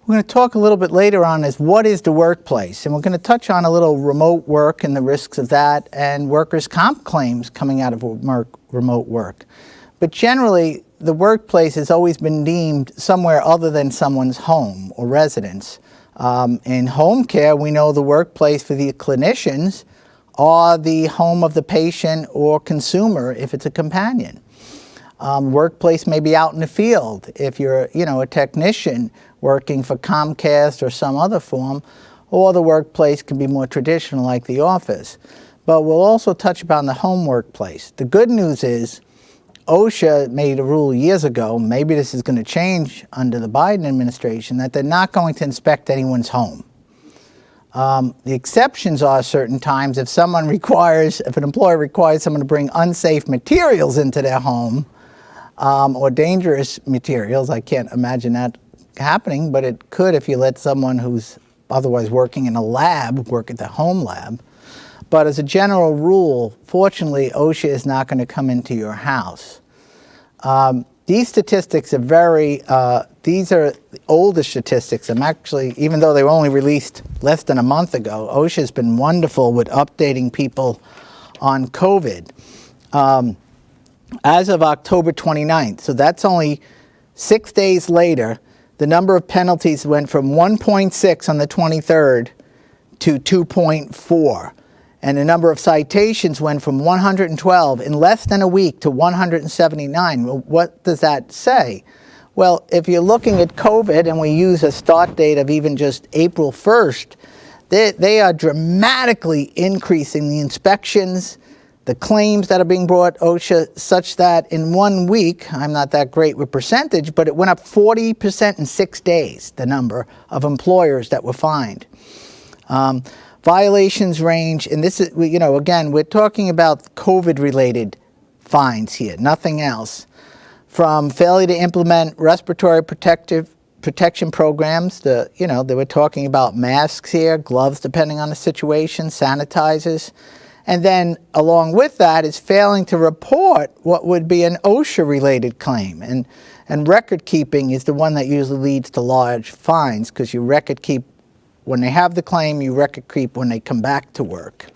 we're going to talk a little bit later on is what is the workplace, and we're going to touch on a little remote work and the risks of that, and workers' comp claims coming out of remote work. But generally, the workplace has always been deemed somewhere other than someone's home or residence. In home care, we know the workplace for the clinicians are the home of the patient or consumer if it's a companion. Workplace may be out in the field if you're, a technician working for Comcast or some other form, or the workplace can be more traditional like the office. But we'll also touch upon the home workplace. The good news is OSHA made a rule years ago, maybe this is going to change under the Biden administration, that they're not going to inspect anyone's home. The exceptions are certain times if an employer requires someone to bring unsafe materials into their home, or dangerous materials. I can't imagine that happening, but it could if you let someone who's otherwise working in a lab work at the home lab. But as a general rule, fortunately, OSHA is not going to come into your house. These statistics are these are the older statistics. I'm actually, even though they were only released less than a month ago, OSHA has been wonderful with updating people on COVID. As of October 29th, so that's only 6 days later, the number of penalties went from 1.6 on the 23rd to 2.4. And the number of citations went from 112 in less than a week to 179. Well, what does that say? Well, if you're looking at COVID and we use a start date of even just April 1st, they are dramatically increasing the inspections, the claims that are being brought OSHA, such that in 1 week, I'm not that great with percentage, but it went up 40% in 6 days, the number of employers that were fined. Violations range, and this is, again, we're talking about COVID-related fines here, nothing else. From failure to implement respiratory protection programs, they were talking about masks here, gloves depending on the situation, sanitizers. And then along with that is failing to report what would be an OSHA-related claim. And record keeping is the one that usually leads to large fines, because you record keep when they have the claim, you record keep when they come back to work.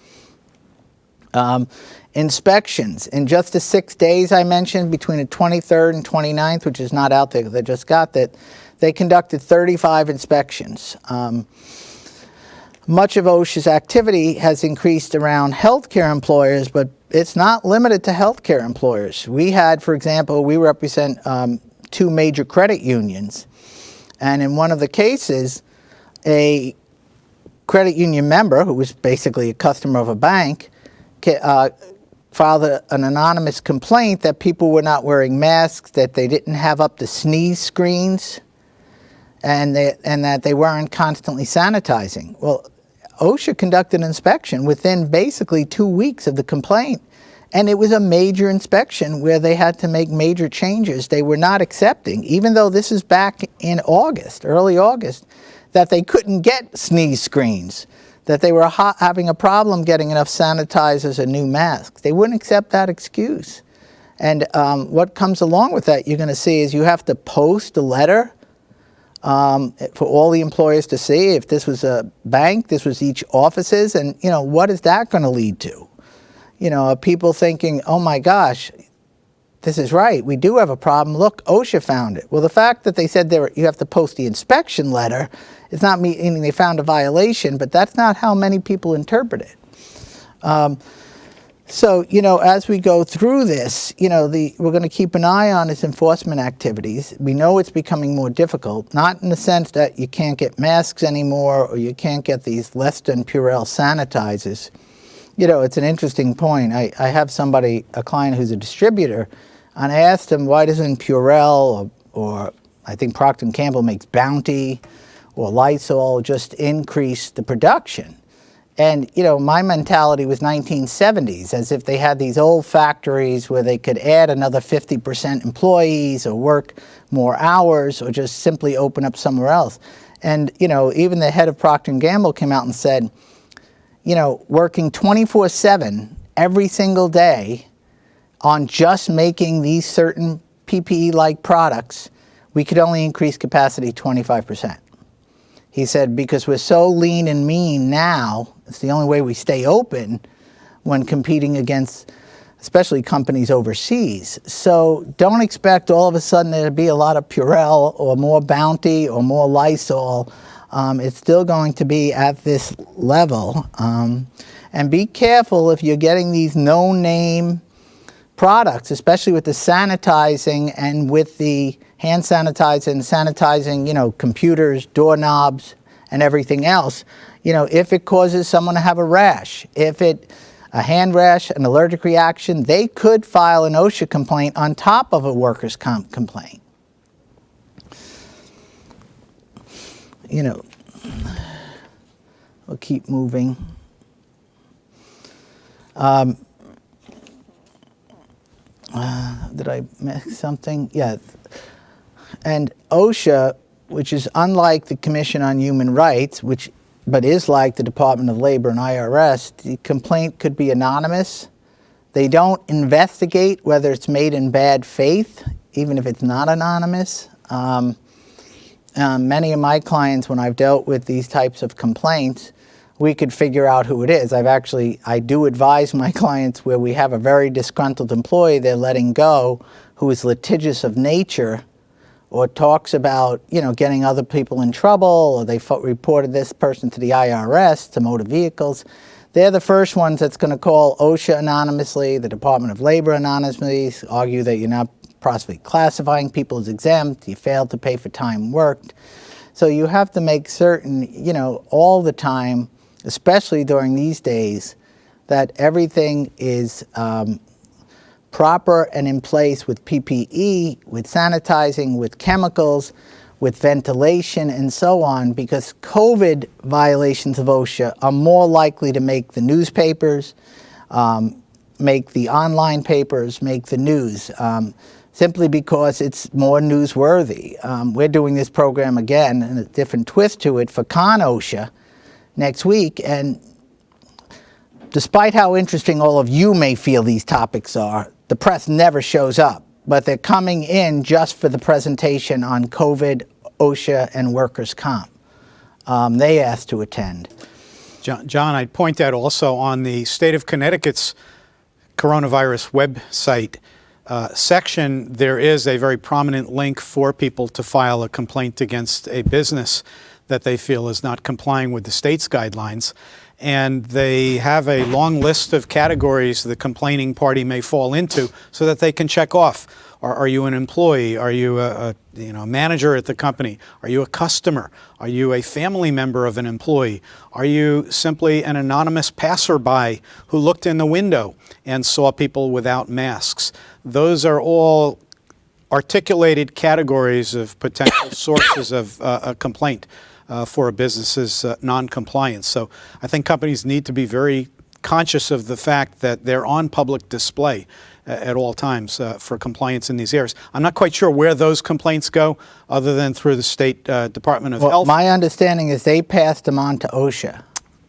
Inspections. In just the 6 days I mentioned, between the 23rd and 29th, which is not out there, they just got that, they conducted 35 inspections. Much of OSHA's activity has increased around healthcare employers, but it's not limited to healthcare employers. We had, for example, we represent 2 major credit unions, and in one of the cases, a credit union member, who was basically a customer of a bank, filed an anonymous complaint that people were not wearing masks, that they didn't have up the sneeze screens, and that they weren't constantly sanitizing. Well, OSHA conducted an inspection within basically 2 weeks of the complaint, and it was a major inspection where they had to make major changes they were not accepting, even though this is back in August, early August, that they couldn't get sneeze screens, that they were having a problem getting enough sanitizers and new masks. They wouldn't accept that excuse. And what comes along with that, you're going to see, is you have to post a letter for all the employers to see. If this was a bank, this was each office's, and what is that going to lead to? Are people thinking, oh my gosh, this is right. We do have a problem. Look, OSHA found it. Well, the fact that they said you have to post the inspection letter is not meaning they found a violation, but that's not how many people interpret it. So, as we go through this, we're going to keep an eye on its enforcement activities. We know it's becoming more difficult, not in the sense that you can't get masks anymore or you can't get these less than Purell sanitizers. It's an interesting point. I have a client who's a distributor, and I asked him, why doesn't Purell or I think Procter & Gamble makes Bounty or Lysol just increase the production? And, my mentality was 1970s, as if they had these old factories where they could add another 50% employees or work more hours or just simply open up somewhere else. And, even the head of Procter & Gamble came out and said, working 24/7 every single day on just making these certain PPE-like products, we could only increase capacity 25%. He said, because we're so lean and mean now, it's the only way we stay open when competing against, especially companies overseas. So don't expect all of a sudden there to be a lot of Purell or more Bounty or more Lysol. It's still going to be at this level. And be careful if you're getting these no-name products, especially with the sanitizing and with the hand sanitizer and sanitizing, computers, doorknobs, and everything else. If it causes someone to have a rash, a hand rash, an allergic reaction, they could file an OSHA complaint on top of a workers' comp complaint. We'll keep moving. Did I miss something? Yeah. And OSHA, which is unlike the Commission on Human Rights, but is like the Department of Labor and IRS, the complaint could be anonymous. They don't investigate whether it's made in bad faith, even if it's not anonymous. Many of my clients, when I've dealt with these types of complaints, we could figure out who it is. I do advise my clients where we have a very disgruntled employee they're letting go who is litigious of nature or talks about, getting other people in trouble, or they reported this person to the IRS, to motor vehicles. They're the first ones that's going to call OSHA anonymously, the Department of Labor anonymously, argue that you're not properly classifying people as exempt, you failed to pay for time worked. So you have to make certain, all the time, especially during these days, that everything is proper and in place with PPE, with sanitizing, with chemicals, with ventilation, and so on, because COVID violations of OSHA are more likely to make the newspapers, make the online papers, make the news, simply because it's more newsworthy. We're doing this program again, and a different twist to it, for Con OSHA next week, and despite how interesting all of you may feel these topics are, the press never shows up, but they're coming in just for the presentation on COVID, OSHA, and workers' comp. They asked to attend. John, I'd point out also on the state of Connecticut's coronavirus website section, there is a very prominent link for people to file a complaint against a business that they feel is not complying with the state's guidelines. And they have a long list of categories the complaining party may fall into so that they can check off. Are you an employee? Are you a manager at the company? Are you a customer? Are you a family member of an employee? Are you simply an anonymous passerby who looked in the window and saw people without masks? Those are all articulated categories of potential sources of a complaint for a business's non-compliance. So I think companies need to be very conscious of the fact that they're on public display at all times for compliance in these areas. I'm not quite sure where those complaints go other than through the State Department of Health. My understanding is they passed them on to OSHA.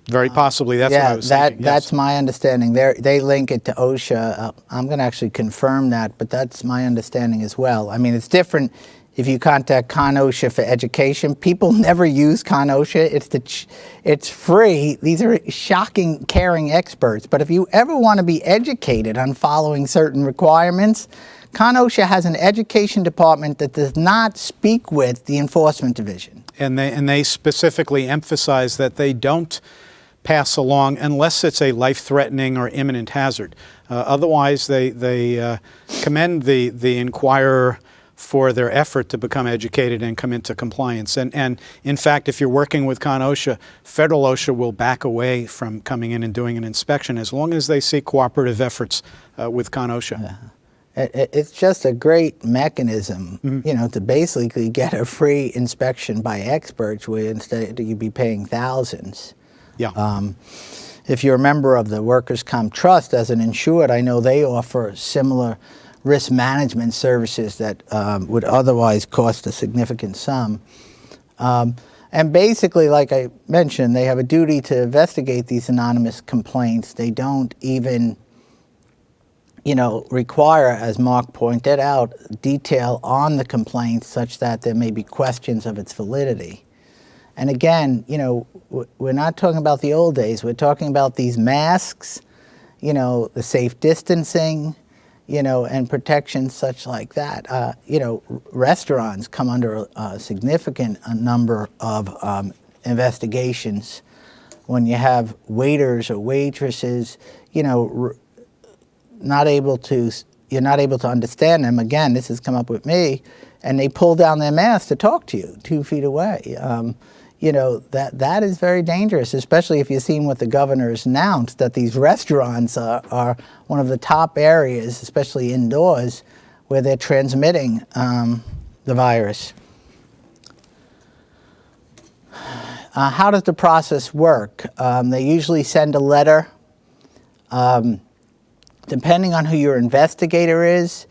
Very possibly. That's what I was thinking. That's my understanding. They link it to OSHA. I'm going to actually confirm that, but that's my understanding as well. I mean, it's different If you contact ConOSHA for education, people never use ConOSHA. It's free. These are shocking, caring experts. But if you ever want to be educated on following certain requirements, ConOSHA has an education department that does not speak with the enforcement division. And they specifically emphasize that they don't pass along unless it's a life-threatening or imminent hazard. Otherwise, they commend the inquirer for their effort to become educated and come into compliance. And in fact, if you're working with ConOSHA, federal OSHA will back away from coming in and doing an inspection as long as they see cooperative efforts with ConOSHA. Yeah. It's just a great mechanism, to basically get a free inspection by experts where instead you'd be paying thousands. Yeah. If you're a member of the Workers' Comp Trust as an insured, I know they offer similar risk management services that would otherwise cost a significant sum. And basically, like I mentioned, they have a duty to investigate these anonymous complaints. They don't even require, as Mark pointed out, detail on the complaint such that there may be questions of its validity. And again, we're not talking about the old days. We're talking about these masks, the safe distancing, and protections such like that. Restaurants come under a significant number of investigations when you have waiters or waitresses, you're not able to understand them. Again, this has come up with me, and they pull down their mask to talk to you 2 feet away. That is very dangerous, especially if you've seen what the governor has announced, that these restaurants are one of the top areas, especially indoors, where they're transmitting the virus. How does the process work? They usually send a letter. Depending on who your investigator is,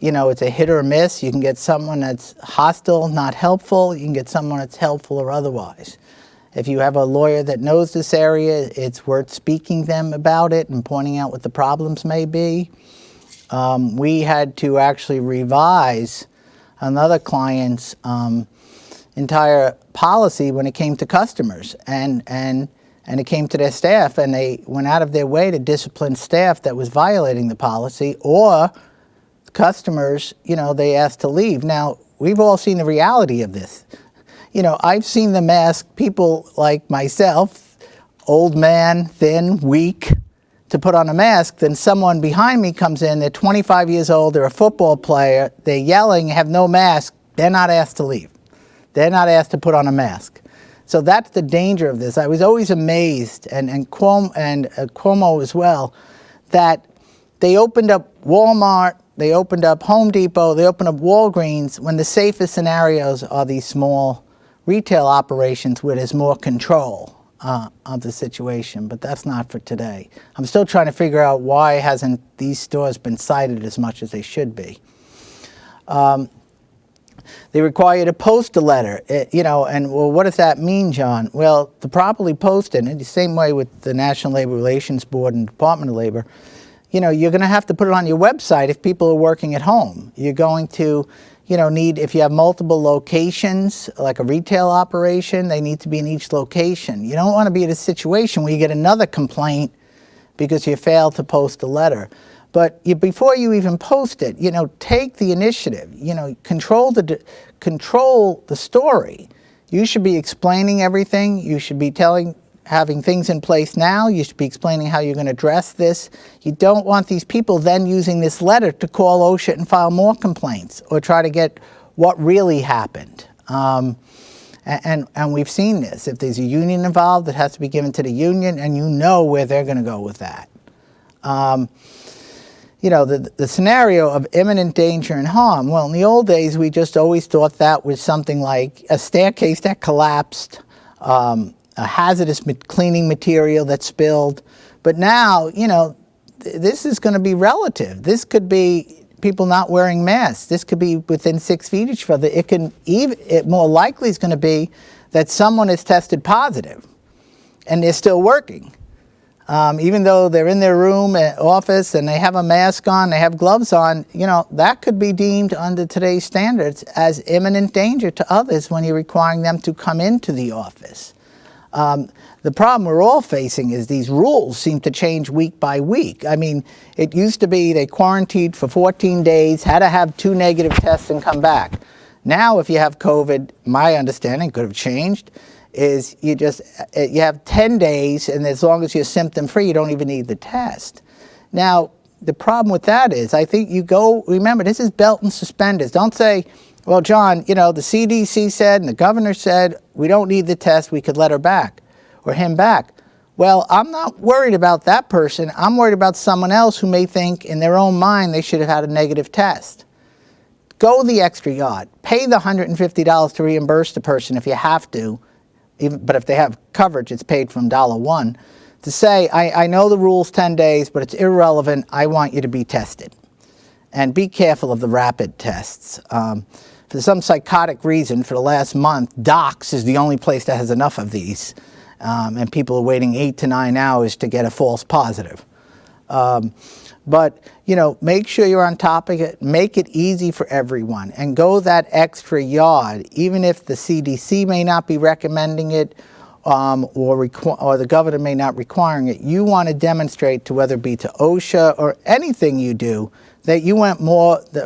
it's a hit or miss. You can get someone that's hostile, not helpful. You can get someone that's helpful or otherwise. If you have a lawyer that knows this area, it's worth speaking to them about it and pointing out what the problems may be. We had to actually revise another client's entire policy when it came to customers, and it came to their staff, and they went out of their way to discipline staff that was violating the policy, or customers, they asked to leave. Now, we've all seen the reality of this. I've seen the mask, people like myself, old man, thin, weak, to put on a mask. Then someone behind me comes in, they're 25 years old, they're a football player, they're yelling, have no mask, they're not asked to leave. They're not asked to put on a mask. So that's the danger of this. I was always amazed, and Cuomo as well, that they opened up Walmart, they opened up Home Depot, they opened up Walgreens, when the safest scenarios are these small retail operations where there's more control of the situation. But that's not for today. I'm still trying to figure out why hasn't these stores been cited as much as they should be. They require you to post a letter, and well, what does that mean, John? Well, to properly post it, in the same way with the National Labor Relations Board and Department of Labor, you're going to have to put it on your website if people are working at home. You're going to, need, if you have multiple locations, like a retail operation, they need to be in each location. You don't want to be in a situation where you get another complaint because you failed to post a letter. But before you even post it, take the initiative. Control the story. You should be explaining everything. You should be having things in place now. You should be explaining how you're going to address this. You don't want these people then using this letter to call OSHA and file more complaints or try to get what really happened. And we've seen this. If there's a union involved, it has to be given to the union, and you know where they're going to go with that. The scenario of imminent danger and harm, well, in the old days, we just always thought that was something like a staircase that collapsed, a hazardous cleaning material that spilled. But now, this is going to be relative. This could be people not wearing masks. This could be within 6 feet of each other. It more likely is going to be that someone is tested positive and they're still working. even though they're in their room, office, and they have a mask on, they have gloves on, that could be deemed under today's standards as imminent danger to others when you're requiring them to come into the office. The problem we're all facing is these rules seem to change week by week. I mean, it used to be they quarantined for 14 days, had to have 2 negative tests and come back. Now, if you have COVID, my understanding could have changed, is you have 10 days, and as long as you're symptom-free, you don't even need the test. Now, the problem with that is, I think remember, this is belt and suspenders. Don't say, well, John, the CDC said and the governor said we don't need the test, we could let her back or him back. Well, I'm not worried about that person. I'm worried about someone else who may think in their own mind they should have had a negative test. Go the extra yard. Pay the $150 to reimburse the person if you have to, but if they have coverage, it's paid from $1 to say, I know the rule's 10 days, but it's irrelevant. I want you to be tested. And be careful of the rapid tests. For some psychotic reason, for the last month, Docs is the only place that has enough of these. And people are waiting 8 to 9 hours to get a false positive. But, make sure you're on top of it. Make it easy for everyone. And go that extra yard, even if the CDC may not be recommending it or the governor may not requiring it. You want to demonstrate to whether it be to OSHA or anything you do that you went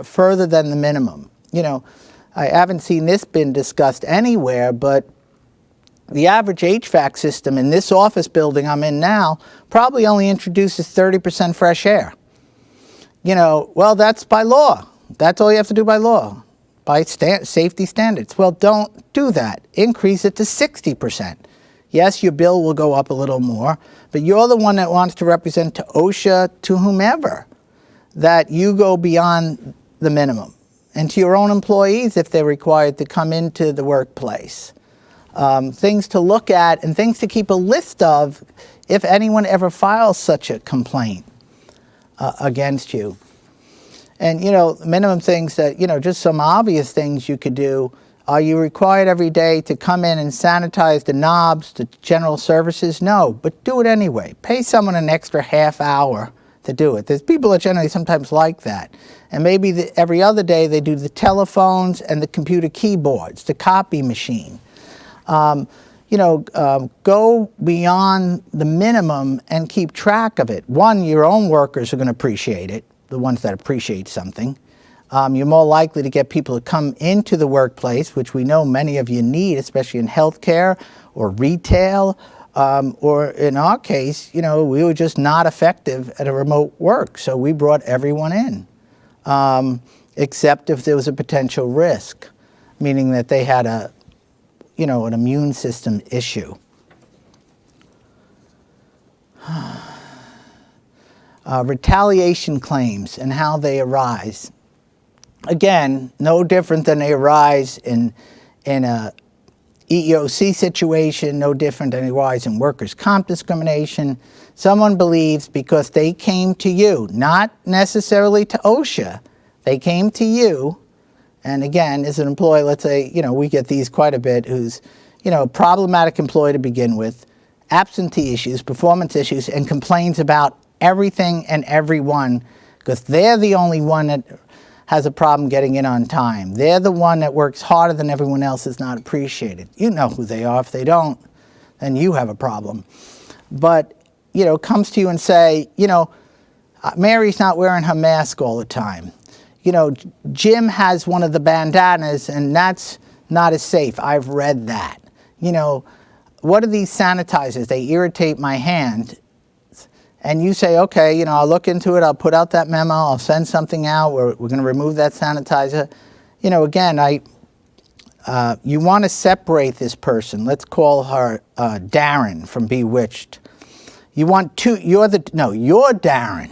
further than the minimum. I haven't seen this been discussed anywhere, but the average HVAC system in this office building I'm in now probably only introduces 30% fresh air. Well, that's by law. That's all you have to do by law, by safety standards. Well, don't do that. Increase it to 60%. Yes, your bill will go up a little more, but you're the one that wants to represent to OSHA, to whomever, that you go beyond the minimum, and to your own employees if they're required to come into the workplace. Things to look at and things to keep a list of if anyone ever files such a complaint against you. And, minimum things that, just some obvious things you could do. Are you required every day to come in and sanitize the knobs, the general services? No, but do it anyway. Pay someone an extra half hour to do it. There's people that generally sometimes like that. And maybe every other day they do the telephones and the computer keyboards, the copy machine. Go beyond the minimum and keep track of it. One, your own workers are going to appreciate it, the ones that appreciate something. You're more likely to get people to come into the workplace, which we know many of you need, especially in healthcare or retail, or in our case, we were just not effective at a remote work, so we brought everyone in, except if there was a potential risk, meaning that they had an immune system issue. Retaliation claims and how they arise. Again, no different than they arise in a EEOC situation, no different than they arise in workers' comp discrimination. Someone believes because they came to you, not necessarily to OSHA, they came to you, and again, as an employee, let's say, we get these quite a bit, who's, a problematic employee to begin with, absentee issues, performance issues, and complains about everything and everyone because they're the only one that has a problem getting in on time. They're the one that works harder than everyone else, is not appreciated. You know who they are. If they don't, then you have a problem. But, comes to you and say, Mary's not wearing her mask all the time. Jim has one of the bandanas and that's not as safe. I've read that. What are these sanitizers? They irritate my hand. And you say, okay, I'll look into it. I'll put out that memo. I'll send something out. We're going to remove that sanitizer. Again, you want to separate this person. Let's call her Darren from Bewitched. You want two. You're Darren.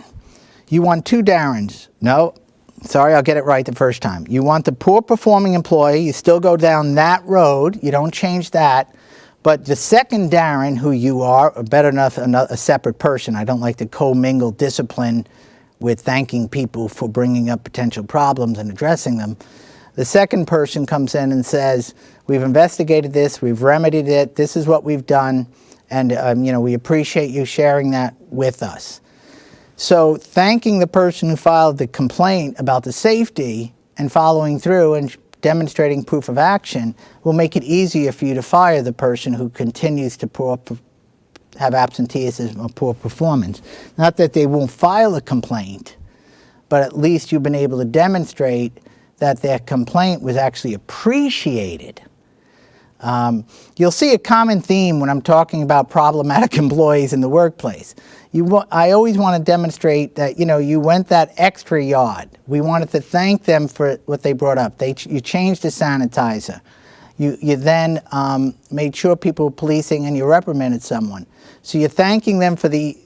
You want two Darrens. No, sorry, I'll get it right the first time. You want the poor performing employee. You still go down that road. You don't change that. But the second Darren, who you are, or better enough, a separate person. I don't like to commingle discipline with thanking people for bringing up potential problems and addressing them. The second person comes in and says, we've investigated this, we've remedied it, this is what we've done, And we appreciate you sharing that with us. So thanking the person who filed the complaint about the safety and following through and demonstrating proof of action will make it easier for you to fire the person who continues to have absenteeism or poor performance. Not that they won't file a complaint, but at least you've been able to demonstrate that their complaint was actually appreciated. You'll see a common theme when I'm talking about problematic employees in the workplace. I always want to demonstrate that, you went that extra yard. We wanted to thank them for what they brought up. You changed the sanitizer. You then made sure people were policing and you reprimanded someone. So you're thanking them for the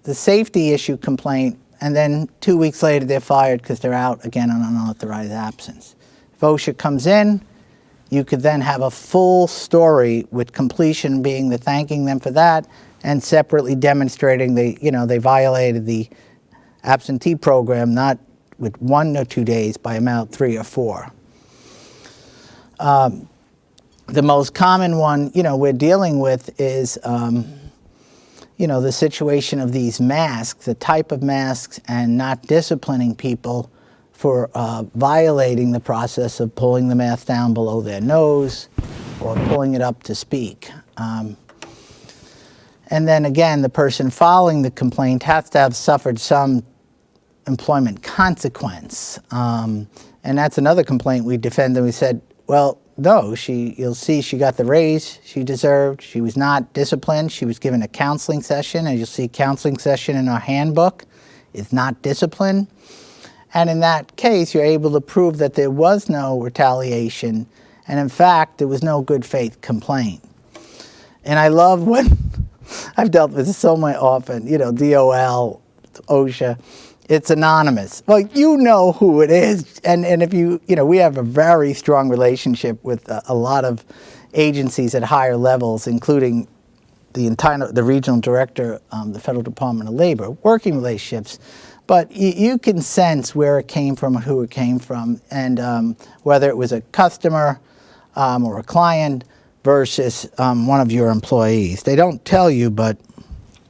safety issue complaint, and then 2 weeks later they're fired because they're out again on unauthorized absence. If OSHA comes in, you could then have a full story with completion being the thanking them for that and separately demonstrating they violated the absentee program, not with 1 or 2 days, by about 3 or 4. The most common one, we're dealing with is, the situation of these masks, the type of masks, and not disciplining people for violating the process of pulling the mask down below their nose or pulling it up to speak. And then again, the person filing the complaint has to have suffered some employment consequence. And that's another complaint we defended. We said, well, no, you'll see she got the raise she deserved. She was not disciplined. She was given a counseling session, and you'll see counseling session in our handbook is not discipline. And in that case, you're able to prove that there was no retaliation, and in fact, there was no good faith complaint. And I love when I've dealt with this so much often, DOL, OSHA, it's anonymous. Well, you know who it is. And if we have a very strong relationship with a lot of agencies at higher levels, including the regional director, the Federal Department of Labor, working relationships. But you can sense where it came from, who it came from, and whether it was a customer or a client versus one of your employees. They don't tell you, but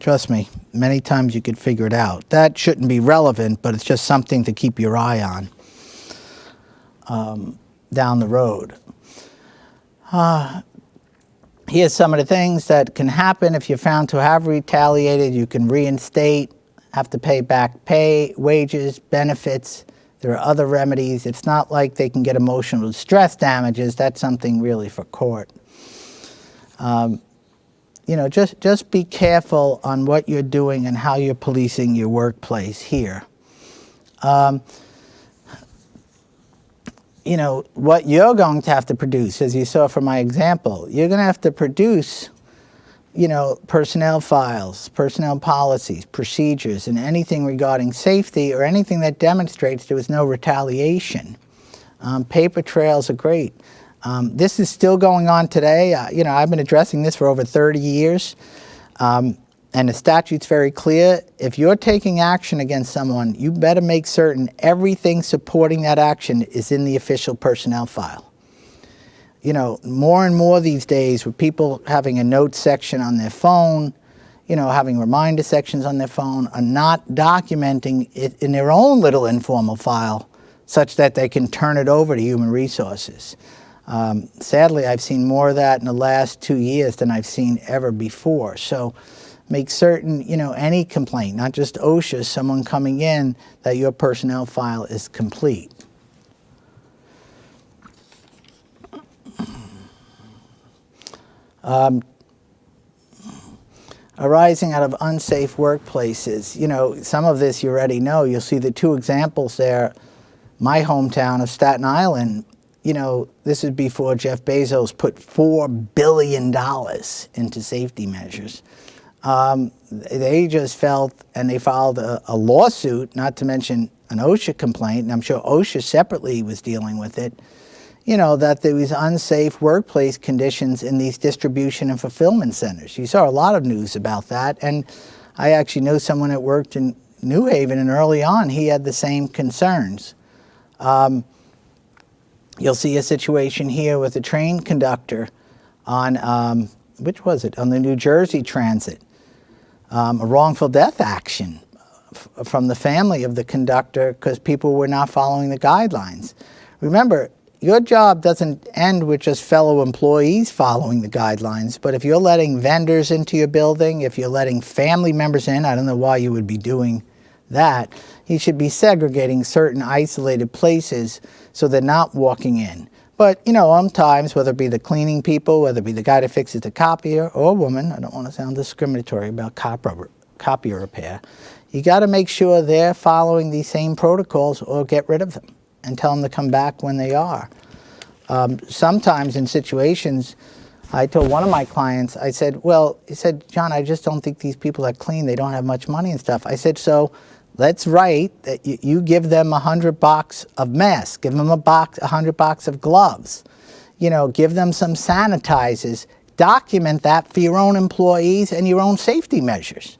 trust me, many times you could figure it out. That shouldn't be relevant, but it's just something to keep your eye on down the road. Here's some of the things that can happen if you're found to have retaliated. You can reinstate, have to pay back pay, wages, benefits. There are other remedies. It's not like they can get emotional distress damages. That's something really for court. Just be careful on what you're doing and how you're policing your workplace here. What you're going to have to produce, as you saw from my example, you're going to have to produce, personnel files, personnel policies, procedures, and anything regarding safety or anything that demonstrates there was no retaliation. Paper trails are great. This is still going on today. I've been addressing this for over 30 years. And the statute's very clear. If you're taking action against someone, you better make certain everything supporting that action is in the official personnel file. More and more these days with people having a note section on their phone, having reminder sections on their phone, are not documenting it in their own little informal file such that they can turn it over to human resources. Sadly, I've seen more of that in the last 2 years than I've seen ever before. So make certain, any complaint, not just OSHA, someone coming in, that your personnel file is complete. Arising out of unsafe workplaces. Some of this you already know. You'll see the 2 examples there. My hometown of Staten Island, this is before Jeff Bezos put $4 billion into safety measures. They just felt, and they filed a lawsuit, not to mention an OSHA complaint, and I'm sure OSHA separately was dealing with it, that there was unsafe workplace conditions in these distribution and fulfillment centers. You saw a lot of news about that, and I actually know someone that worked in New Haven, and early on he had the same concerns. You'll see a situation here with a train conductor on which was it, on the New Jersey Transit, a wrongful death action from the family of the conductor because people were not following the guidelines. Remember, your job doesn't end with just fellow employees following the guidelines, but if you're letting vendors into your building, if you're letting family members in, I don't know why you would be doing that, you should be segregating certain isolated places so they're not walking in. But, sometimes, whether it be the cleaning people, whether it be the guy that fixes the copier, or a woman, I don't want to sound discriminatory about copier repair, you got to make sure they're following these same protocols or get rid of them and tell them to come back when they are. Sometimes in situations, I told one of my clients, I said, he said, John, I just don't think these people are clean. They don't have much money and stuff. I said, so let's write that you give them 100 box of masks, give them 100 box of gloves, give them some sanitizers, document that for your own employees and your own safety measures.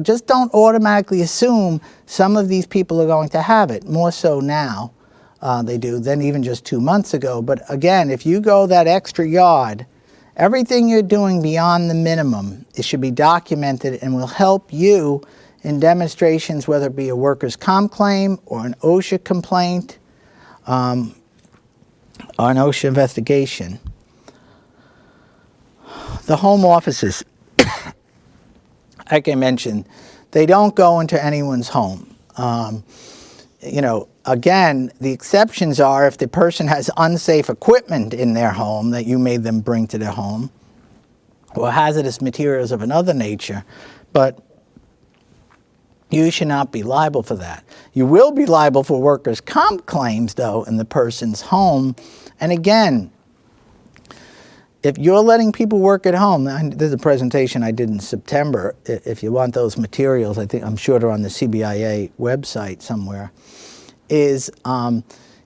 Just don't automatically assume some of these people are going to have it. More so now they do than even just 2 months ago. But again, if you go that extra yard, everything you're doing beyond the minimum, it should be documented and will help you in demonstrations, whether it be a workers' comp claim or an OSHA complaint or an OSHA investigation. The home offices, like I mentioned, they don't go into anyone's home. Again, the exceptions are if the person has unsafe equipment in their home that you made them bring to their home, or hazardous materials of another nature, but you should not be liable for that. You will be liable for workers' comp claims, though, in the person's home. And again, if you're letting people work at home, there's a presentation I did in September. If you want those materials, I'm sure they're on the CBIA website somewhere, is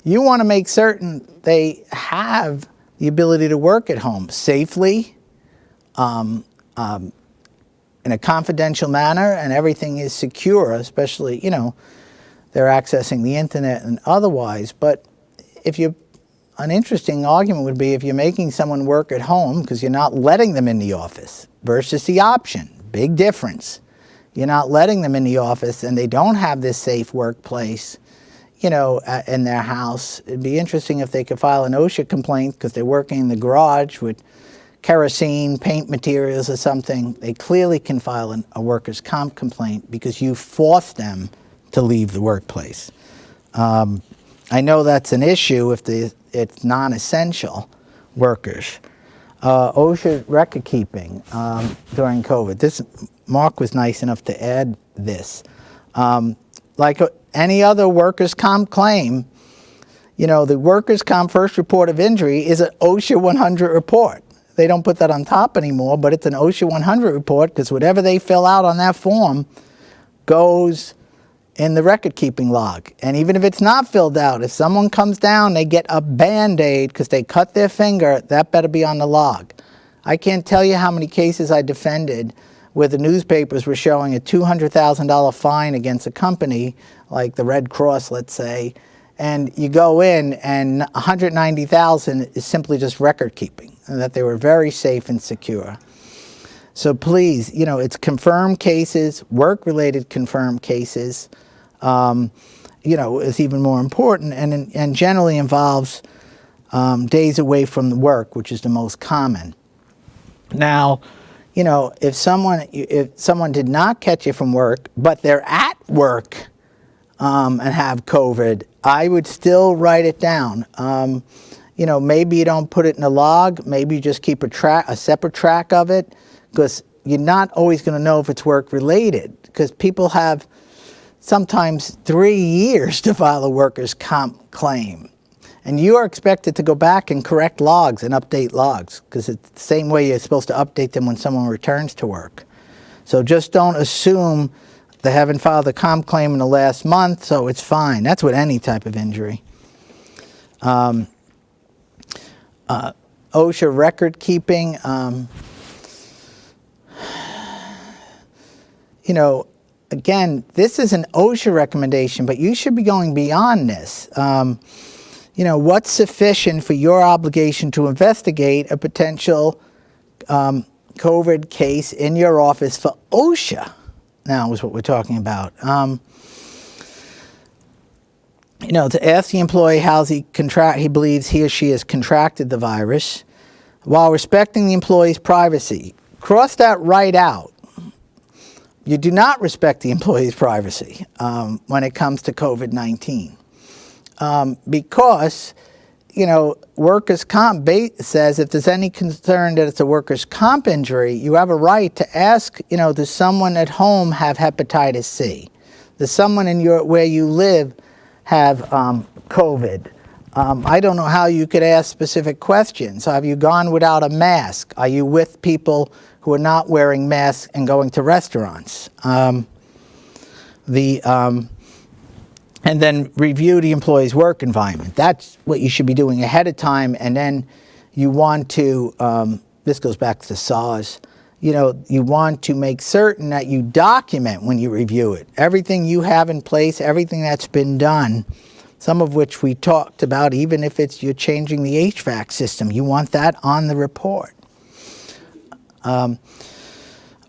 you want to make certain they have the ability to work at home safely, in a confidential manner, and everything is secure, especially, they're accessing the internet and otherwise. But an interesting argument would be if you're making someone work at home because you're not letting them in the office versus the option. Big difference. You're not letting them in the office and they don't have this safe workplace, in their house. It'd be interesting if they could file an OSHA complaint because they're working in the garage with kerosene, paint materials or something. They clearly can file a workers' comp complaint because you forced them to leave the workplace. I know that's an issue if it's non-essential workers. OSHA record keeping during COVID. Mark was nice enough to add this. Like any other workers' comp claim, the workers' comp first report of injury is an OSHA 100 report. They don't put that on top anymore, but it's an OSHA 100 report because whatever they fill out on that form goes in the record-keeping log. And even if it's not filled out, if someone comes down, they get a Band-Aid because they cut their finger, that better be on the log. I can't tell you how many cases I defended where the newspapers were showing a $200,000 fine against a company, like the Red Cross, let's say, and you go in and $190,000 is simply just record-keeping, and that they were very safe and secure. So please, it's confirmed cases, work-related confirmed cases, is even more important and generally involves days away from the work, which is the most common. Now, if someone did not catch you from work, but they're at work and have COVID, I would still write it down. Maybe you don't put it in a log, maybe you just keep a separate track of it, because you're not always going to know if it's work-related, because people have sometimes 3 years to file a workers' comp claim. And you are expected to go back and correct logs and update logs, because it's the same way you're supposed to update them when someone returns to work. So just don't assume they haven't filed a comp claim in the last month, so it's fine. That's with any type of injury. OSHA record keeping. Again, this is an OSHA recommendation, but you should be going beyond this. What's sufficient for your obligation to investigate a potential COVID case in your office for OSHA. Now is what we're talking about. To ask the employee how he believes he or she has contracted the virus while respecting the employee's privacy. Cross that right out. You do not respect the employee's privacy when it comes to COVID-19 because, workers' comp says if there's any concern that it's a workers' comp injury, you have a right to ask, does someone at home have hepatitis C? Does someone where you live have COVID? I don't know how you could ask specific questions. Have you gone without a mask? Are you with people who are not wearing masks and going to restaurants? And then review the employee's work environment. That's what you should be doing ahead of time. And then you want to, this goes back to SARS, you want to make certain that you document when you review it. Everything you have in place, everything that's been done, some of which we talked about, even if you're changing the HVAC system, you want that on the report.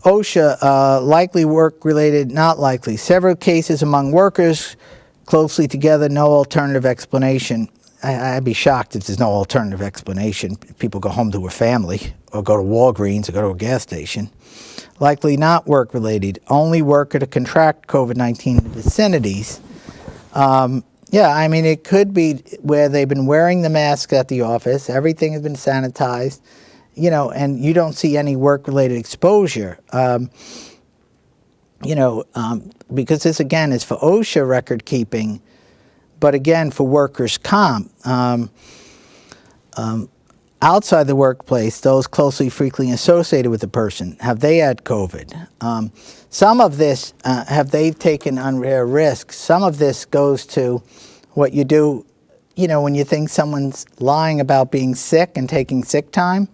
OSHA, likely work-related, not likely. Several cases among workers closely together, no alternative explanation. I'd be shocked if there's no alternative explanation. People go home to a family or go to Walgreens or go to a gas station. Likely not work-related. Only worker to contract COVID-19 in the vicinities. It could be where they've been wearing the mask at the office. Everything has been sanitized, and you don't see any work-related exposure. Because this, again, is for OSHA record keeping, but again, for workers' comp. Outside the workplace, those closely frequently associated with the person, have they had COVID? Some of this, have they taken unfair risks? Some of this goes to what you do, when you think someone's lying about being sick and taking sick time.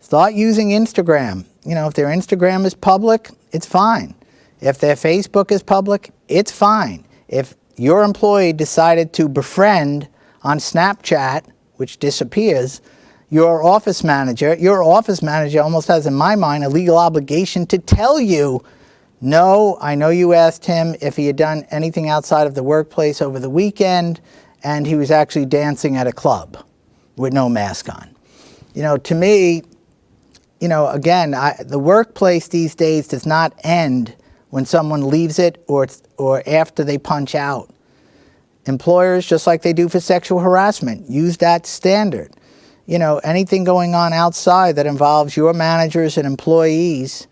Start using Instagram. If their Instagram is public, it's fine. If their Facebook is public, it's fine. If your employee decided to befriend on Snapchat, which disappears, your office manager almost has, in my mind, a legal obligation to tell you, no, I know you asked him if he had done anything outside of the workplace over the weekend, and he was actually dancing at a club with no mask on. To me, again, the workplace these days does not end when someone leaves it or after they punch out. Employers, just like they do for sexual harassment, use that standard. Anything going on outside that involves your managers and employees,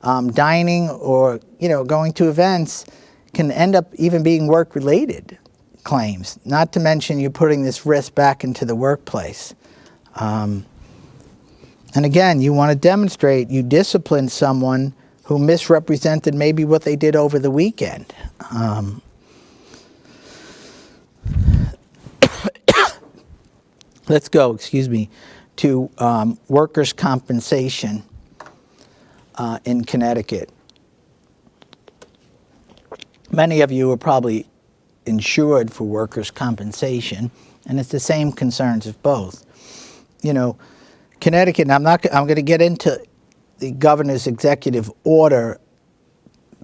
dining or, going to events, can end up even being work-related claims, not to mention you're putting this risk back into the workplace. And again, you want to demonstrate you disciplined someone who misrepresented maybe what they did over the weekend. Let's go, to workers' compensation in Connecticut. Many of you are probably insured for workers' compensation, and it's the same concerns of both. Connecticut, and I'm going to get into the governor's executive order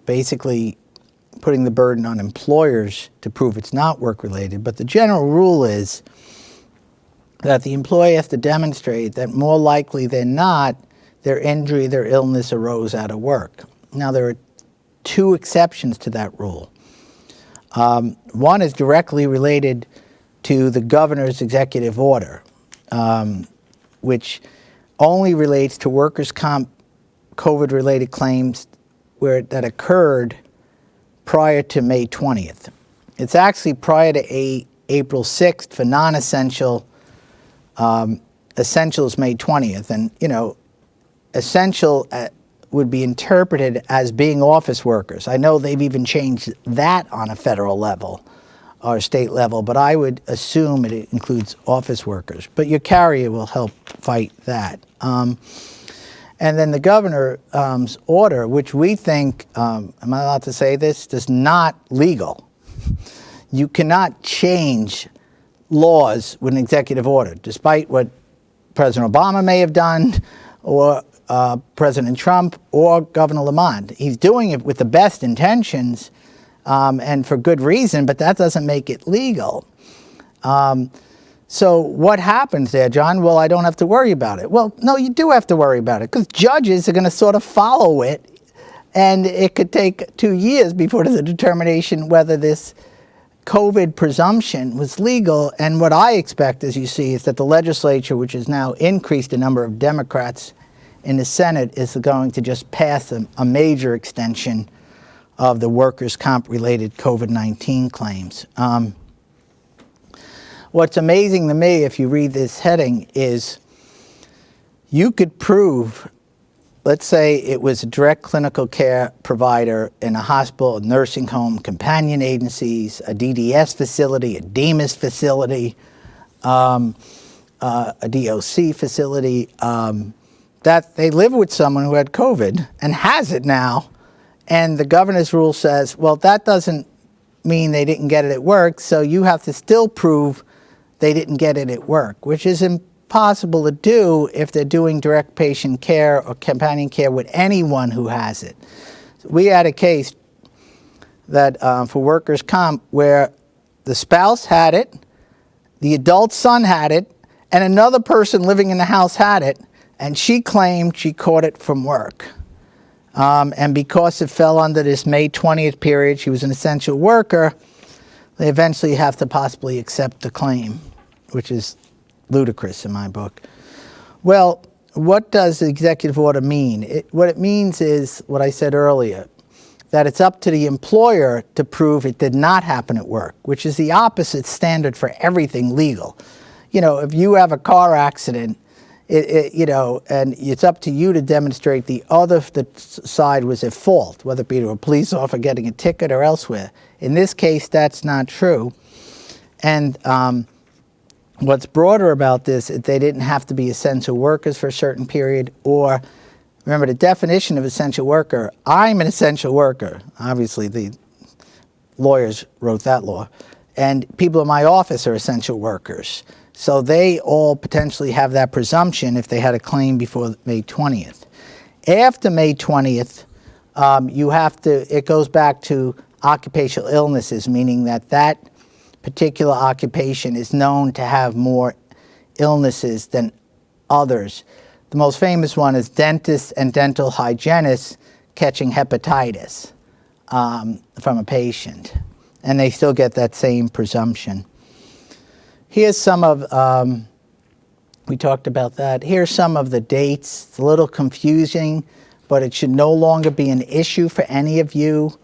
basically putting the burden on employers to prove it's not work-related, but the general rule is that the employee has to demonstrate that more likely than not, their injury, their illness arose out of work. Now, there are two exceptions to that rule. One is directly related to the governor's executive order, which only relates to workers' comp COVID-related claims that occurred prior to May 20th. It's actually prior to April 6th for non-essential. Essential is May 20th. And, essential would be interpreted as being office workers. I know they've even changed that on a federal level or state level, but I would assume it includes office workers. But your carrier will help fight that. And then the governor's order, which we think, am I allowed to say this, is not legal. You cannot change laws with an executive order, despite what President Obama may have done or President Trump or Governor Lamont. He's doing it with the best intentions and for good reason, but that doesn't make it legal. So what happens there, John? Well, I don't have to worry about it. Well, no, you do have to worry about it, because judges are going to sort of follow it, and it could take 2 years before there's a determination whether this COVID presumption was legal. And what I expect, as you see, is that the legislature, which has now increased the number of Democrats in the Senate, is going to just pass a major extension of the workers' comp-related COVID-19 claims. What's amazing to me, if you read this heading, is you could prove, let's say it was a direct clinical care provider in a hospital, a nursing home, companion agencies, a DDS facility, a DEMIS facility, a DOC facility, that they live with someone who had COVID and has it now, and the governor's rule says, well, that doesn't mean they didn't get it at work, so you have to still prove they didn't get it at work, which is impossible to do if they're doing direct patient care or companion care with anyone who has it. We had a case that for workers' comp where the spouse had it, the adult son had it, and another person living in the house had it, and she claimed she caught it from work. And because it fell under this May 20th period, she was an essential worker, they eventually have to possibly accept the claim, which is ludicrous in my book. Well, what does the executive order mean? What it means is what I said earlier, that it's up to the employer to prove it did not happen at work, which is the opposite standard for everything legal. You know, if you have a car accident, and it's up to you to demonstrate the other side was at fault, whether it be to a police officer getting a ticket or elsewhere. In this case, that's not true. And what's broader about this is they didn't have to be essential workers for a certain period, or remember the definition of essential worker. I'm an essential worker. Obviously, the lawyers wrote that law. And people in my office are essential workers. So they all potentially have that presumption if they had a claim before May 20th. After May 20th, it goes back to occupational illnesses, meaning that particular occupation is known to have more illnesses than others. The most famous one is dentists and dental hygienists catching hepatitis from a patient, and they still get that same presumption. Here's some of, we talked about that. Here's some of the dates. It's a little confusing, but it should no longer be an issue for any of you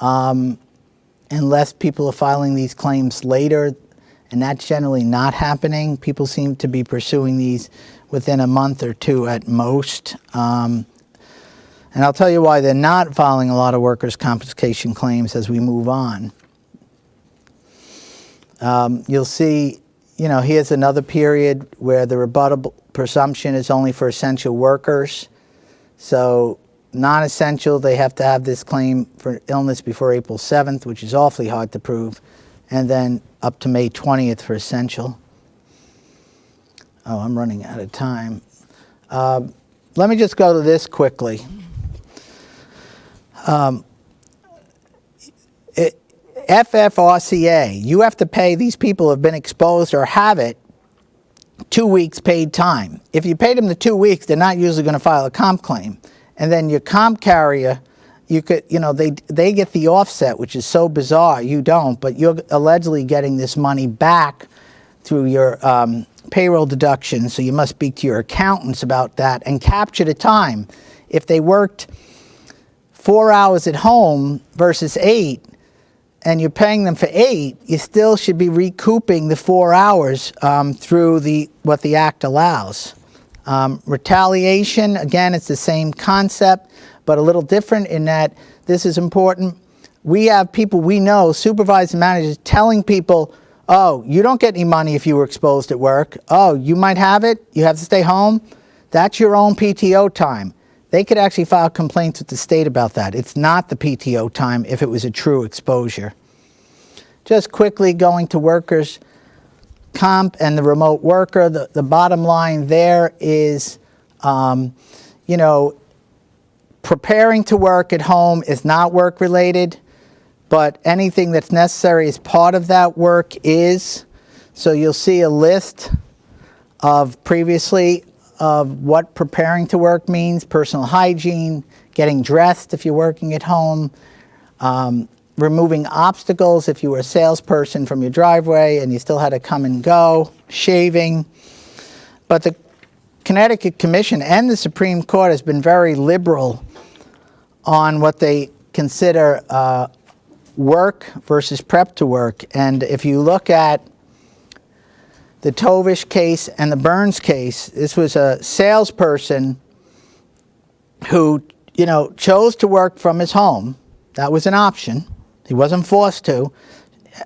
unless people are filing these claims later, and that's generally not happening. People seem to be pursuing these within a month or two at most. And I'll tell you why they're not filing a lot of workers' compensation claims as we move on. You'll see, here's another period where the rebuttable presumption is only for essential workers. So non-essential, they have to have this claim for illness before April 7th, which is awfully hard to prove, and then up to May 20th for essential. Oh, I'm running out of time. Let me just go to this quickly. FFRCA, you have to pay these people who have been exposed or have it 2 weeks paid time. If you pay them the 2 weeks, they're not usually going to file a comp claim. And then your comp carrier, they get the offset, which is so bizarre. You don't, but you're allegedly getting this money back through your payroll deduction. So you must speak to your accountants about that and capture the time. If they worked 4 hours at home versus 8, and you're paying them for 8, you still should be recouping the 4 hours through what the Act allows. Retaliation, again, it's the same concept, but a little different in that this is important. We have people we know, supervisors and managers, telling people, oh, you don't get any money if you were exposed at work. Oh, you might have it. You have to stay home. That's your own PTO time. They could actually file complaints with the state about that. It's not the PTO time if it was a true exposure. Just quickly going to workers' comp and the remote worker, the bottom line there is, preparing to work at home is not work-related, but anything that's necessary as part of that work is. So you'll see a list of previously of what preparing to work means: personal hygiene, getting dressed if you're working at home, removing obstacles if you were a salesperson from your driveway and you still had to come and go, shaving. But the Connecticut Commission and the Supreme Court has been very liberal on what they consider work versus prep to work. And if you look at the Tovish case and the Burns case, this was a salesperson who, chose to work from his home. That was an option. He wasn't forced to.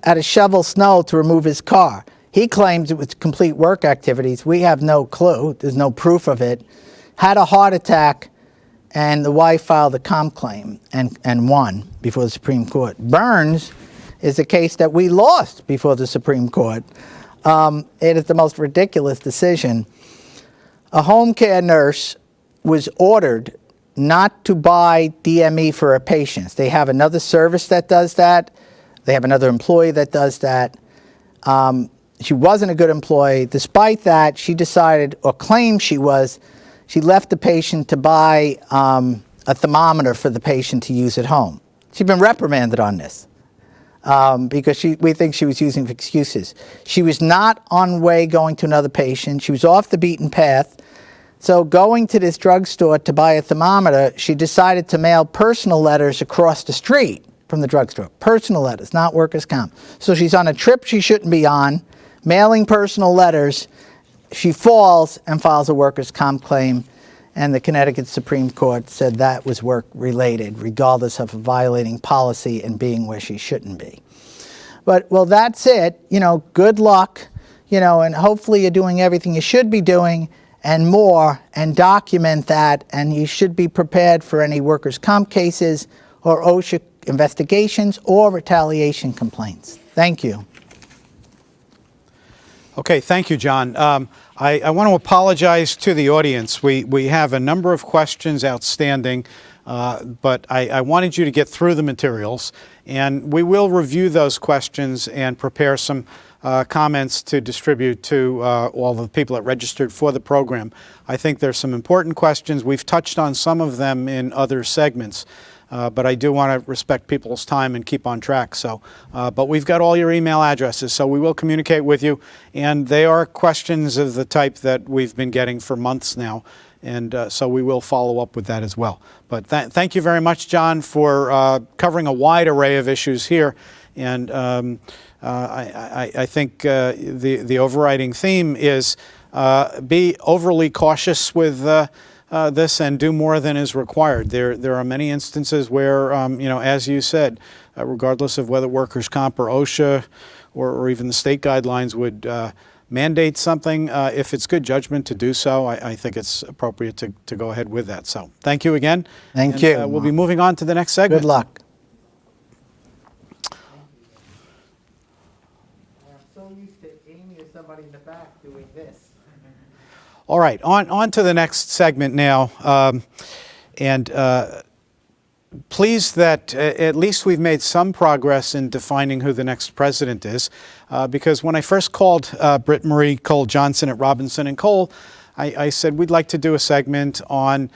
Had to shovel snow to remove his car. He claims it was complete work activities. We have no clue. There's no proof of it. Had a heart attack, and the wife filed a comp claim and won before the Supreme Court. Burns is a case that we lost before the Supreme Court. It is the most ridiculous decision. A home care nurse was ordered not to buy DME for her patients. They have another service that does that. They have another employee that does that. She wasn't a good employee. Despite that, she decided, or claimed she left the patient to buy a thermometer for the patient to use at home. She's been reprimanded on this because we think she was using excuses. She was not on way going to another patient. She was off the beaten path. So going to this drugstore to buy a thermometer, she decided to mail personal letters across the street from the drugstore. Personal letters, not workers' comp. So she's on a trip she shouldn't be on, mailing personal letters. She falls and files a workers' comp claim, and the Connecticut Supreme Court said that was work-related, regardless of violating policy and being where she shouldn't be. But, well, that's it. Good luck, and hopefully you're doing everything you should be doing and more, and document that, and you should be prepared for any workers' comp cases or OSHA investigations or retaliation complaints. Thank you. Okay, thank you, John. I want to apologize to the audience. We have a number of questions outstanding, but I wanted you to get through the materials, and we will review those questions and prepare some comments to distribute to all the people that registered for the program. I think there's some important questions. We've touched on some of them in other segments, but I do want to respect people's time and keep on track. So, but we've got all your email addresses, so we will communicate with you. And they are questions of the type that we've been getting for months now, and so we will follow up with that as well. But thank you very much, John, for covering a wide array of issues here. And I think the overriding theme is be overly cautious with this and do more than is required. There are many instances where, as you said, regardless of whether workers' comp or OSHA or even the state guidelines would mandate something, if it's good judgment to do so, I think it's appropriate to go ahead with that. So thank you again. Thank you. We'll be moving on to the next segment. Good luck. Somebody in the back doing this. All right, on to the next segment now. Pleased that at least we've made some progress in defining who the next president is, because when I first called Britt Marie Cole Johnson at Robinson & Cole, I said we'd like to do a segment on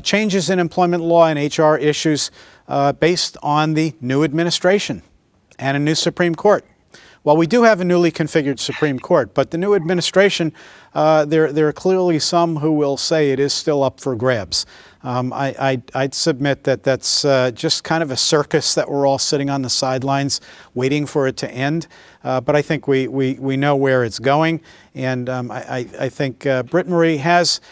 changes in employment law and HR issues based on the new administration and a new Supreme Court. Well, we do have a newly configured Supreme Court, but the new administration, there are clearly some who will say it is still up for grabs. I'd submit that that's just kind of a circus that we're all sitting on the sidelines waiting for it to end. But I think we know where it's going, and I think Britt Marie has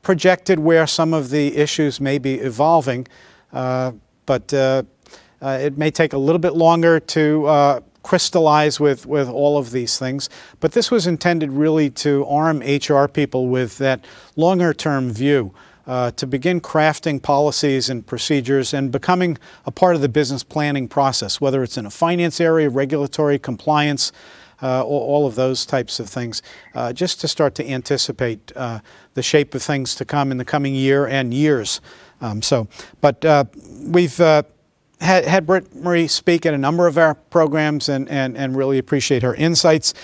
projected where some of the issues may be evolving, but it may take a little bit longer to crystallize with all of these things. But this was intended really to arm HR people with that longer term view, to begin crafting policies and procedures and becoming a part of the business planning process, whether it's in a finance area, regulatory, compliance, all of those types of things, just to start to anticipate the shape of things to come in the coming year and years. We've had Britt Marie speak at a number of our programs and really appreciate her insights.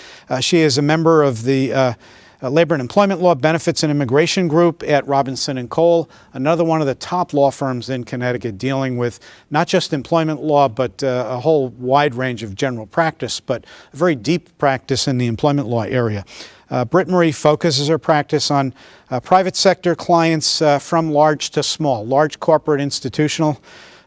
She is a member of the Labor and Employment Law Benefits and Immigration Group at Robinson & Cole, another one of the top law firms in Connecticut dealing with not just employment law, but a whole wide range of general practice, but a very deep practice in the employment law area. Britt Marie focuses her practice on private sector clients from large to small, large corporate institutional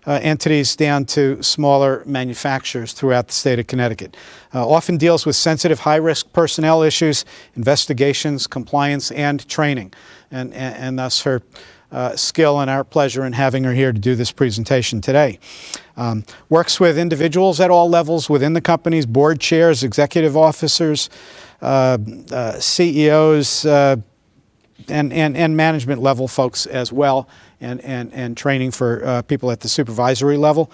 entities down to smaller manufacturers throughout the state of Connecticut. Often deals with sensitive, high-risk personnel issues, investigations, compliance, and training. And thus her skill and our pleasure in having her here to do this presentation today. Works with individuals at all levels within the companies, board chairs, executive officers, CEOs, and management level folks as well, and training for people at the supervisory level.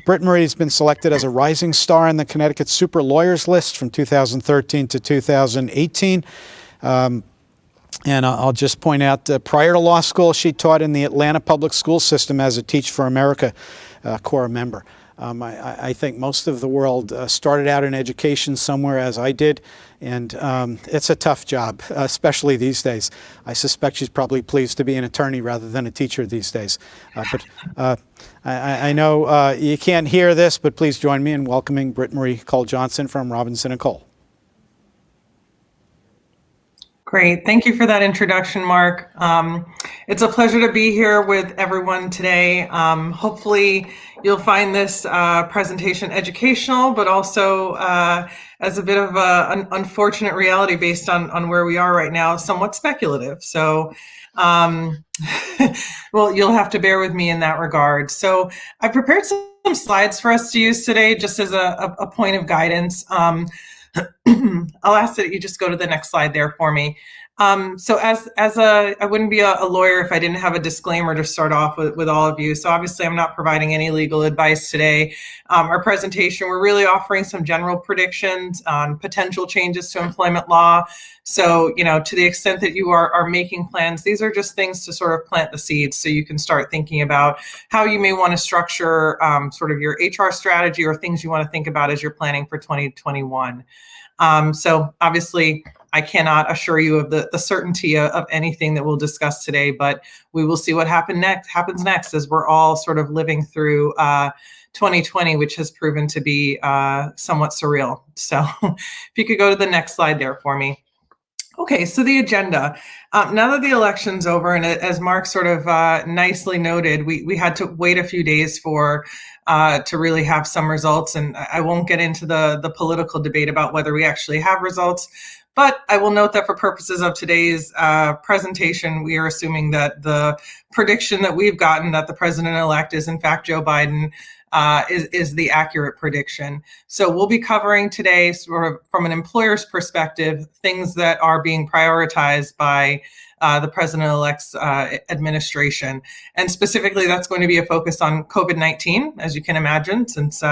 Britt Marie has been selected as a rising star in the Connecticut Super Lawyers list from 2013 to 2018. And I'll just point out, prior to law school, she taught in the Atlanta public school system as a Teach for America Corps member. I think most of the world started out in education somewhere, as I did, and it's a tough job, especially these days. I suspect she's probably pleased to be an attorney rather than a teacher these days. I know you can't hear this, but please join me in welcoming Britt Marie Cole-Johnson from Robinson & Cole. Great. Thank you for that introduction, Mark. It's a pleasure to be here with everyone today. Hopefully you'll find this presentation educational, but also as a bit of an unfortunate reality based on where we are right now, somewhat speculative. So, well, you'll have to bear with me in that regard. So I prepared some slides for us to use today, just as a point of guidance. I'll ask that you just go to the next slide there for me. So I wouldn't be a lawyer if I didn't have a disclaimer to start off with all of you. So obviously I'm not providing any legal advice today. Our presentation, we're really offering some general predictions on potential changes to employment law. So, to the extent that you are making plans, these are just things to sort of plant the seeds so you can start thinking about how you may want to structure sort of your HR strategy or things you want to think about as you're planning for 2021. So obviously, I cannot assure you of the certainty of anything that we'll discuss today, but we will see what happens next as we're all sort of living through 2020, which has proven to be somewhat surreal. So if you could go to the next slide there for me. Okay, so the agenda. Now that the election's over, and as Mark sort of nicely noted, we had to wait a few days to really have some results. And I won't get into the political debate about whether we actually have results, but I will note that for purposes of today's presentation, we are assuming that the prediction that we've gotten that the president-elect is in fact Joe Biden is the accurate prediction. So we'll be covering today, sort of from an employer's perspective, things that are being prioritized by the president-elect's administration. And specifically, that's going to be a focus on COVID-19, as you can imagine, since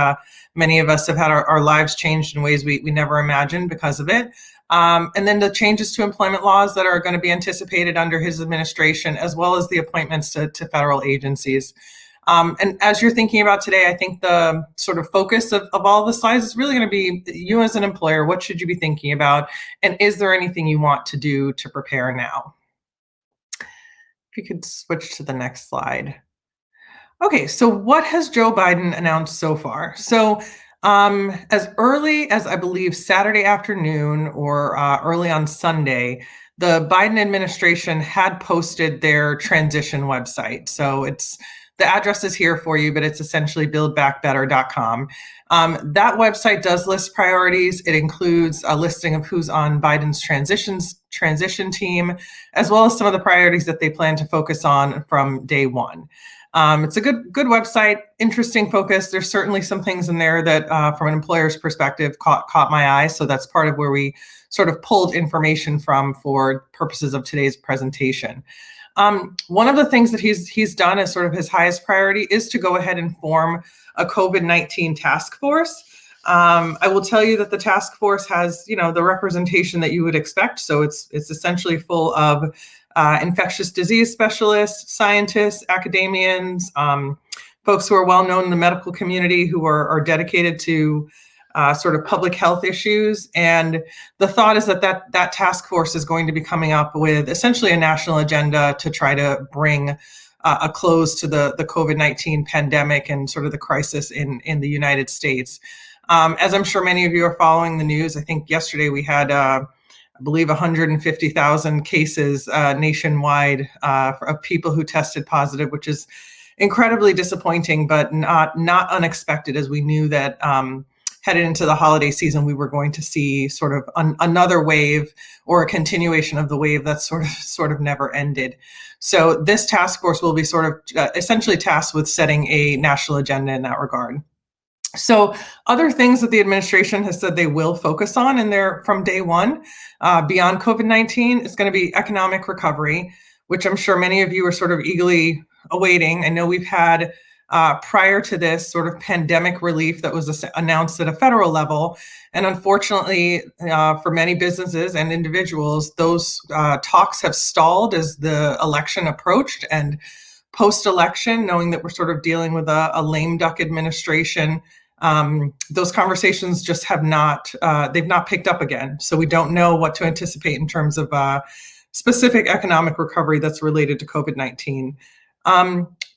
many of us have had our lives changed in ways we never imagined because of it. And then the changes to employment laws that are going to be anticipated under his administration, as well as the appointments to federal agencies. And as you're thinking about today, I think the sort of focus of all the slides is really going to be you as an employer. What should you be thinking about? And is there anything you want to do to prepare now? If you could switch to the next slide. Okay, so what has Joe Biden announced so far? So as early as, I believe, Saturday afternoon or early on Sunday, the Biden administration had posted their transition website. So the address is here for you, but it's essentially buildbackbetter.com. That website does list priorities. It includes a listing of who's on Biden's transition team, as well as some of the priorities that they plan to focus on from day one. It's a good website, interesting focus. There's certainly some things in there that, from an employer's perspective, caught my eye. So that's part of where we sort of pulled information from for purposes of today's presentation. One of the things that he's done as sort of his highest priority is to go ahead and form a COVID-19 task force. I will tell you that the task force has, the representation that you would expect. So it's essentially full of infectious disease specialists, scientists, academians, folks who are well known in the medical community who are dedicated to sort of public health issues. And the thought is that task force is going to be coming up with essentially a national agenda to try to bring a close to the COVID-19 pandemic and sort of the crisis in the United States. As I'm sure many of you are following the news, I think yesterday we had, I believe, 150,000 cases nationwide of people who tested positive, which is incredibly disappointing, but not unexpected, as we knew that headed into the holiday season, we were going to see sort of another wave or a continuation of the wave that sort of never ended. So this task force will be sort of essentially tasked with setting a national agenda in that regard. So other things that the administration has said they will focus on from day one, beyond COVID-19, is going to be economic recovery, which I'm sure many of you are sort of eagerly awaiting. I know we've had prior to this sort of pandemic relief that was announced at a federal level. And unfortunately, for many businesses and individuals, those talks have stalled as the election approached. And post-election, knowing that we're sort of dealing with a lame duck administration, those conversations just they've not picked up again. So we don't know what to anticipate in terms of specific economic recovery that's related to COVID-19.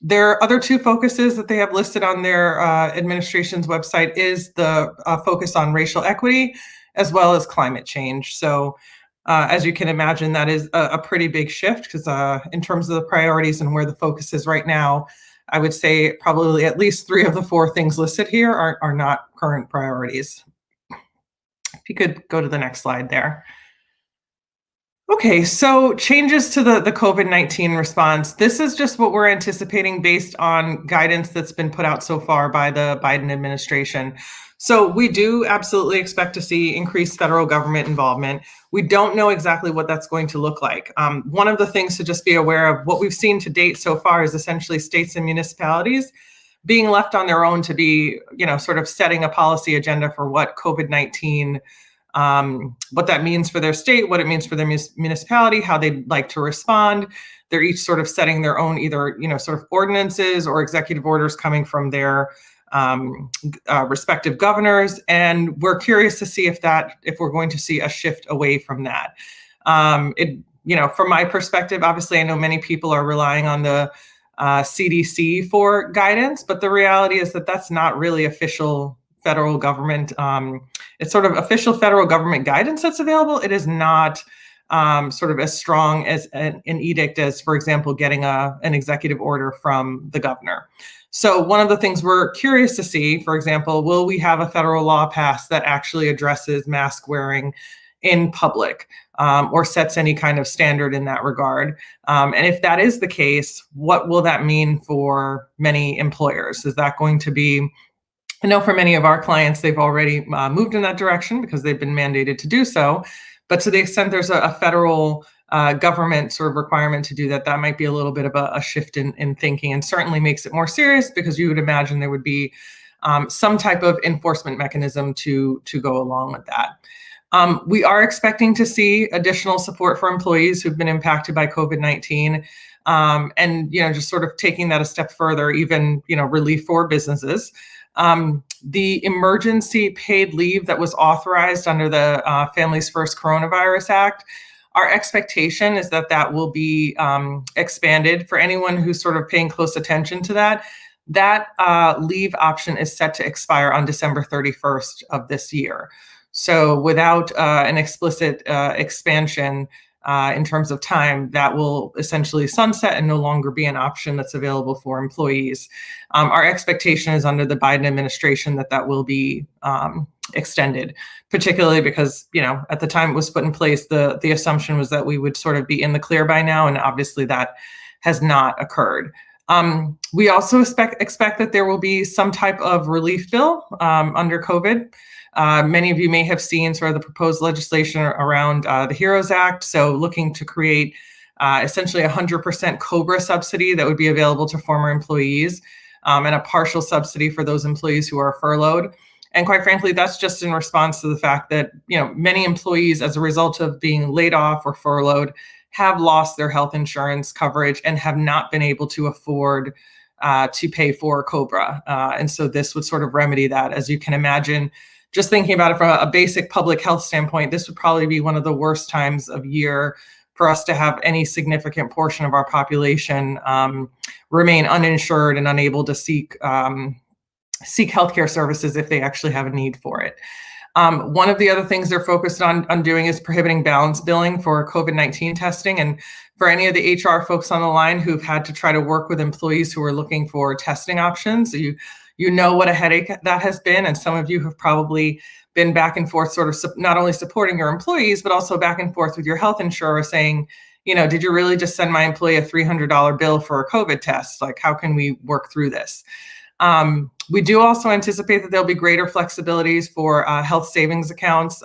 There are other two focuses that they have listed on their administration's website is the focus on racial equity as well as climate change. So as you can imagine, that is a pretty big shift because in terms of the priorities and where the focus is right now, I would say probably at least 3 of the 4 things listed here are not current priorities. If you could go to the next slide there. Okay, so changes to the COVID-19 response. This is just what we're anticipating based on guidance that's been put out so far by the Biden administration. So we do absolutely expect to see increased federal government involvement. We don't know exactly what that's going to look like. One of the things to just be aware of, what we've seen to date so far is essentially states and municipalities being left on their own to be, sort of setting a policy agenda for what COVID-19 what that means for their state, what it means for their municipality, how they'd like to respond. They're each sort of setting their own either, sort of ordinances or executive orders coming from their respective governors. And we're curious to see if we're going to see a shift away from that. From my perspective, obviously, I know many people are relying on the CDC for guidance, but the reality is that that's not really official federal government. It's sort of official federal government guidance that's available. It is not sort of as strong as an edict as, for example, getting an executive order from the governor. So one of the things we're curious to see, for example, will we have a federal law passed that actually addresses mask wearing in public or sets any kind of standard in that regard? And if that is the case, what will that mean for many employers? Is that going to be, I know for many of our clients, they've already moved in that direction because they've been mandated to do so. But to the extent there's a federal government sort of requirement to do that, that might be a little bit of a shift in thinking, and certainly makes it more serious because you would imagine there would be some type of enforcement mechanism to go along with that. We are expecting to see additional support for employees who've been impacted by COVID-19. And, just sort of taking that a step further, even, relief for businesses. The emergency paid leave that was authorized under the Families First Coronavirus Act, our expectation is that will be expanded for anyone who's sort of paying close attention to that. That leave option is set to expire on December 31st of this year. So without an explicit expansion in terms of time, that will essentially sunset and no longer be an option that's available for employees. Our expectation is under the Biden administration that will be extended, particularly because, at the time it was put in place, the assumption was that we would sort of be in the clear by now, and obviously that has not occurred. We also expect that there will be some type of relief bill under COVID. Many of you may have seen sort of the proposed legislation around the HEROES Act. So looking to create essentially 100% COBRA subsidy that would be available to former employees and a partial subsidy for those employees who are furloughed. And quite frankly, that's just in response to the fact that, many employees, as a result of being laid off or furloughed, have lost their health insurance coverage and have not been able to afford to pay for COBRA. And so this would sort of remedy that. As you can imagine, just thinking about it from a basic public health standpoint, this would probably be one of the worst times of year for us to have any significant portion of our population remain uninsured and unable to seek healthcare services if they actually have a need for it. One of the other things they're focused on doing is prohibiting balance billing for COVID-19 testing. And for any of the HR folks on the line who've had to try to work with employees who are looking for testing options, you know what a headache that has been. And some of you have probably been back and forth, sort of not only supporting your employees, but also back and forth with your health insurer saying, did you really just send my employee a $300 bill for a COVID test? Like, how can we work through this? We do also anticipate that there'll be greater flexibilities for health savings accounts.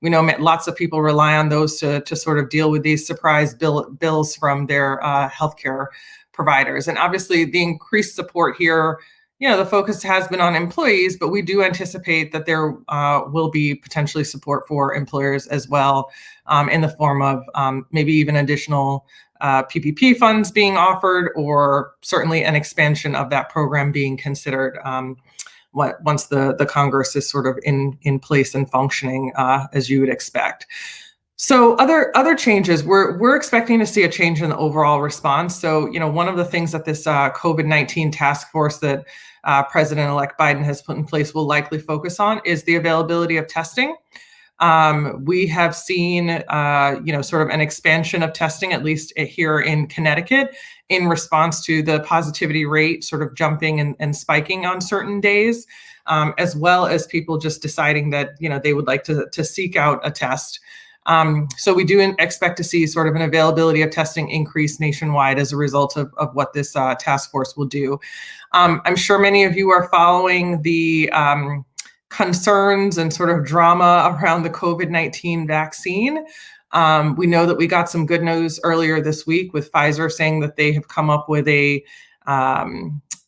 We know lots of people rely on those to sort of deal with these surprise bills from their healthcare providers. And obviously the increased support here, the focus has been on employees, but we do anticipate that there will be potentially support for employers as well, in the form of maybe even additional PPP funds being offered, or certainly an expansion of that program being considered once the Congress is sort of in place and functioning as you would expect. So other changes, we're expecting to see a change in the overall response. So, one of the things that this COVID-19 task force that President-elect Biden has put in place will likely focus on is the availability of testing. We have seen, sort of an expansion of testing, at least here in Connecticut, in response to the positivity rate sort of jumping and spiking on certain days, as well as people just deciding that, they would like to seek out a test. So we do expect to see sort of an availability of testing increase nationwide as a result of what this task force will do. I'm sure many of you are following the concerns and sort of drama around the COVID-19 vaccine. We know that we got some good news earlier this week with Pfizer saying that they have come up with a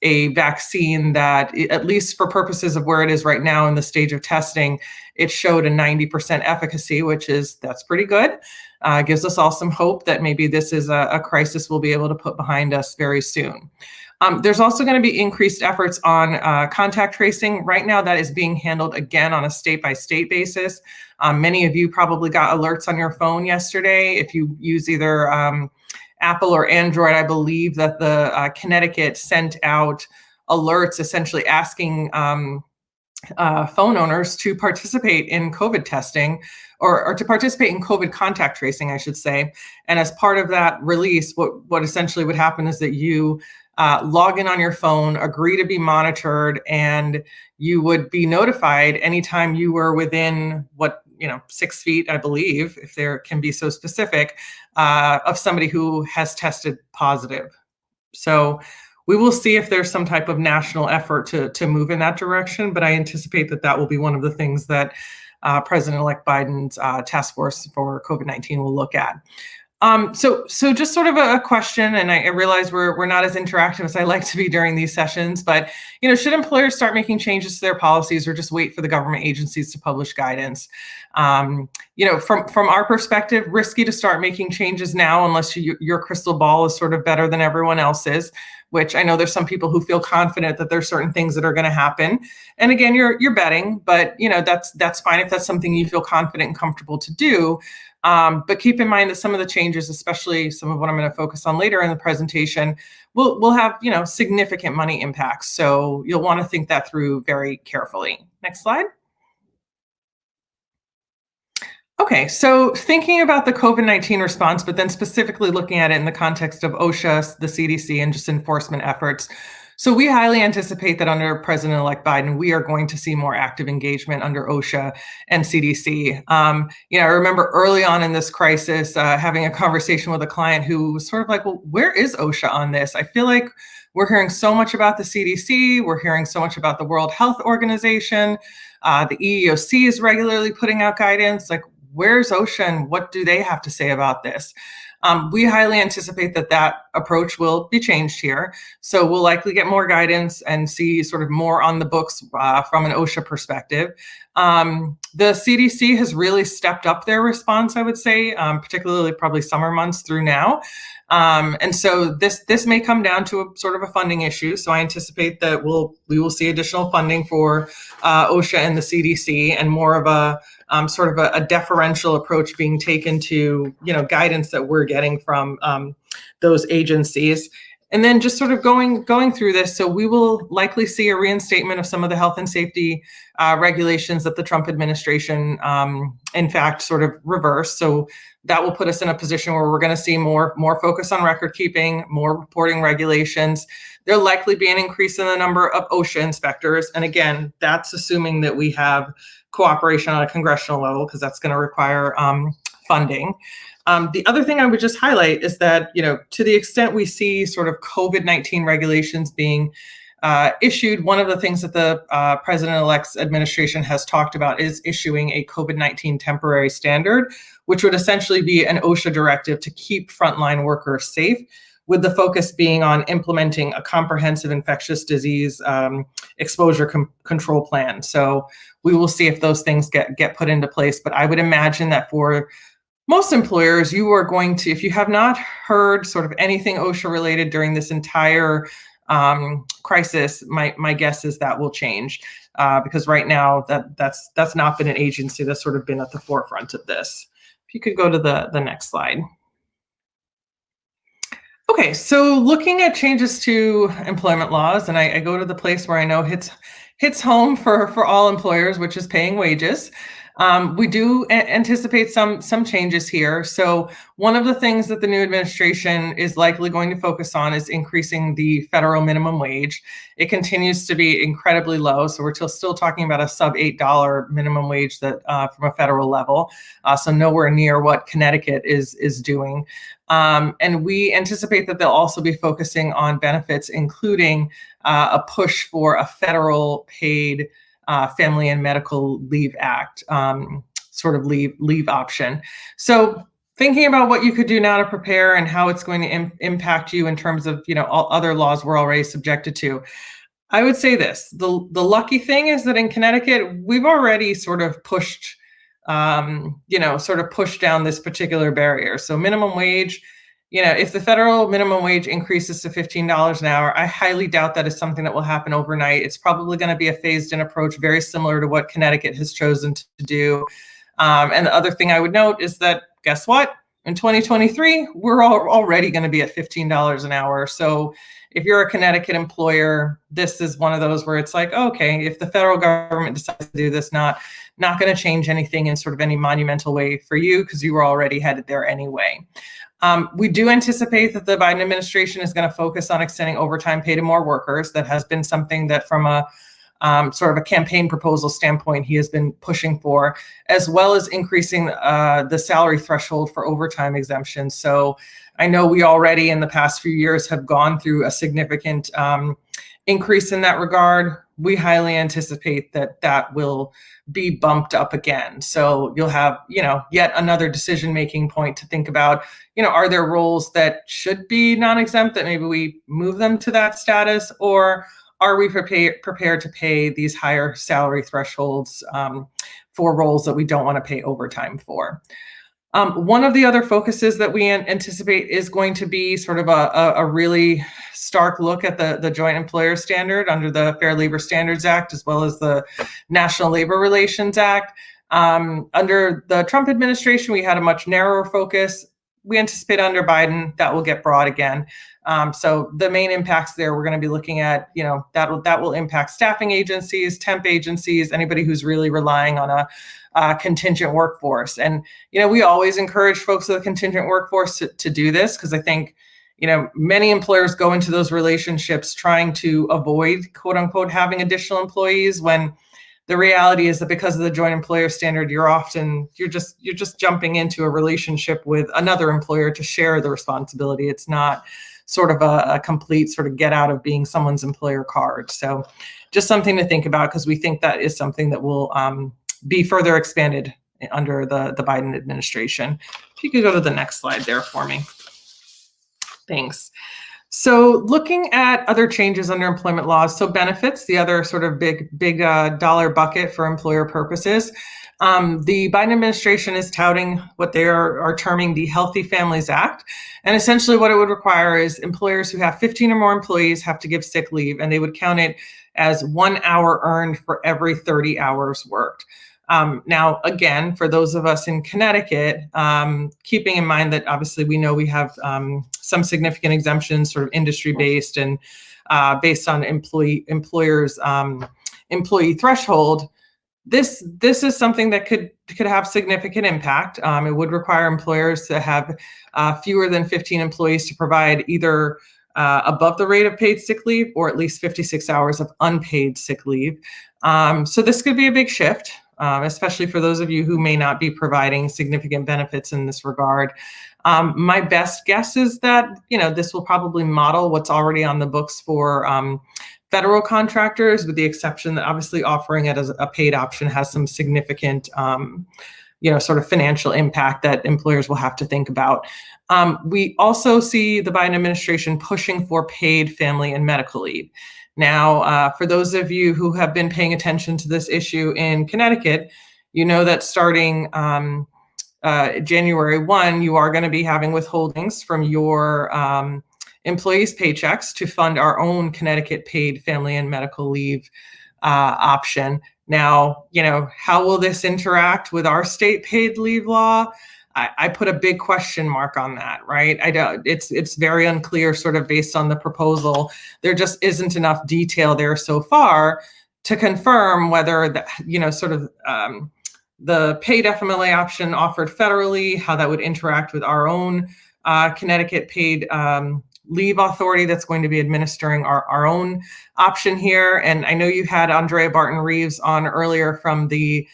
vaccine that, at least for purposes of where it is right now in the stage of testing, it showed a 90% efficacy, that's pretty good. Gives us all some hope that maybe this is a crisis we'll be able to put behind us very soon. There's also going to be increased efforts on contact tracing. Right now, that is being handled again on a state-by-state basis. Many of you probably got alerts on your phone yesterday. If you use either Apple or Android, I believe that the Connecticut sent out alerts essentially asking phone owners to participate in COVID testing, or to participate in COVID contact tracing, I should say. And as part of that release, what essentially would happen is that you log in on your phone, agree to be monitored, and you would be notified anytime you were within 6 feet, I believe, if there can be so specific, of somebody who has tested positive. So we will see if there's some type of national effort to move in that direction, but I anticipate that will be one of the things that President-elect Biden's task force for COVID-19 will look at. So just sort of a question, and I realize we're not as interactive as I like to be during these sessions, but should employers start making changes to their policies or just wait for the government agencies to publish guidance? From our perspective, risky to start making changes now unless your crystal ball is sort of better than everyone else's, which I know there's some people who feel confident that there's certain things that are going to happen. And again, you're betting, but that's fine if that's something you feel confident and comfortable to do. But keep in mind that some of the changes, especially some of what I'm going to focus on later in the presentation, will have significant money impacts. So you'll want to think that through very carefully. Next slide. Okay, so thinking about the COVID-19 response, but then specifically looking at it in the context of OSHA, the CDC, and just enforcement efforts. So we highly anticipate that under President-elect Biden, we are going to see more active engagement under OSHA and CDC. I remember early on in this crisis, having a conversation with a client who was sort of like, well, where is OSHA on this? I feel like we're hearing so much about the CDC. We're hearing so much about the World Health Organization. The EEOC is regularly putting out guidance. Like, where's OSHA and what do they have to say about this? We highly anticipate that that approach will be changed here. So we'll likely get more guidance and see sort of more on the books from an OSHA perspective. The CDC has really stepped up their response, I would say, particularly probably summer months through now. And so this may come down to a sort of a funding issue. So I anticipate that we will see additional funding for OSHA and the CDC, and more of a sort of a deferential approach being taken to, guidance that we're getting from those agencies. And then just sort of going through this, so we will likely see a reinstatement of some of the health and safety regulations that the Trump administration, in fact, sort of reversed. So that will put us in a position where we're going to see more focus on record keeping, more reporting regulations. There'll likely be an increase in the number of OSHA inspectors. And again, that's assuming that we have cooperation on a congressional level, because that's going to require funding. The other thing I would just highlight is that, to the extent we see sort of COVID-19 regulations being issued, one of the things that the President-elect's administration has talked about is issuing a COVID-19 temporary standard, which would essentially be an OSHA directive to keep frontline workers safe, with the focus being on implementing a comprehensive infectious disease exposure control plan. So we will see if those things get put into place. But I would imagine that for most employers, you are going to, if you have not heard sort of anything OSHA related during this entire crisis, my guess is that will change, because right now that's not been an agency that's sort of been at the forefront of this. If you could go to the next slide. Okay, so looking at changes to employment laws, and I go to the place where I know hits home for all employers, which is paying wages. We do anticipate some changes here. So one of the things that the new administration is likely going to focus on is increasing the federal minimum wage. It continues to be incredibly low. So we're still talking about a sub $8 minimum wage that from a federal level. So nowhere near what Connecticut is doing. And we anticipate that they'll also be focusing on benefits, including a push for a federal paid Family and Medical Leave Act sort of leave option. So thinking about what you could do now to prepare and how it's going to impact you in terms of, all other laws we're already subjected to, I would say this: the lucky thing is that in Connecticut, we've already sort of pushed down this particular barrier. So minimum wage, if the federal minimum wage increases to $15 an hour, I highly doubt that is something that will happen overnight. It's probably going to be a phased-in approach, very similar to what Connecticut has chosen to do. And the other thing I would note is that, guess what? In 2023, we're already going to be at $15 an hour. So if you're a Connecticut employer, this is one of those where it's like, okay, if the federal government decides to do this, not going to change anything in sort of any monumental way for you, because you were already headed there anyway. We do anticipate that the Biden administration is going to focus on extending overtime pay to more workers. That has been something that from a sort of a campaign proposal standpoint, he has been pushing for, as well as increasing the salary threshold for overtime exemptions. So I know we already in the past few years have gone through a significant increase in that regard. We highly anticipate that will be bumped up again. So you'll have, yet another decision-making point to think about, are there roles that should be non-exempt that maybe we move them to that status, or are we prepared to pay these higher salary thresholds for roles that we don't want to pay overtime for? One of the other focuses that we anticipate is going to be sort of a really stark look at the joint employer standard under the Fair Labor Standards Act, as well as the National Labor Relations Act. Under the Trump administration, we had a much narrower focus. We anticipate under Biden that will get broad again. So the main impacts there, we're going to be looking at, that will impact staffing agencies, temp agencies, anybody who's really relying on a contingent workforce. And, we always encourage folks with a contingent workforce to do this, because I think, many employers go into those relationships trying to avoid, quote unquote, having additional employees, when the reality is that because of the joint employer standard, you're just jumping into a relationship with another employer to share the responsibility. It's not sort of a complete sort of get out of being someone's employer card. So just something to think about, because we think that is something that will be further expanded under the Biden administration. If you could go to the next slide there for me. Thanks. So looking at other changes under employment laws, so benefits, the other sort of big dollar bucket for employer purposes. The Biden administration is touting what they are terming the Healthy Families Act. And essentially what it would require is employers who have 15 or more employees have to give sick leave, and they would count it as 1 hour earned for every 30 hours worked. Now, again, for those of us in Connecticut, keeping in mind that obviously we know we have some significant exemptions, sort of industry-based and based on employers' employee threshold, this is something that could have significant impact. It would require employers to have fewer than 15 employees to provide either above the rate of paid sick leave or at least 56 hours of unpaid sick leave. So this could be a big shift. Especially for those of you who may not be providing significant benefits in this regard. My best guess is that, this will probably model what's already on the books for federal contractors, with the exception that obviously offering it as a paid option has some significant, sort of financial impact that employers will have to think about. We also see the Biden administration pushing for paid family and medical leave. Now, for those of you who have been paying attention to this issue in Connecticut, you know that starting January 1, you are going to be having withholdings from your employees' paychecks to fund our own Connecticut paid family and medical leave option. Now, how will this interact with our state paid leave law? I put a big question mark on that, right? It's very unclear, sort of based on the proposal. There just isn't enough detail there so far to confirm whether the paid FMLA option offered federally, how that would interact with our own Connecticut paid leave authority that's going to be administering our own option here. And I know you had Andrea Barton-Reeves on earlier from the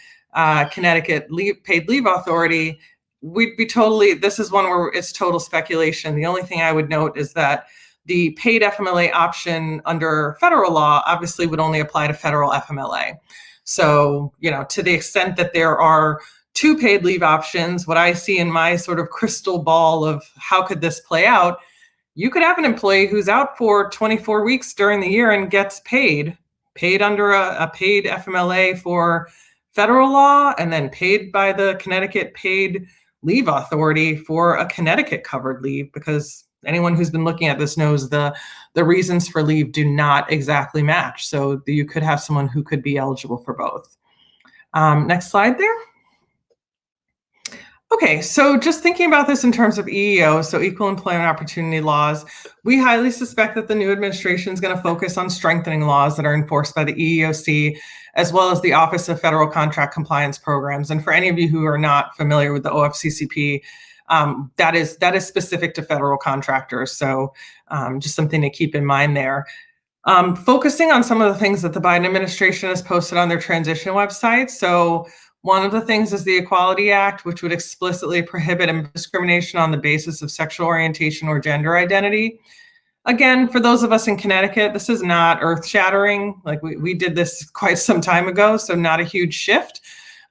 Connecticut paid leave authority. This is one where it's total speculation. The only thing I would note is that the paid FMLA option under federal law obviously would only apply to federal FMLA. So, to the extent that there are two paid leave options, what I see in my sort of crystal ball of how could this play out, you could have an employee who's out for 24 weeks during the year and gets paid under a paid FMLA for federal law, and then paid by the Connecticut paid leave authority for a Connecticut covered leave, because anyone who's been looking at this knows the reasons for leave do not exactly match. So you could have someone who could be eligible for both. Next slide there. Okay, so just thinking about this in terms of EEO, so equal employment opportunity laws, we highly suspect that the new administration is going to focus on strengthening laws that are enforced by the EEOC, as well as the Office of Federal Contract Compliance Programs. And for any of you who are not familiar with the OFCCP, that is specific to federal contractors. So just something to keep in mind there. Focusing on some of the things that the Biden administration has posted on their transition website. So one of the things is the Equality Act, which would explicitly prohibit discrimination on the basis of sexual orientation or gender identity. Again, for those of us in Connecticut, this is not earth-shattering. Like we did this quite some time ago, so not a huge shift.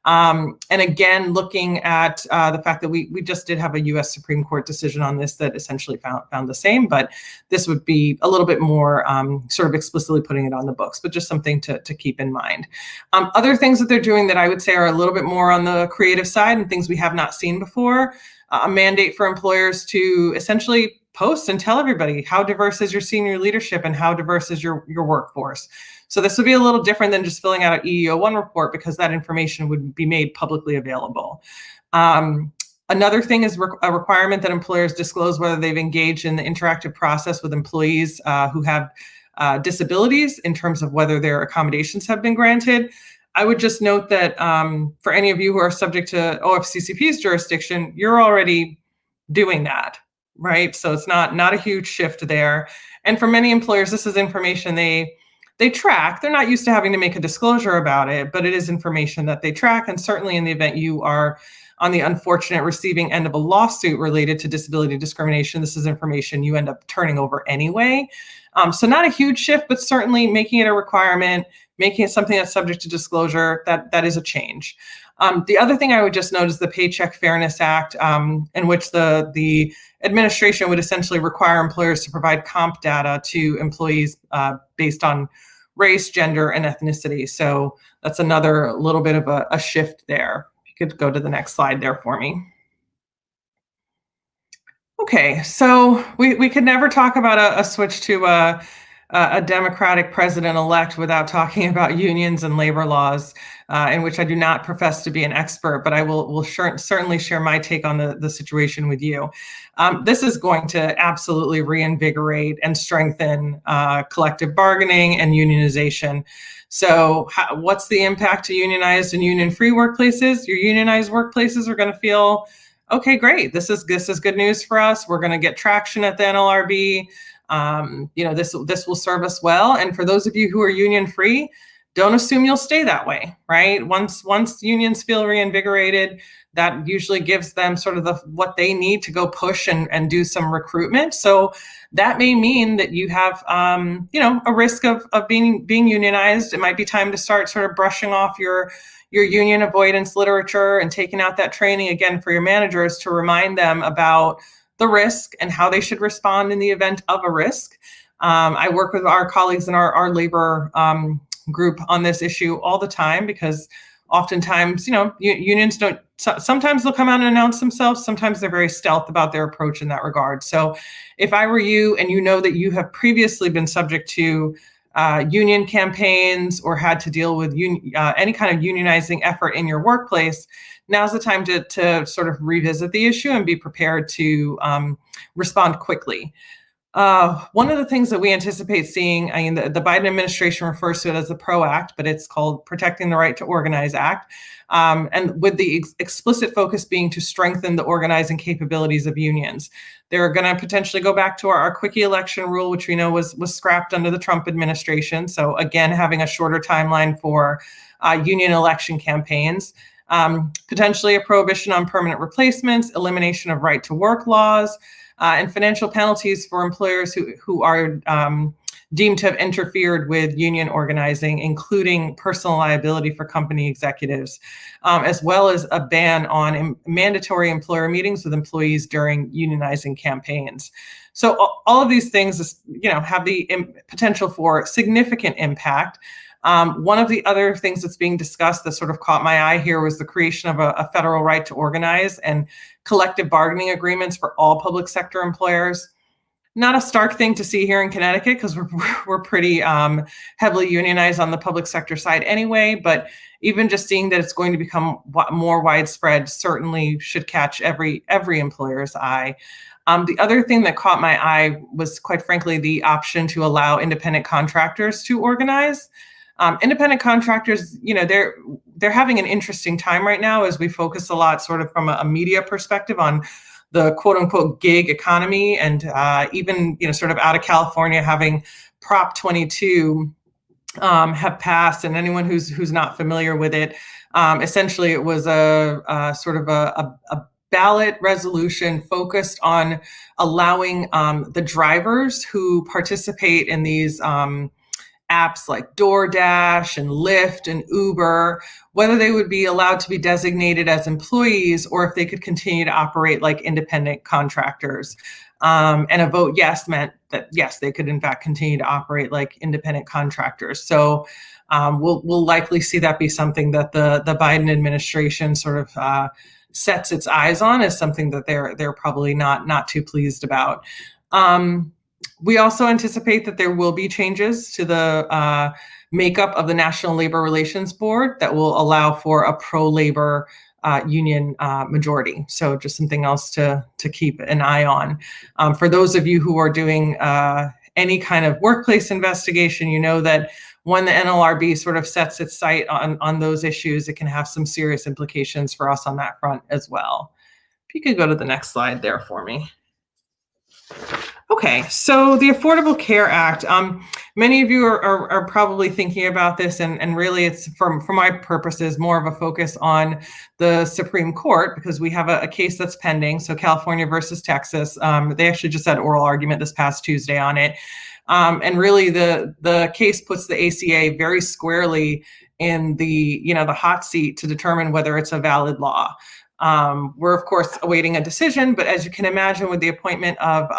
And again, looking at the fact that we just did have a U.S. Supreme Court decision on this that essentially found the same, but this would be a little bit more sort of explicitly putting it on the books, but just something to keep in mind. Other things that they're doing that I would say are a little bit more on the creative side and things we have not seen before, a mandate for employers to essentially post and tell everybody how diverse is your senior leadership and how diverse is your workforce. So this would be a little different than just filling out an EEO-1 report, because that information would be made publicly available. Another thing is a requirement that employers disclose whether they've engaged in the interactive process with employees who have disabilities in terms of whether their accommodations have been granted. I would just note that for any of you who are subject to OFCCP's jurisdiction, you're already doing that, right? So it's not a huge shift there. And for many employers, this is information they track. They're not used to having to make a disclosure about it, but it is information that they track. And certainly in the event you are on the unfortunate receiving end of a lawsuit related to disability discrimination, this is information you end up turning over anyway. So not a huge shift, but certainly making it a requirement, making it something that's subject to disclosure, that is a change. The other thing I would just note is the Paycheck Fairness Act, in which the administration would essentially require employers to provide comp data to employees based on race, gender, and ethnicity. So that's another little bit of a shift there. If you could go to the next slide there for me. Okay, so we could never talk about a switch to a Democratic president-elect without talking about unions and labor laws, in which I do not profess to be an expert, but I will certainly share my take on the situation with you. This is going to absolutely reinvigorate and strengthen collective bargaining and unionization. So what's the impact to unionized and union-free workplaces? Your unionized workplaces are going to feel, okay, great. This is good news for us. We're going to get traction at the NLRB. This will serve us well. And for those of you who are union free, don't assume you'll stay that way, right? Once unions feel reinvigorated, that usually gives them sort of what they need to go push and do some recruitment. So that may mean that you have a risk of being unionized. It might be time to start sort of brushing off your union avoidance literature and taking out that training again for your managers to remind them about the risk and how they should respond in the event of a risk. I work with our colleagues in our labor group on this issue all the time, because oftentimes, unions don't, sometimes they'll come out and announce themselves. Sometimes they're very stealth about their approach in that regard. So if I were you and you know that you have previously been subject to union campaigns or had to deal with any kind of unionizing effort in your workplace, now's the time to sort of revisit the issue and be prepared to respond quickly. One of the things that we anticipate seeing, the Biden administration refers to it as the PRO Act, but it's called Protecting the Right to Organize Act, and with the explicit focus being to strengthen the organizing capabilities of unions. They're going to potentially go back to our quickie election rule, which we know was scrapped under the Trump administration. So again, having a shorter timeline for union election campaigns. Potentially a prohibition on permanent replacements, elimination of right to work laws, and financial penalties for employers who are deemed to have interfered with union organizing, including personal liability for company executives, as well as a ban on mandatory employer meetings with employees during unionizing campaigns. So all of these things, have the potential for significant impact. One of the other things that's being discussed that sort of caught my eye here was the creation of a federal right to organize and collective bargaining agreements for all public sector employers. Not a stark thing to see here in Connecticut, because we're pretty heavily unionized on the public sector side anyway, but even just seeing that it's going to become more widespread certainly should catch every employer's eye. The other thing that caught my eye was, quite frankly, the option to allow independent contractors to organize. Independent contractors, they're having an interesting time right now as we focus a lot sort of from a media perspective on the quote unquote gig economy, and even, sort of out of California having Prop 22 have passed. And anyone who's not familiar with it, essentially it was a sort of a ballot resolution focused on allowing the drivers who participate in these apps like DoorDash and Lyft and Uber, whether they would be allowed to be designated as employees or if they could continue to operate like independent contractors. And a vote yes meant that, yes, they could in fact continue to operate like independent contractors. So we'll likely see that be something that the Biden administration sort of sets its eyes on as something that they're probably not too pleased about. We also anticipate that there will be changes to the makeup of the National Labor Relations Board that will allow for a pro-labor union majority. So just something else to keep an eye on. For those of you who are doing any kind of workplace investigation, you know that when the NLRB sort of sets its sight on those issues, it can have some serious implications for us on that front as well. If you could go to the next slide there for me. Okay, so the Affordable Care Act, many of you are probably thinking about this, and really it's, for my purposes, more of a focus on the Supreme Court, because we have a case that's pending, so California versus Texas. They actually just had oral argument this past Tuesday on it. And really the case puts the ACA very squarely in the hot seat to determine whether it's a valid law. We're of course awaiting a decision, but as you can imagine, with the appointment of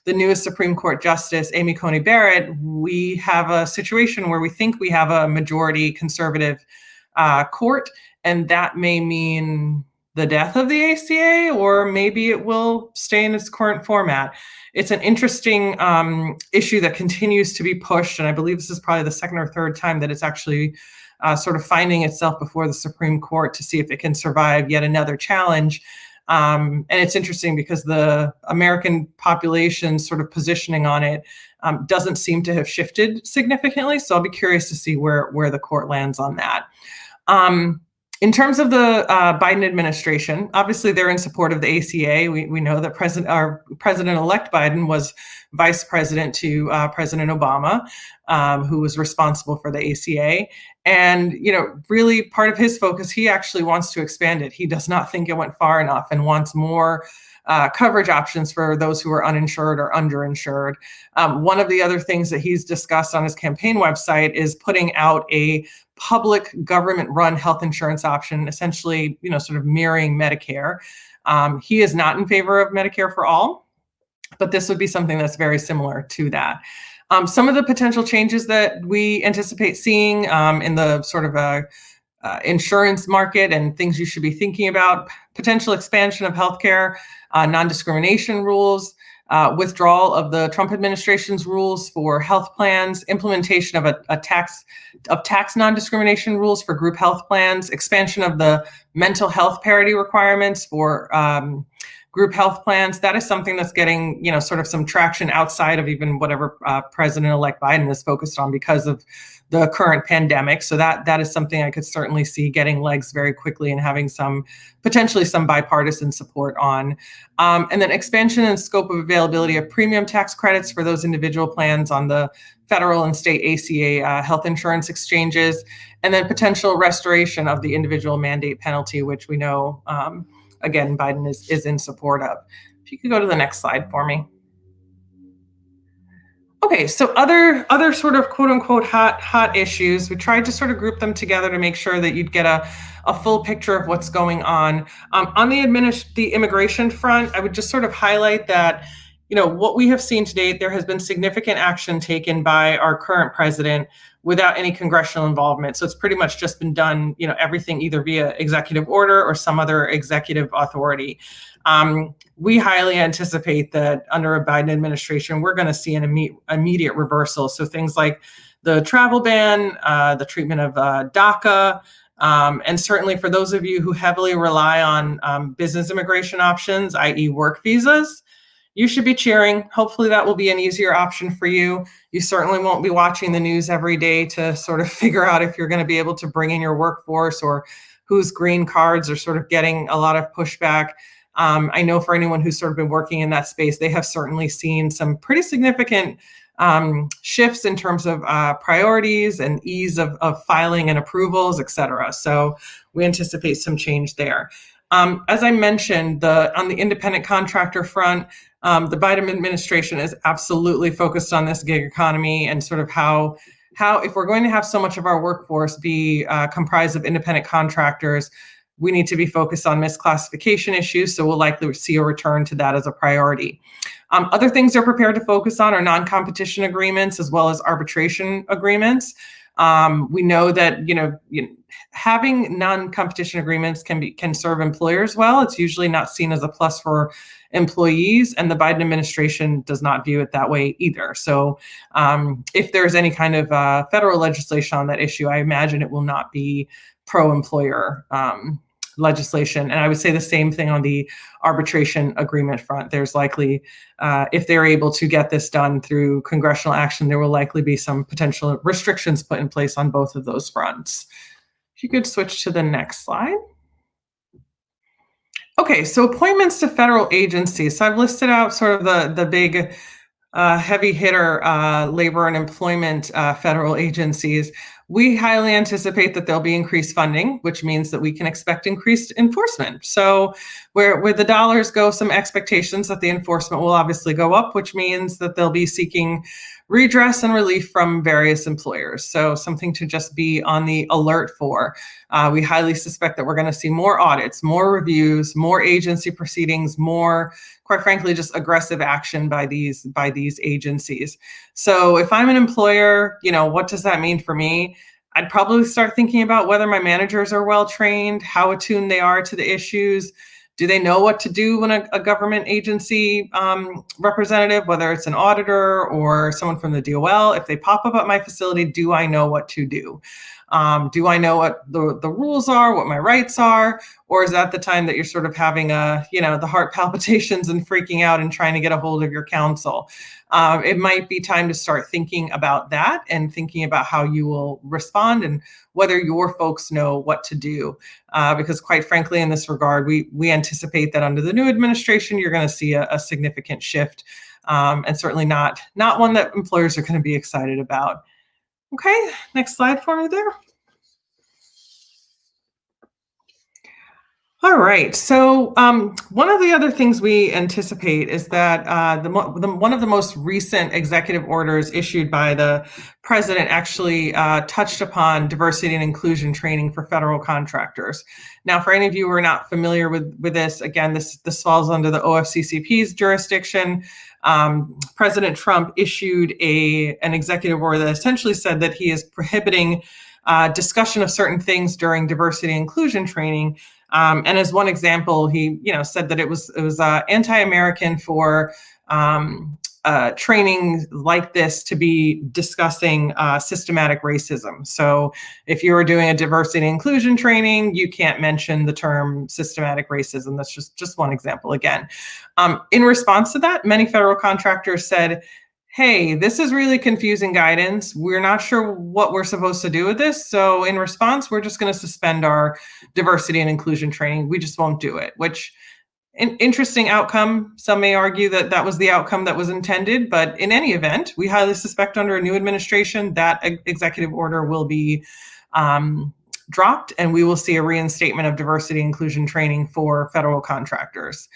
the newest Supreme Court Justice, Amy Coney Barrett, we have a situation where we think we have a majority conservative court, and that may mean the death of the ACA, or maybe it will stay in its current format. It's an interesting issue that continues to be pushed, and I believe this is probably the second or third time that it's actually sort of finding itself before the Supreme Court to see if it can survive yet another challenge. And it's interesting because the American population sort of positioning on it doesn't seem to have shifted significantly. So I'll be curious to see where the court lands on that. In terms of the Biden administration, obviously they're in support of the ACA. We know that President-elect Biden was vice president to President Obama, who was responsible for the ACA. And, really part of his focus, he actually wants to expand it. He does not think it went far enough and wants more coverage options for those who are uninsured or underinsured. One of the other things that he's discussed on his campaign website is putting out a public government-run health insurance option, essentially, sort of mirroring Medicare. He is not in favor of Medicare for all, but this would be something that's very similar to that. Some of the potential changes that we anticipate seeing in the sort of insurance market and things you should be thinking about: potential expansion of healthcare, non-discrimination rules, withdrawal of the Trump administration's rules for health plans, implementation of tax non-discrimination rules for group health plans, expansion of the mental health parity requirements for group health plans. That is something that's getting, sort of some traction outside of even whatever President-elect Biden is focused on because of the current pandemic. So that is something I could certainly see getting legs very quickly and having potentially some bipartisan support on. And then expansion and scope of availability of premium tax credits for those individual plans on the federal and state ACA health insurance exchanges, and then potential restoration of the individual mandate penalty, which we know, again, Biden is in support of. If you could go to the next slide for me. Okay, so other sort of quote unquote hot issues, we tried to sort of group them together to make sure that you'd get a full picture of what's going on. On the immigration front, I would just sort of highlight that, what we have seen to date, there has been significant action taken by our current president without any congressional involvement. So it's pretty much just been done, everything either via executive order or some other executive authority. We highly anticipate that under a Biden administration, we're going to see an immediate reversal. So things like the travel ban, the treatment of DACA, and certainly for those of you who heavily rely on business immigration options, i.e. work visas, you should be cheering. Hopefully that will be an easier option for you. You certainly won't be watching the news every day to sort of figure out if you're going to be able to bring in your workforce or whose green cards are sort of getting a lot of pushback. I know for anyone who's sort of been working in that space, they have certainly seen some pretty significant shifts in terms of priorities and ease of filing and approvals, et cetera. So we anticipate some change there. As I mentioned, on the independent contractor front, the Biden administration is absolutely focused on this gig economy and sort of how if we're going to have so much of our workforce be comprised of independent contractors, we need to be focused on misclassification issues. So we'll likely see a return to that as a priority. Other things they're prepared to focus on are non-competition agreements as well as arbitration agreements. We know that having non-competition agreements can serve employers well. It's usually not seen as a plus for employees, and the Biden administration does not view it that way either. So if there's any kind of federal legislation on that issue, I imagine it will not be pro-employer legislation. And I would say the same thing on the arbitration agreement front. There's likely, if they're able to get this done through congressional action, there will likely be some potential restrictions put in place on both of those fronts. If you could switch to the next slide. Okay, so appointments to federal agencies. So I've listed out sort of the big heavy hitter labor and employment federal agencies. we highly anticipate that there'll be increased funding, which means that we can expect increased enforcement. So where the dollars go, some expectations that the enforcement will obviously go up, which means that they'll be seeking redress and relief from various employers. So something to just be on the alert for. We highly suspect that we're going to see more audits, more reviews, more agency proceedings, more, quite frankly, just aggressive action by these agencies. So if I'm an employer, what does that mean for me? I'd probably start thinking about whether my managers are well trained, how attuned they are to the issues. Do they know what to do when a government agency representative, whether it's an auditor or someone from the DOL, if they pop up at my facility, do I know what to do? Do I know what the rules are, what my rights are? Or is that the time that you're sort of having the heart palpitations and freaking out and trying to get a hold of your counsel? It might be time to start thinking about that and thinking about how you will respond and whether your folks know what to do. Because quite frankly, in this regard, we anticipate that under the new administration, you're going to see a significant shift, and certainly not one that employers are going to be excited about. Okay, next slide for me there. All right, so one of the other things we anticipate is that one of the most recent executive orders issued by the president actually touched upon diversity and inclusion training for federal contractors. Now, for any of you who are not familiar with this, again, this falls under the OFCCP's jurisdiction. President Trump issued an executive order that essentially said that he is prohibiting discussion of certain things during diversity and inclusion training. And as one example, he said that it was anti-American for training like this to be discussing systematic racism. So if you were doing a diversity and inclusion training, you can't mention the term systematic racism. That's just one example again. In response to that, many federal contractors said, hey, this is really confusing guidance. We're not sure what we're supposed to do with this. So in response, we're just going to suspend our diversity and inclusion training. We just won't do it, which an interesting outcome. Some may argue that that was the outcome that was intended, but in any event, we highly suspect under a new administration that executive order will be dropped, and we will see a reinstatement of diversity and inclusion training for federal contractors.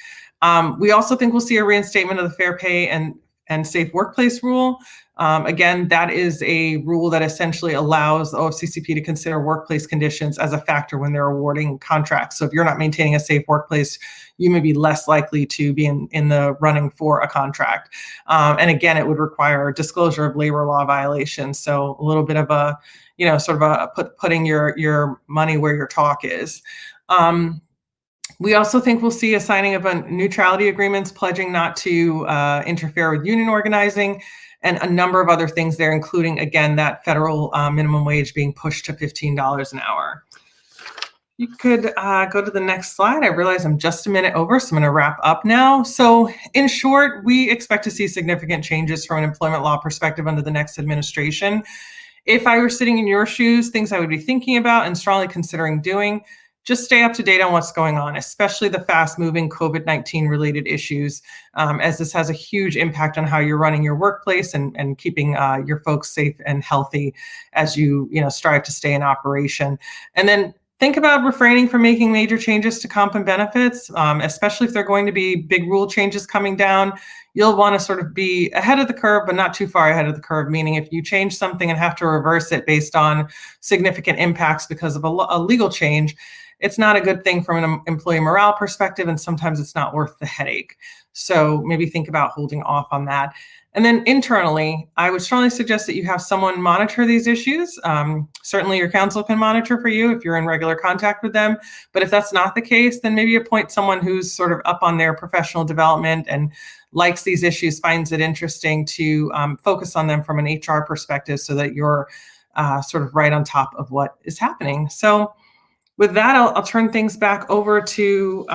We also think we'll see a reinstatement of the Fair Pay and Safe Workplace Rule. Again, that is a rule that essentially allows the OFCCP to consider workplace conditions as a factor when they're awarding contracts. So if you're not maintaining a safe workplace, you may be less likely to be in the running for a contract. And again, it would require disclosure of labor law violations. So a little bit of a, sort of putting your money where your talk is. We also think we'll see a signing of neutrality agreements pledging not to interfere with union organizing, and a number of other things there, including, again, that federal minimum wage being pushed to $15 an hour. You could go to the next slide. I realize I'm just a minute over, so I'm going to wrap up now. So in short, we expect to see significant changes from an employment law perspective under the next administration. If I were sitting in your shoes, things I would be thinking about and strongly considering doing: just stay up to date on what's going on, especially the fast-moving COVID-19 related issues, as this has a huge impact on how you're running your workplace and keeping your folks safe and healthy as you strive to stay in operation. And then think about refraining from making major changes to comp and benefits, especially if there are going to be big rule changes coming down. You'll want to sort of be ahead of the curve, but not too far ahead of the curve, meaning if you change something and have to reverse it based on significant impacts because of a legal change, it's not a good thing from an employee morale perspective, and sometimes it's not worth the headache. So maybe think about holding off on that. And then internally, I would strongly suggest that you have someone monitor these issues. Certainly your counsel can monitor for you if you're in regular contact with them. But if that's not the case, then maybe appoint someone who's sort of up on their professional development and likes these issues, finds it interesting to focus on them from an HR perspective so that you're sort of right on top of what is happening. So with that, I'll turn things back over to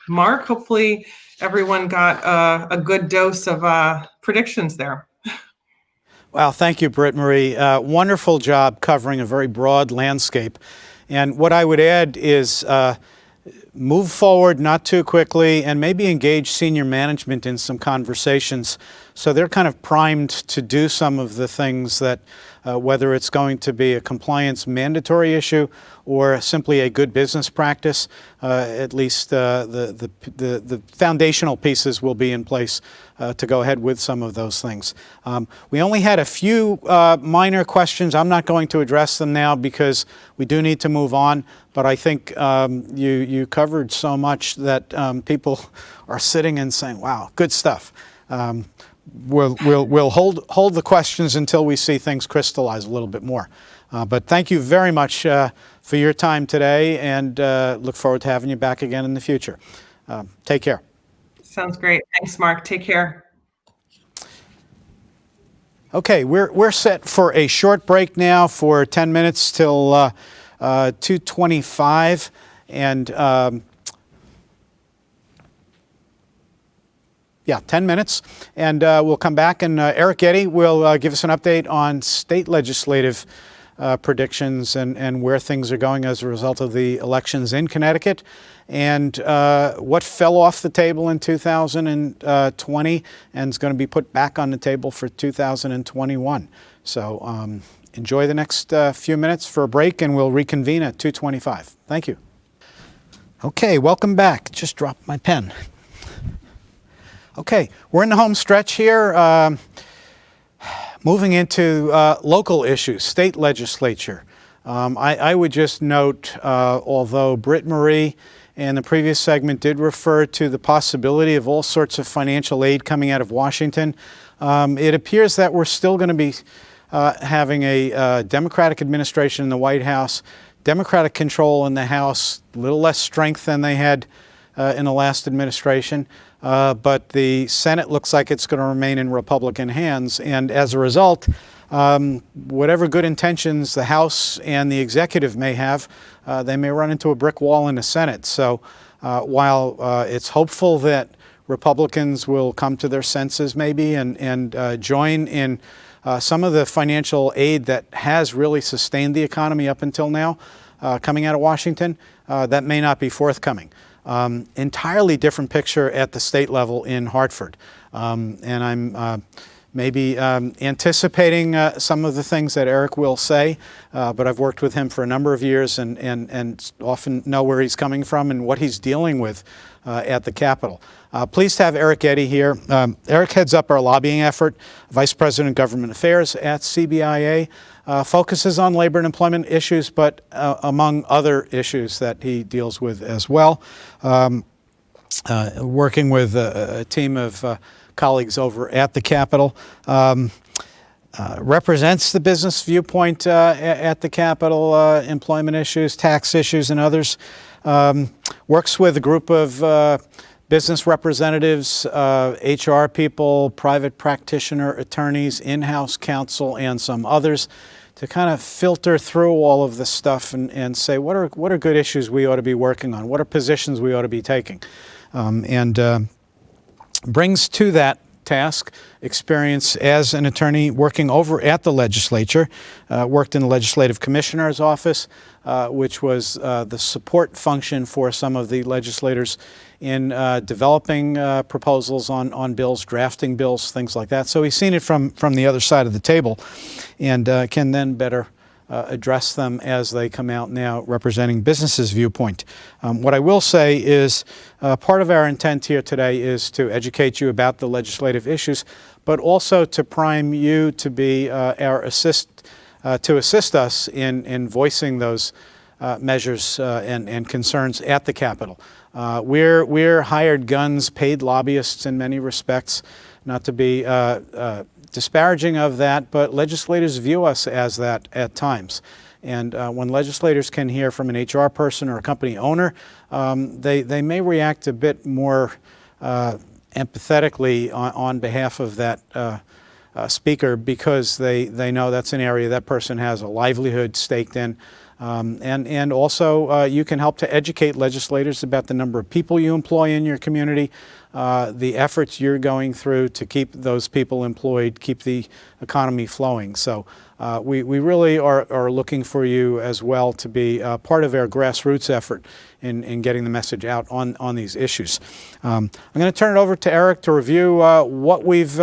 Mark. Hopefully everyone got a good dose of predictions there. Wow, thank you, Britt Marie. Wonderful job covering a very broad landscape. And what I would add is move forward not too quickly and maybe engage senior management in some conversations so they're kind of primed to do some of the things that, whether it's going to be a compliance mandatory issue or simply a good business practice, at least the foundational pieces will be in place to go ahead with some of those things. We only had a few minor questions. I'm not going to address them now because we do need to move on, but I think you covered so much that people are sitting and saying, wow, good stuff. We'll hold the questions until we see things crystallize a little bit more. But thank you very much for your time today, and look forward to having you back again in the future. Take care. Sounds great. Thanks, Mark. Take care. Okay, we're set for a short break now for 10 minutes till 2:25, and 10 minutes, and we'll come back, and Eric Eddy will give us an update on state legislative predictions and where things are going as a result of the elections in Connecticut, and what fell off the table in 2020 and is going to be put back on the table for 2021. So enjoy the next few minutes for a break, and we'll reconvene at 2:25. Thank you. Okay, welcome back. Just dropped my pen. Okay, we're in the home stretch here, moving into local issues, state legislature. I would just note, although Britt Marie in the previous segment did refer to the possibility of all sorts of financial aid coming out of Washington, it appears that we're still going to be having a Democratic administration in the White House, Democratic control in the House, a little less strength than they had in the last administration. But the Senate looks like it's going to remain in Republican hands. And as a result, whatever good intentions the House and the executive may have, they may run into a brick wall in the Senate. So while it's hopeful that Republicans will come to their senses maybe and join in some of the financial aid that has really sustained the economy up until now coming out of Washington, that may not be forthcoming. Entirely different picture at the state level in Hartford. And I'm maybe anticipating some of the things that Eric will say, but I've worked with him for a number of years and often know where he's coming from and what he's dealing with at the Capitol. Pleased to have Eric Eddy here. Eric heads up our lobbying effort, Vice President of Government Affairs at CBIA. Focuses on labor and employment issues, but among other issues that he deals with as well. Working with a team of colleagues over at the Capitol. Represents the business viewpoint at the Capitol, employment issues, tax issues, and others. Works with a group of business representatives, HR people, private practitioner attorneys, in-house counsel, and some others to kind of filter through all of this stuff and say, what are good issues we ought to be working on? What are positions we ought to be taking? And brings to that task experience as an attorney working over at the legislature, worked in the legislative commissioner's office, which was the support function for some of the legislators in developing proposals on bills, drafting bills, things like that. So he's seen it from the other side of the table and can then better address them as they come out now representing businesses' viewpoint. What I will say is part of our intent here today is to educate you about the legislative issues, but also to prime you to be to assist us in voicing those measures and concerns at the Capitol. We're hired guns, paid lobbyists in many respects, not to be disparaging of that, but legislators view us as that at times. And when legislators can hear from an HR person or a company owner, they may react a bit more empathetically on behalf of that speaker because they know that's an area that person has a livelihood staked in. And also you can help to educate legislators about the number of people you employ in your community, the efforts you're going through to keep those people employed, keep the economy flowing. So we really are looking for you as well to be part of our grassroots effort in getting the message out on these issues. I'm going to turn it over to Eric to review what we've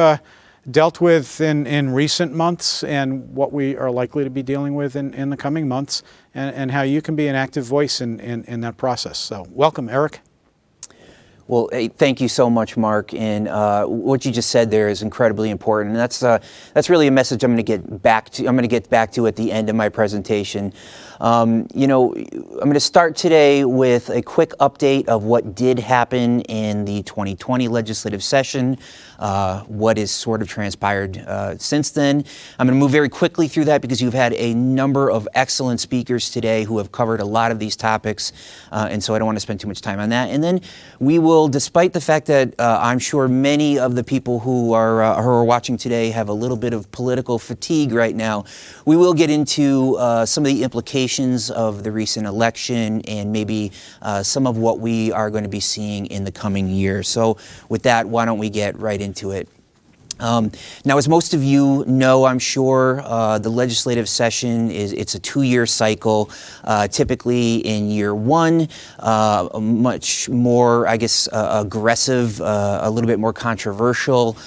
dealt with in recent months and what we are likely to be dealing with in the coming months, and how you can be an active voice in that process. So welcome, Eric. Well, hey, thank you so much, Mark. And what you just said there is incredibly important. And that's really a message I'm going to get back to. I'm going to get back to at the end of my presentation. I'm going to start today with a quick update of what did happen in the 2020 legislative session, what has sort of transpired since then. I'm going to move very quickly through that because you've had a number of excellent speakers today who have covered a lot of these topics, and so I don't want to spend too much time on that. And then we will, despite the fact that I'm sure many of the people who are watching today have a little bit of political fatigue right now, we will get into some of the implications of the recent election and maybe some of what we are going to be seeing in the coming year. So with that, why don't we get right into it? Now, as most of you know, I'm sure, the legislative session it's a 2-year cycle. Typically in year one, much more, I guess, aggressive, a little bit more controversial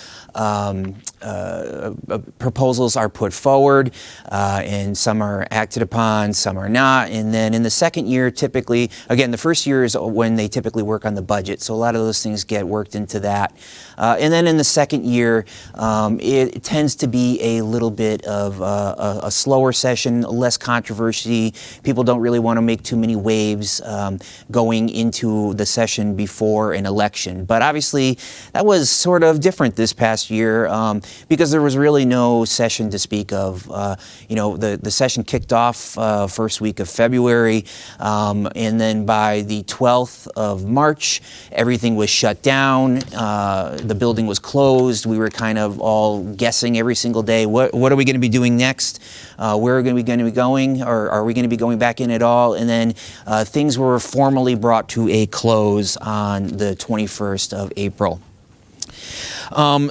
proposals are put forward, and some are acted upon, some are not. And then in the second year, typically, again, the first year is when they typically work on the budget. So a lot of those things get worked into that. And then in the second year, it tends to be a little bit of a slower session, less controversy. People don't really want to make too many waves going into the session before an election. But obviously, that was sort of different this past year because there was really no session to speak of. The session kicked off first week of February, and then by the 12th of March, everything was shut down. The building was closed. We were kind of all guessing every single day, what are we going to be doing next? Where are we going to be going? Or are we going to be going back in at all? And then things were formally brought to a close on the 21st of April.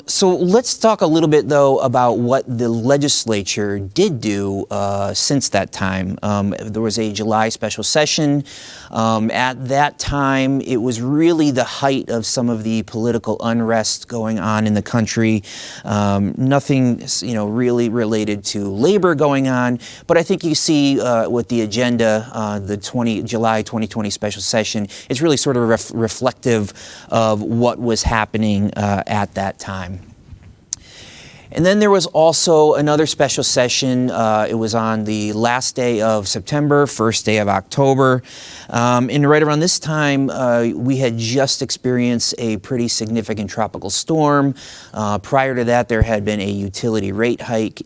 So let's talk a little bit, though, about what the legislature did do since that time. There was a July special session. At that time, it was really the height of some of the political unrest going on in the country. Nothing, really related to labor going on. But I think you see with the agenda, the July 2020 special session, it's really sort of reflective of what was happening at that time. And then there was also another special session. It was on the last day of September, first day of October. And right around this time, we had just experienced a pretty significant tropical storm. Prior to that, there had been a utility rate hike.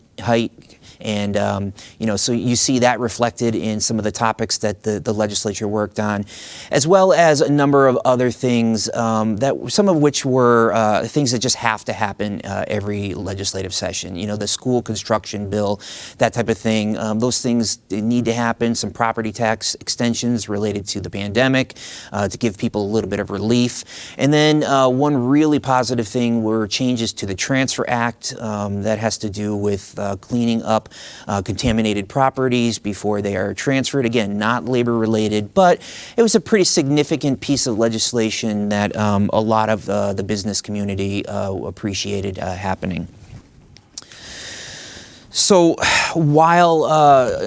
And, so you see that reflected in some of the topics that the legislature worked on, as well as a number of other things, that some of which were things that just have to happen every legislative session. The school construction bill, that type of thing. Those things need to happen. Some property tax extensions related to the pandemic to give people a little bit of relief. And then one really positive thing were changes to the Transfer Act that has to do with cleaning up contaminated properties before they are transferred. Again, not labor related, but it was a pretty significant piece of legislation that a lot of the business community appreciated happening. So while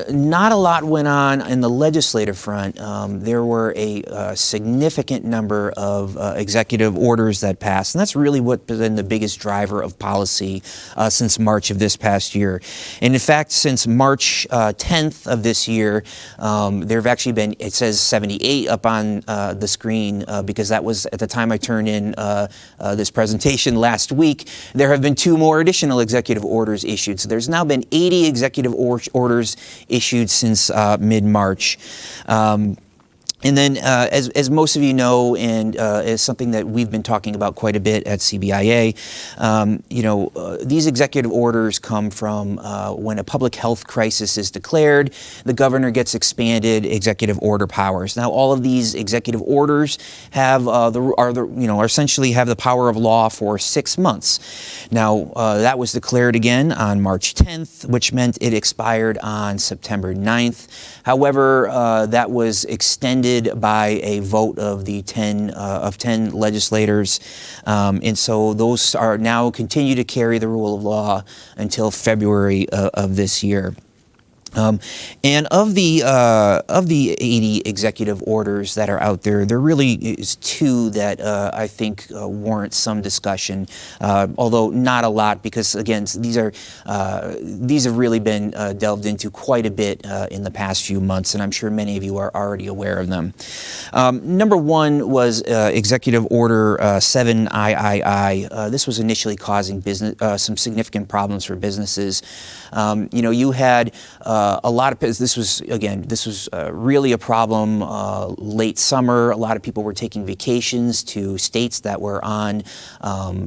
not a lot went on in the legislative front, there were a significant number of executive orders that passed, and that's really what been the biggest driver of policy since March of this past year. And in fact, since March 10th of this year, there have actually been, it says 78 up on the screen because that was at the time I turned in this presentation last week. There have been 2 more additional executive orders issued. So there's now been 80 executive orders issued since mid-March. And then, as most of you know, and is something that we've been talking about quite a bit at CBIA, these executive orders come from when a public health crisis is declared, the governor gets expanded executive order powers. Now, all of these executive orders have essentially have the power of law for 6 months. Now, that was declared again on March 10th, which meant it expired on September 9th. However, that was extended by a vote of the 10 legislators, and so those are now continue to carry the rule of law until February of this year. And of the 80 executive orders that are out there, there really is 2 that I think warrant some discussion, although not a lot, because again, these have really been delved into quite a bit in the past few months, and I'm sure many of you are already aware of them. Number 1 was Executive Order 7III. This was initially causing some significant problems for businesses. You had a lot of this was really a problem late summer. A lot of people were taking vacations to states that were on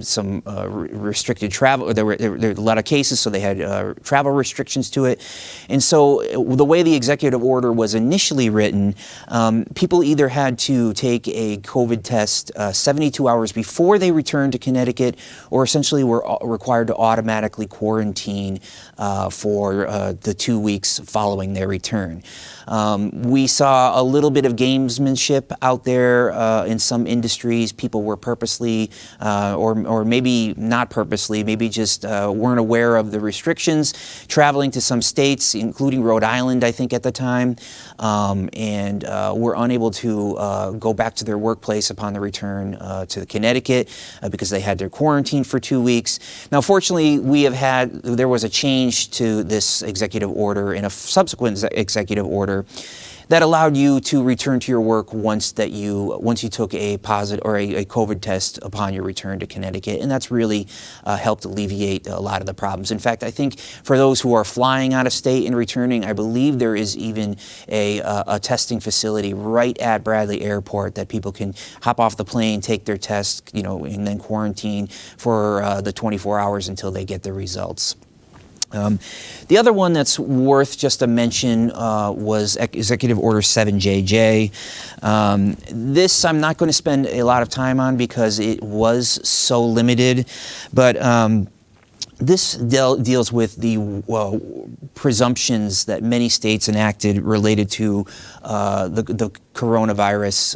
some restricted travel. There were a lot of cases, so they had travel restrictions to it. And so the way the executive order was initially written, people either had to take a COVID test 72 hours before they returned to Connecticut, or essentially were required to automatically quarantine for the 2 weeks following their return. We saw a little bit of gamesmanship out there in some industries. People were purposely, or maybe not purposely, maybe just weren't aware of the restrictions, traveling to some states, including Rhode Island, I think at the time, and were unable to go back to their workplace upon the return to Connecticut because they had their quarantine for 2 weeks. Now, fortunately, there was a change to this executive order in a subsequent executive order that allowed you to return to your work once you took a positive or a COVID test upon your return to Connecticut, and that's really helped alleviate a lot of the problems. In fact, I think for those who are flying out of state and returning, I believe there is even a testing facility right at Bradley Airport that people can hop off the plane, take their test, and then quarantine for the 24 hours until they get the results. The other one that's worth just a mention was Executive Order 7JJ. This I'm not going to spend a lot of time on because it was so limited, but this deals with the presumptions that many states enacted related to the coronavirus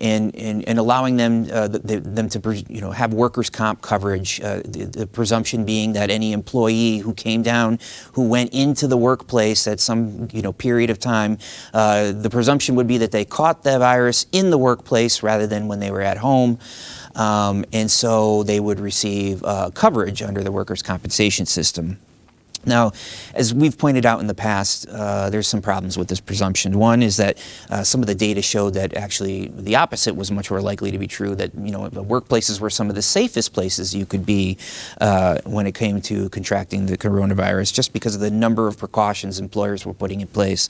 and allowing them to have workers' comp coverage. The presumption being that any employee who came down, who went into the workplace at some period of time, the presumption would be that they caught the virus in the workplace rather than when they were at home. And so they would receive coverage under the workers' compensation system. Now, as we've pointed out in the past, there's some problems with this presumption. One is that some of the data showed that actually the opposite was much more likely to be true, that the workplaces were some of the safest places you could be when it came to contracting the coronavirus, just because of the number of precautions employers were putting in place.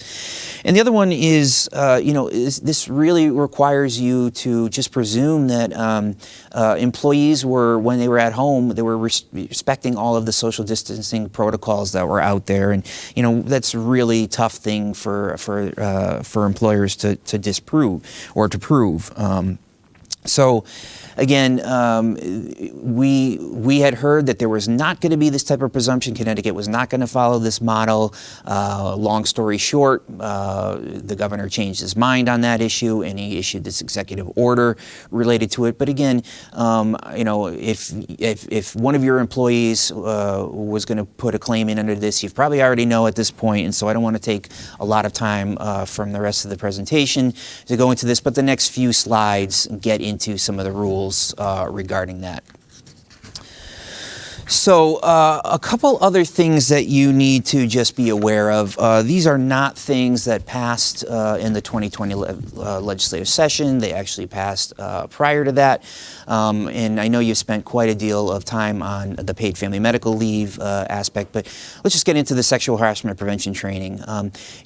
And the other one is, this really requires you to just presume that employees were, when they were at home, they were respecting all of the social distancing protocols that were out there, and that's a really tough thing for employers to disprove or to prove. So again, we had heard that there was not going to be this type of presumption. Connecticut was not going to follow this model. Long story short, the governor changed his mind on that issue, and he issued this executive order related to it. But again, if one of your employees was going to put a claim in under this, you probably already know at this point, and so I don't want to take a lot of time from the rest of the presentation to go into this, but the next few slides get into some of the rules regarding that. So a couple other things that you need to just be aware of. These are not things that passed in the 2020 legislative session. They actually passed prior to that. And I know you've spent quite a deal of time on the paid family medical leave aspect, but let's just get into the sexual harassment prevention training.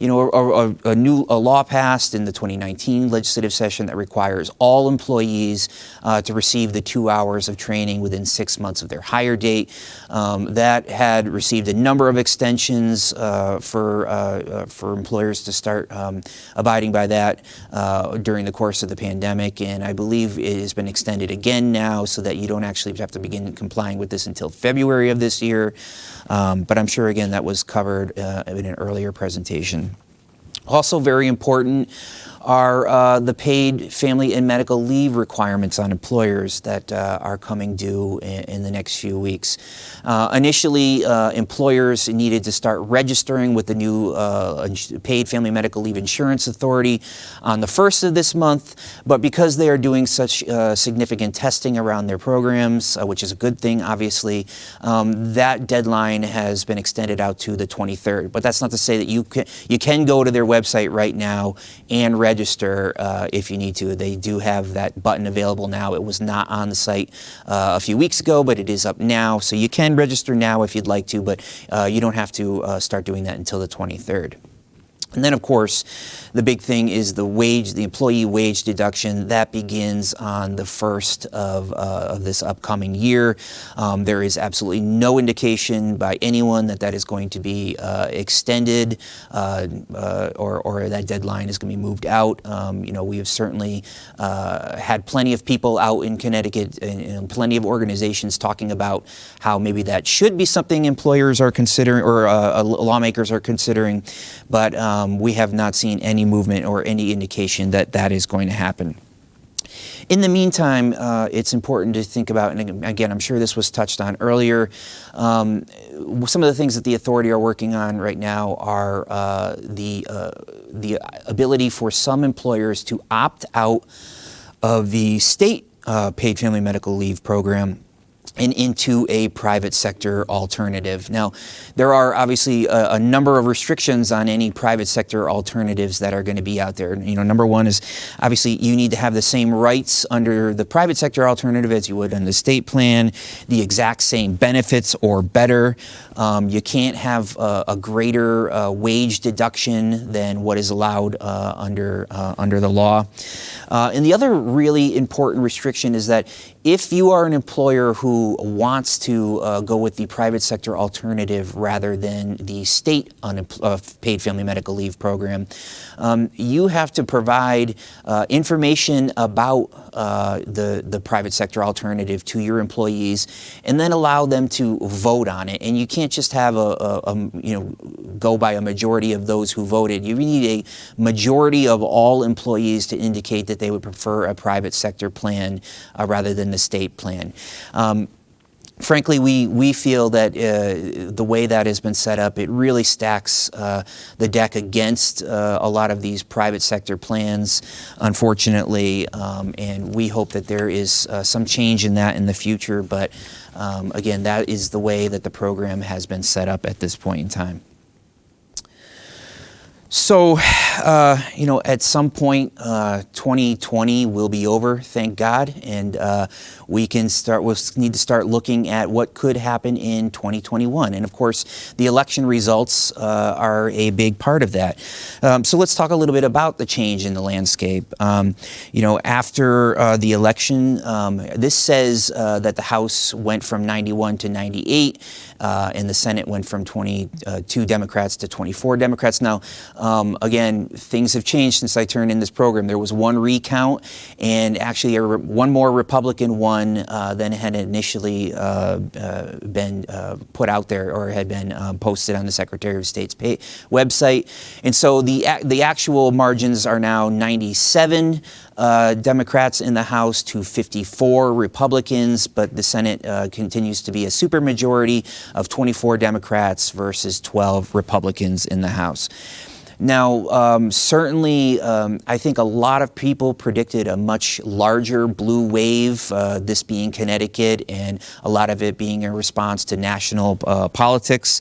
You know, a law passed in the 2019 legislative session that requires all employees to receive the 2 hours of training within 6 months of their hire date. That had received a number of extensions for employers to start abiding by that during the course of the pandemic, and I believe it has been extended again now so that you don't actually have to begin complying with this until February of this year. But I'm sure, again, that was covered in an earlier presentation. Also very important are the paid family and medical leave requirements on employers that are coming due in the next few weeks. Initially, employers needed to start registering with the new paid family medical leave insurance authority on the 1st of this month, but because they are doing such significant testing around their programs, which is a good thing, obviously, that deadline has been extended out to the 23rd. But that's not to say that you can go to their website right now and register if you need to. They do have that button available now. It was not on the site a few weeks ago, but it is up now. So you can register now if you'd like to, but you don't have to start doing that until the 23rd. And then, of course, the big thing is the employee wage deduction. That begins on the 1st of this upcoming year. There is absolutely no indication by anyone that is going to be extended or that deadline is going to be moved out. You know, we have certainly had plenty of people out in Connecticut and plenty of organizations talking about how maybe that should be something employers are considering or lawmakers are considering, but we have not seen any movement or any indication that that is going to happen. In the meantime, it's important to think about, and again, I'm sure this was touched on earlier, some of the things that the authority are working on right now are the ability for some employers to opt out of the state paid family medical leave program and into a private sector alternative. Now, there are obviously a number of restrictions on any private sector alternatives that are going to be out there. You know, number one is obviously you need to have the same rights under the private sector alternative as you would on the state plan, the exact same benefits or better. You can't have a greater wage deduction than what is allowed under the law. And the other really important restriction is that if you are an employer who wants to go with the private sector alternative rather than the state paid family medical leave program, you have to provide information about the private sector alternative to your employees and then allow them to vote on it. And you can't just have go by a majority of those who voted. You need a majority of all employees to indicate that they would prefer a private sector plan rather than the state plan. Frankly, we feel that the way that has been set up, it really stacks the deck against a lot of these private sector plans, unfortunately, and we hope that there is some change in that in the future, but again, that is the way that the program has been set up at this point in time. So, at some point, 2020 will be over, thank God, and we'll need to start looking at what could happen in 2021. And of course, the election results are a big part of that. So let's talk a little bit about the change in the landscape. After the election, this says that the House went from 91 to 98, and the Senate went from 22 Democrats to 24 Democrats. Now, again, things have changed since I turned in this program. There was one recount, and actually one more Republican won than had initially been put out there or had been posted on the Secretary of State's website. And so the actual margins are now 97 Democrats in the House to 54 Republicans, but the Senate continues to be a supermajority of 24 Democrats versus 12 Republicans in the House. Now, certainly, I think a lot of people predicted a much larger blue wave, this being Connecticut, and a lot of it being a response to national politics.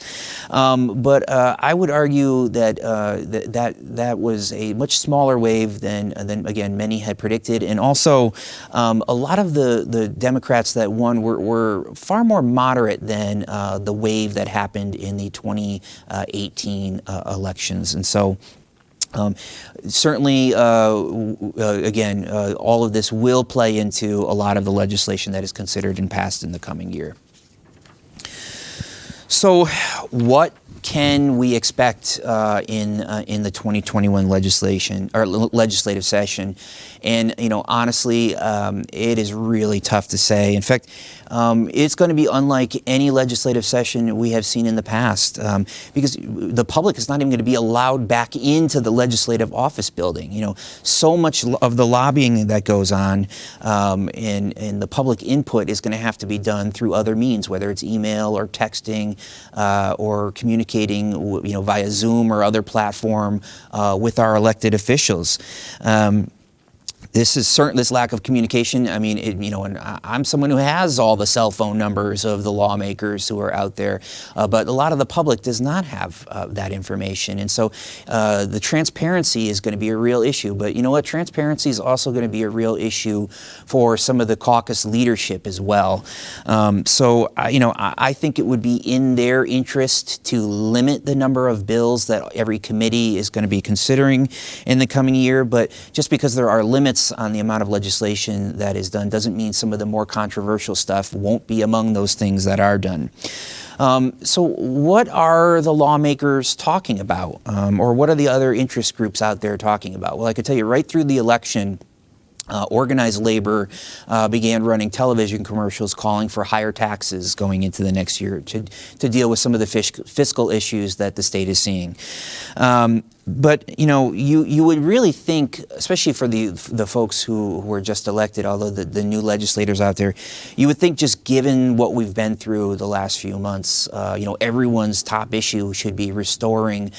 But I would argue that that was a much smaller wave than again many had predicted, and also a lot of the Democrats that won were far more moderate than the wave that happened in the 2018 elections, and so. Certainly, again, all of this will play into a lot of the legislation that is considered and passed in the coming year. So, what can we expect in the 2021 legislation or legislative session? And honestly, it is really tough to say. In fact, it's going to be unlike any legislative session we have seen in the past, because the public is not even going to be allowed back into the legislative office building. So much of the lobbying that goes on and the public input is going to have to be done through other means, whether it's email or texting or communicating, via Zoom or other platform with our elected officials. This lack of communication. I mean, and I'm someone who has all the cell phone numbers of the lawmakers who are out there, but a lot of the public does not have that information, and so the transparency is going to be a real issue. But you know what? Transparency is also going to be a real issue for some of the caucus leadership as well. So I think it would be in their interest to limit the number of bills that every committee is going to be considering in the coming year. But just because there are limits on the amount of legislation that is done doesn't mean some of the more controversial stuff won't be among those things that are done. So what are the lawmakers talking about? Or what are the other interest groups out there talking about? Well, I could tell you right through the election, organized labor began running television commercials calling for higher taxes going into the next year to deal with some of the fiscal issues that the state is seeing. But you would really think, especially for the folks who were just elected, although the new legislators out there, you would think just given what we've been through the last few months, everyone's top issue should be restoring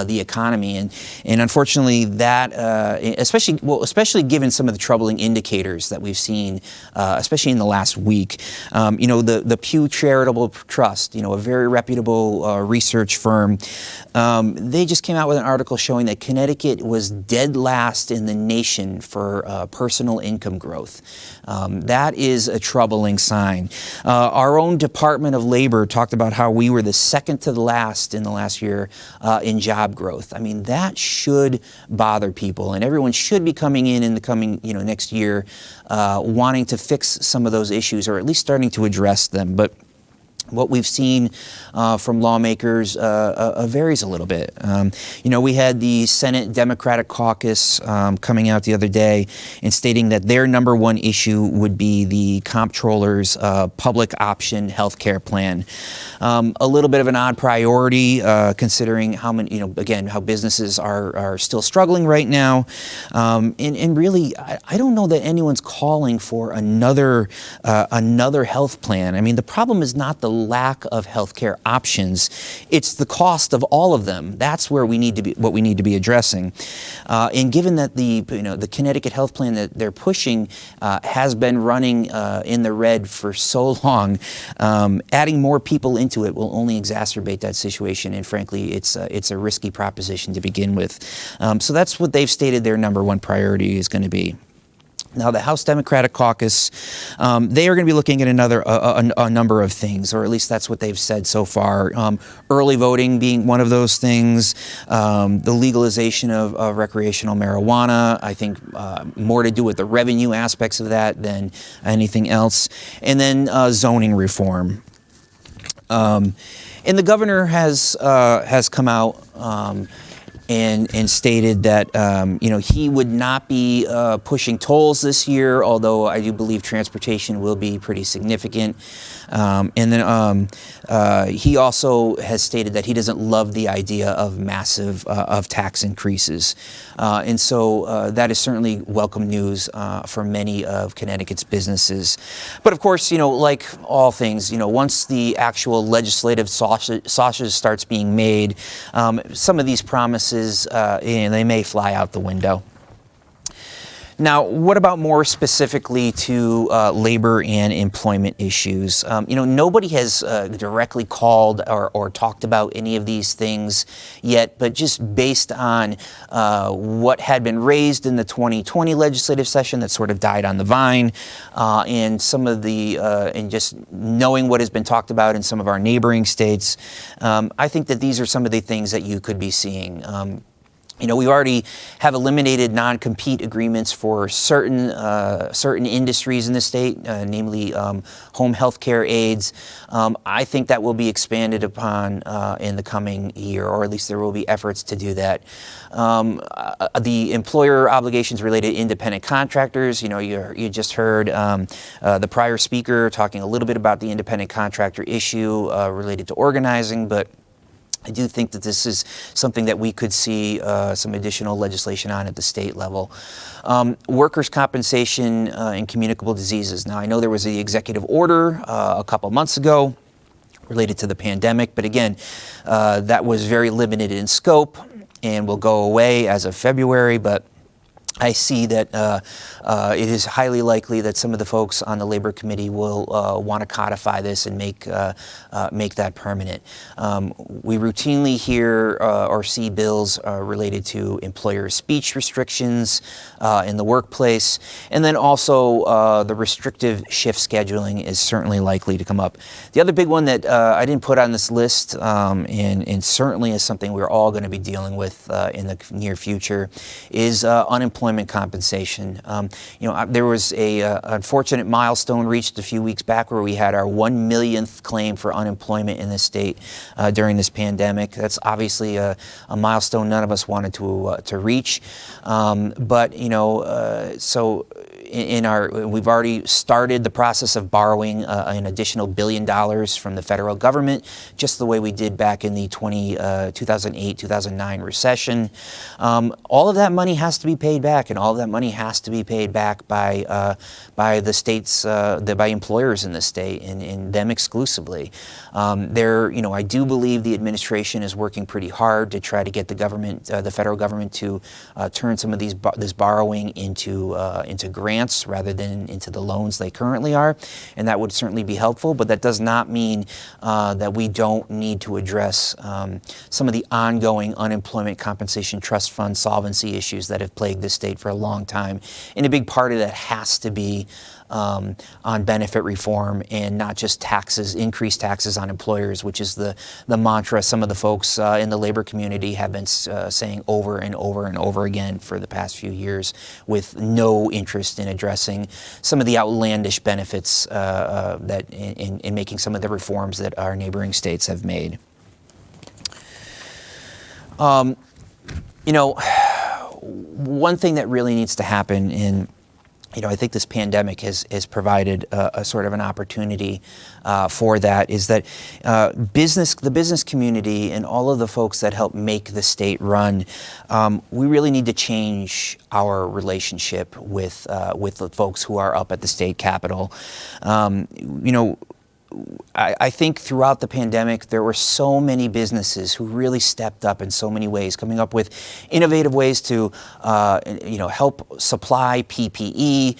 the economy, and unfortunately that, especially given some of the troubling indicators that we've seen, especially in the last week, the Pew Charitable Trust, a very reputable research firm, they just came out with an article showing that Connecticut was dead last in the nation for personal income growth. That is a troubling sign. Our own Department of Labor talked about how we were the second to the last in the last year in job growth. I mean, that should bother people, and everyone should be coming in the coming next year wanting to fix some of those issues, or at least starting to address them. But what we've seen from lawmakers varies a little bit. We had the Senate Democratic Caucus coming out the other day and stating that their number one issue would be the comptroller's public option health care plan. A little bit of an odd priority considering how many, again, how businesses are still struggling right now. And really, I don't know that anyone's calling for another health plan. I mean, the problem is not the lack of healthcare options; it's the cost of all of them. That's where we need to be addressing. And given that the Connecticut health plan that they're pushing has been running in the red for so long, adding more people into it will only exacerbate that situation. And frankly, it's a risky proposition to begin with. So that's what they've stated their number one priority is going to be. Now, the House Democratic Caucus, they are going to be looking at a number of things, or at least that's what they've said so far. Early voting being one of those things, the legalization of recreational marijuana, I think more to do with the revenue aspects of that than anything else, and then zoning reform. And the governor has come out and stated that he would not be pushing tolls this year, although I do believe transportation will be pretty significant. And then he also has stated that he doesn't love the idea of massive of tax increases. And so that is certainly welcome news for many of Connecticut's businesses. But of course, like all things, once the actual legislative sausage starts being made, some of these promises promises, they may fly out the window. Now, what about more specifically to labor and employment issues? Nobody has directly called or talked about any of these things yet, but just based on what had been raised in the 2020 legislative session that sort of died on the vine, and some of the, and just knowing what has been talked about in some of our neighboring states, I think that these are some of the things that you could be seeing. We already have eliminated non-compete agreements for certain industries in the state, namely home health care aides. I think that will be expanded upon in the coming year, or at least there will be efforts to do that. The employer obligations related to independent contractors, you just heard the prior speaker talking a little bit about the independent contractor issue related to organizing, but I do think that this is something that we could see some additional legislation on at the state level. Workers' compensation and communicable diseases. Now, I know there was the executive order a couple months ago related to the pandemic, but again, that was very limited in scope and will go away as of February, but I see that it is highly likely that some of the folks on the Labor Committee will want to codify this and make that permanent. We routinely hear or see bills related to employer speech restrictions in the workplace, and then also the restrictive shift scheduling is certainly likely to come up. The other big one that I didn't put on this list, and certainly is something we're all going to be dealing with in the near future, is unemployment compensation. There was a unfortunate milestone reached a few weeks back where we had our 1 millionth claim for unemployment in this state during this pandemic. That's obviously a milestone none of us wanted to reach. So we've already started the process of borrowing an additional $1 billion from the federal government, just the way we did back in the 2008-2009 recession. All of that money has to be paid back, and all of that money has to be paid back by the states, by employers in the state, and them exclusively. I do believe the administration is working pretty hard to try to get the government, the federal government, to turn some of this borrowing into grants rather than into the loans they currently are, and that would certainly be helpful. But that does not mean that we don't need to address some of the ongoing unemployment compensation trust fund solvency issues that have plagued this state for a long time. And a big part of that has to be on benefit reform, and not just taxes, increased taxes on employers, which is the mantra some of the folks in the labor community have been saying over and over and over again for the past few years, with no interest in addressing some of the outlandish benefits that in making some of the reforms that our neighboring states have made. One thing that really needs to happen in I think this pandemic has provided a sort of an opportunity for that, is that the business community and all of the folks that help make the state run, we really need to change our relationship with the folks who are up at the state capitol. I think throughout the pandemic, there were so many businesses who really stepped up in so many ways, coming up with innovative ways to, help supply PPE,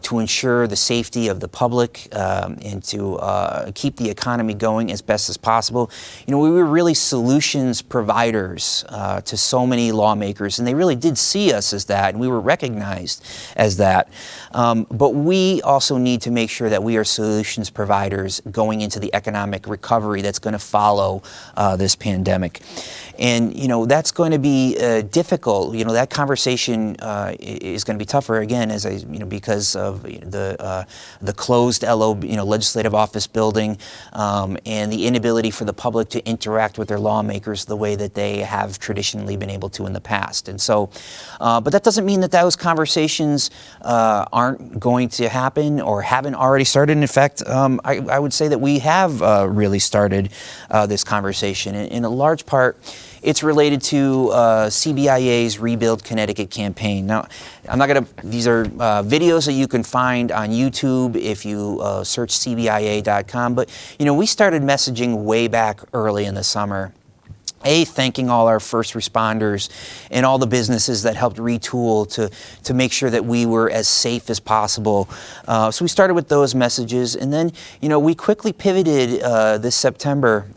to ensure the safety of the public, and to keep the economy going as best as possible. We were really solutions providers to so many lawmakers, and they really did see us as that, and we were recognized as that. But we also need to make sure that we are solutions providers going into the economic recovery that's going to follow this pandemic. And, that's going to be difficult. That conversation is going to be tougher, again, because of the closed legislative office building, and the inability for the public to interact with their lawmakers the way that they have traditionally been able to in the past. And so, but that doesn't mean that those conversations aren't going to happen or haven't already started. In fact, I would say that we have really started this conversation. In a large part, it's related to CBIA's Rebuild Connecticut campaign. Now, these are videos that you can find on YouTube if you search CBIA.com. But, we started messaging way back early in the summer thanking all our first responders and all the businesses that helped retool to make sure that we were as safe as possible. So we started with those messages, and then, we quickly pivoted this September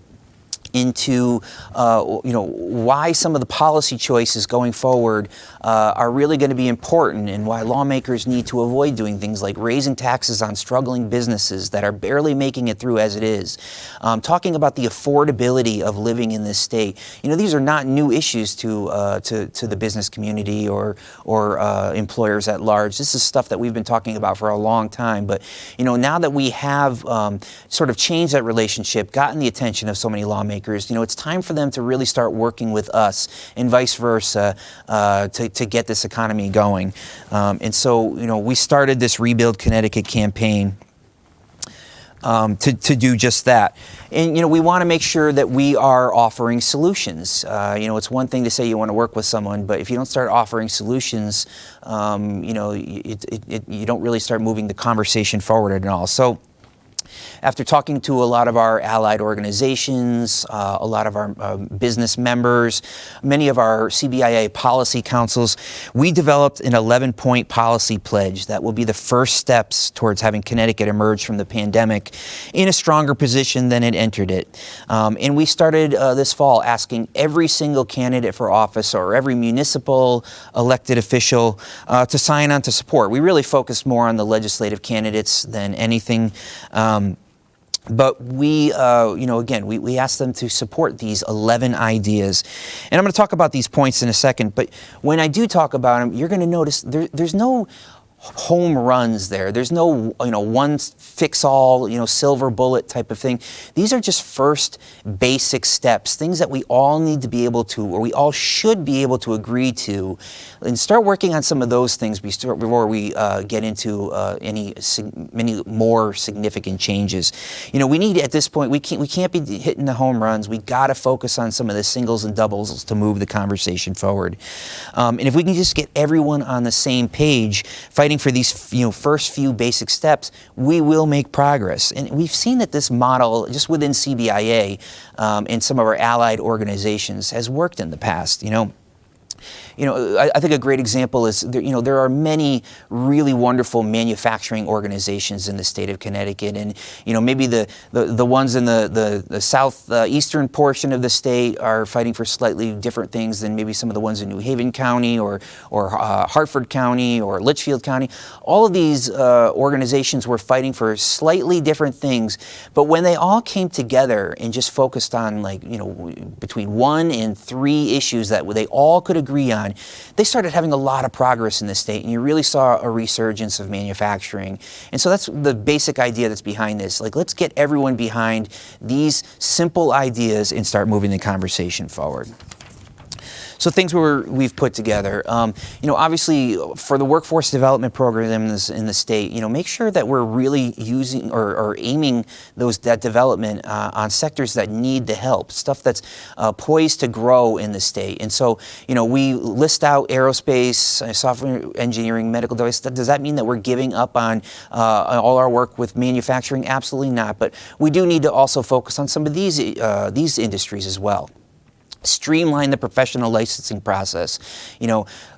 into why some of the policy choices going forward are really going to be important, and why lawmakers need to avoid doing things like raising taxes on struggling businesses that are barely making it through as it is. Talking about the affordability of living in this state. These are not new issues to the business community or employers at large. This is stuff that we've been talking about for a long time. But now that we have sort of changed that relationship, gotten the attention of so many lawmakers, it's time for them to really start working with us and vice versa to get this economy going. And so, we started this Rebuild Connecticut campaign to do just that. And, we want to make sure that we are offering solutions. It's one thing to say you want to work with someone, but if you don't start offering solutions, you don't really start moving the conversation forward at all. So, after talking to a lot of our allied organizations, a lot of our business members, many of our CBIA policy councils, we developed an 11-point policy pledge that will be the first steps towards having Connecticut emerge from the pandemic in a stronger position than it entered it. And we started this fall asking every single candidate for office or every municipal elected official to sign on to support. We really focused more on the legislative candidates than anything. But we, again, we asked them to support these 11 ideas. And I'm going to talk about these points in a second. But when I do talk about them, you're going to notice there's no home runs there. There's no, one fix-all, silver bullet type of thing. These are just first basic steps, things that we all need to be able to, or we all should be able to agree to, and start working on some of those things before we get into many more significant changes. We need, at this point, we can't be hitting the home runs. We got to focus on some of the singles and doubles to move the conversation forward. And if we can just get everyone on the same page, fighting for these first few basic steps, we will make progress. And we've seen that this model, just within CBIA and some of our allied organizations, has worked in the past. I think a great example is there are many really wonderful manufacturing organizations in the state of Connecticut, and maybe the ones in the southeastern portion of the state are fighting for slightly different things than maybe some of the ones in New Haven County or Hartford County or Litchfield County. All of these organizations were fighting for slightly different things, but when they all came together and just focused on between 1 and 3 issues that they all could agree on, they started having a lot of progress in the state, and you really saw a resurgence of manufacturing. And so that's the basic idea that's behind this. Let's get everyone behind these simple ideas and start moving the conversation forward. So things we've put together, obviously for the workforce development programs in the state, make sure that we're really using or aiming that development on sectors that need the help, stuff that's poised to grow in the state. And so, we list out aerospace, software engineering, medical device. Does that mean that we're giving up on all our work with manufacturing? Absolutely not. But we do need to also focus on some of these industries as well. Streamline the professional licensing process.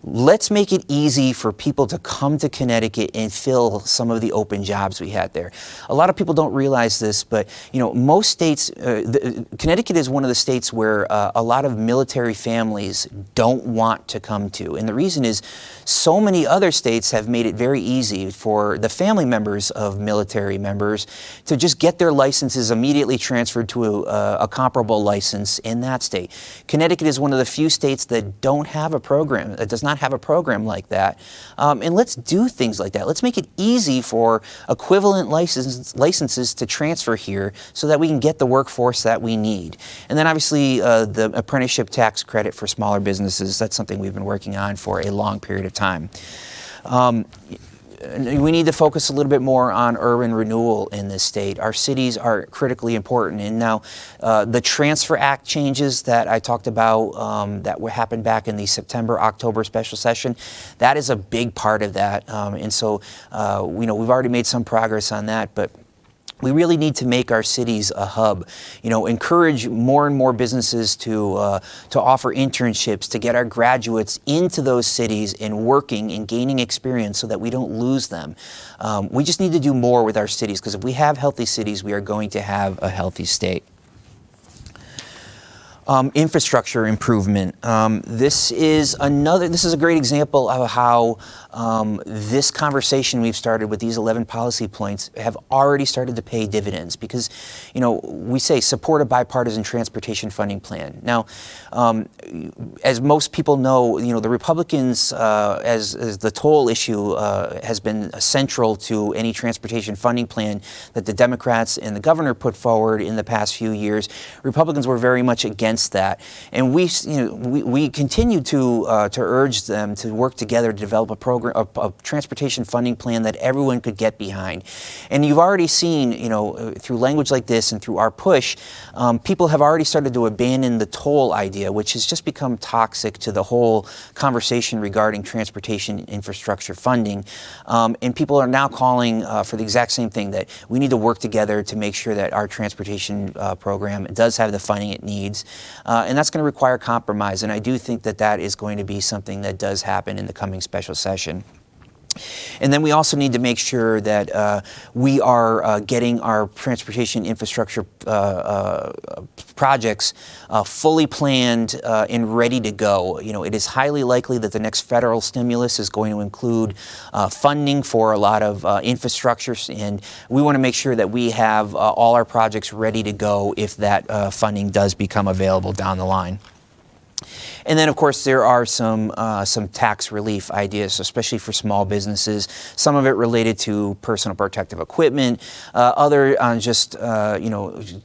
Let's make it easy for people to come to Connecticut and fill some of the open jobs we had there. A lot of people don't realize this, but most states, Connecticut is one of the states where a lot of military families don't want to come to. And the reason is so many other states have made it very easy for the family members of military members to just get their licenses immediately transferred to a comparable license in that state. Connecticut is one of the few states that don't have a program, that does not have a program like that. And let's do things like that. Let's make it easy for equivalent licenses to transfer here so that we can get the workforce that we need. And then obviously the apprenticeship tax credit for smaller businesses, that's something we've been working on for a long period of time. We need to focus a little bit more on urban renewal in this state. Our cities are critically important. And now the Transfer Act changes that I talked about that happened back in the September-October special session, that is a big part of that. And so, we've already made some progress on that, but We really need to make our cities a hub, encourage more and more businesses to offer internships, to get our graduates into those cities and working and gaining experience so that we don't lose them. We just need to do more with our cities, because if we have healthy cities, we are going to have a healthy state. Infrastructure improvement. This is a great example of how this conversation we've started with these 11 policy points have already started to pay dividends, because, we say support a bipartisan transportation funding plan. Now, as most people know, the Republicans, as the toll issue has been central to any transportation funding plan that the Democrats and the governor put forward in the past few years, Republicans were very much against that, and we continue to urge them to work together to develop a program, a transportation funding plan that everyone could get behind. And you've already seen, through language like this and through our push, people have already started to abandon the toll idea, which has just become toxic to the whole conversation regarding transportation infrastructure funding. And people are now calling for the exact same thing, that we need to work together to make sure that our transportation program does have the funding it needs. And that's going to require compromise, and I do think that that is going to be something that does happen in the coming special session. And then we also need to make sure that we are getting our transportation infrastructure projects fully planned and ready to go. It is highly likely that the next federal stimulus is going to include funding for a lot of infrastructures, and we want to make sure that we have all our projects ready to go if that funding does become available down the line. And then, of course, there are some tax relief ideas, especially for small businesses. Some of it related to personal protective equipment, other on just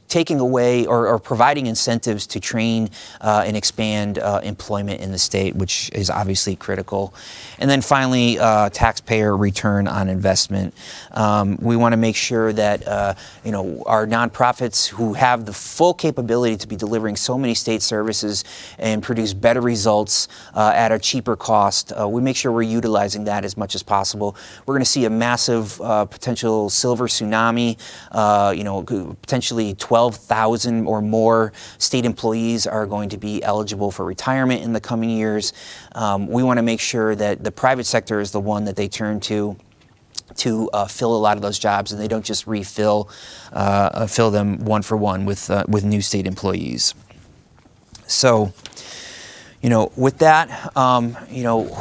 taking away or providing incentives to train and expand employment in the state, which is obviously critical. And then finally, taxpayer return on investment. We want to make sure that our nonprofits who have the full capability to be delivering so many state services and produce better results at a cheaper cost, we make sure we're utilizing that as much as possible. We're going to see a massive potential silver tsunami. Potentially 12,000 or more state employees are going to be eligible for retirement in the coming years. We want to make sure that the private sector is the one that they turn to fill a lot of those jobs, and they don't just fill them one for one with new state employees. So, with that,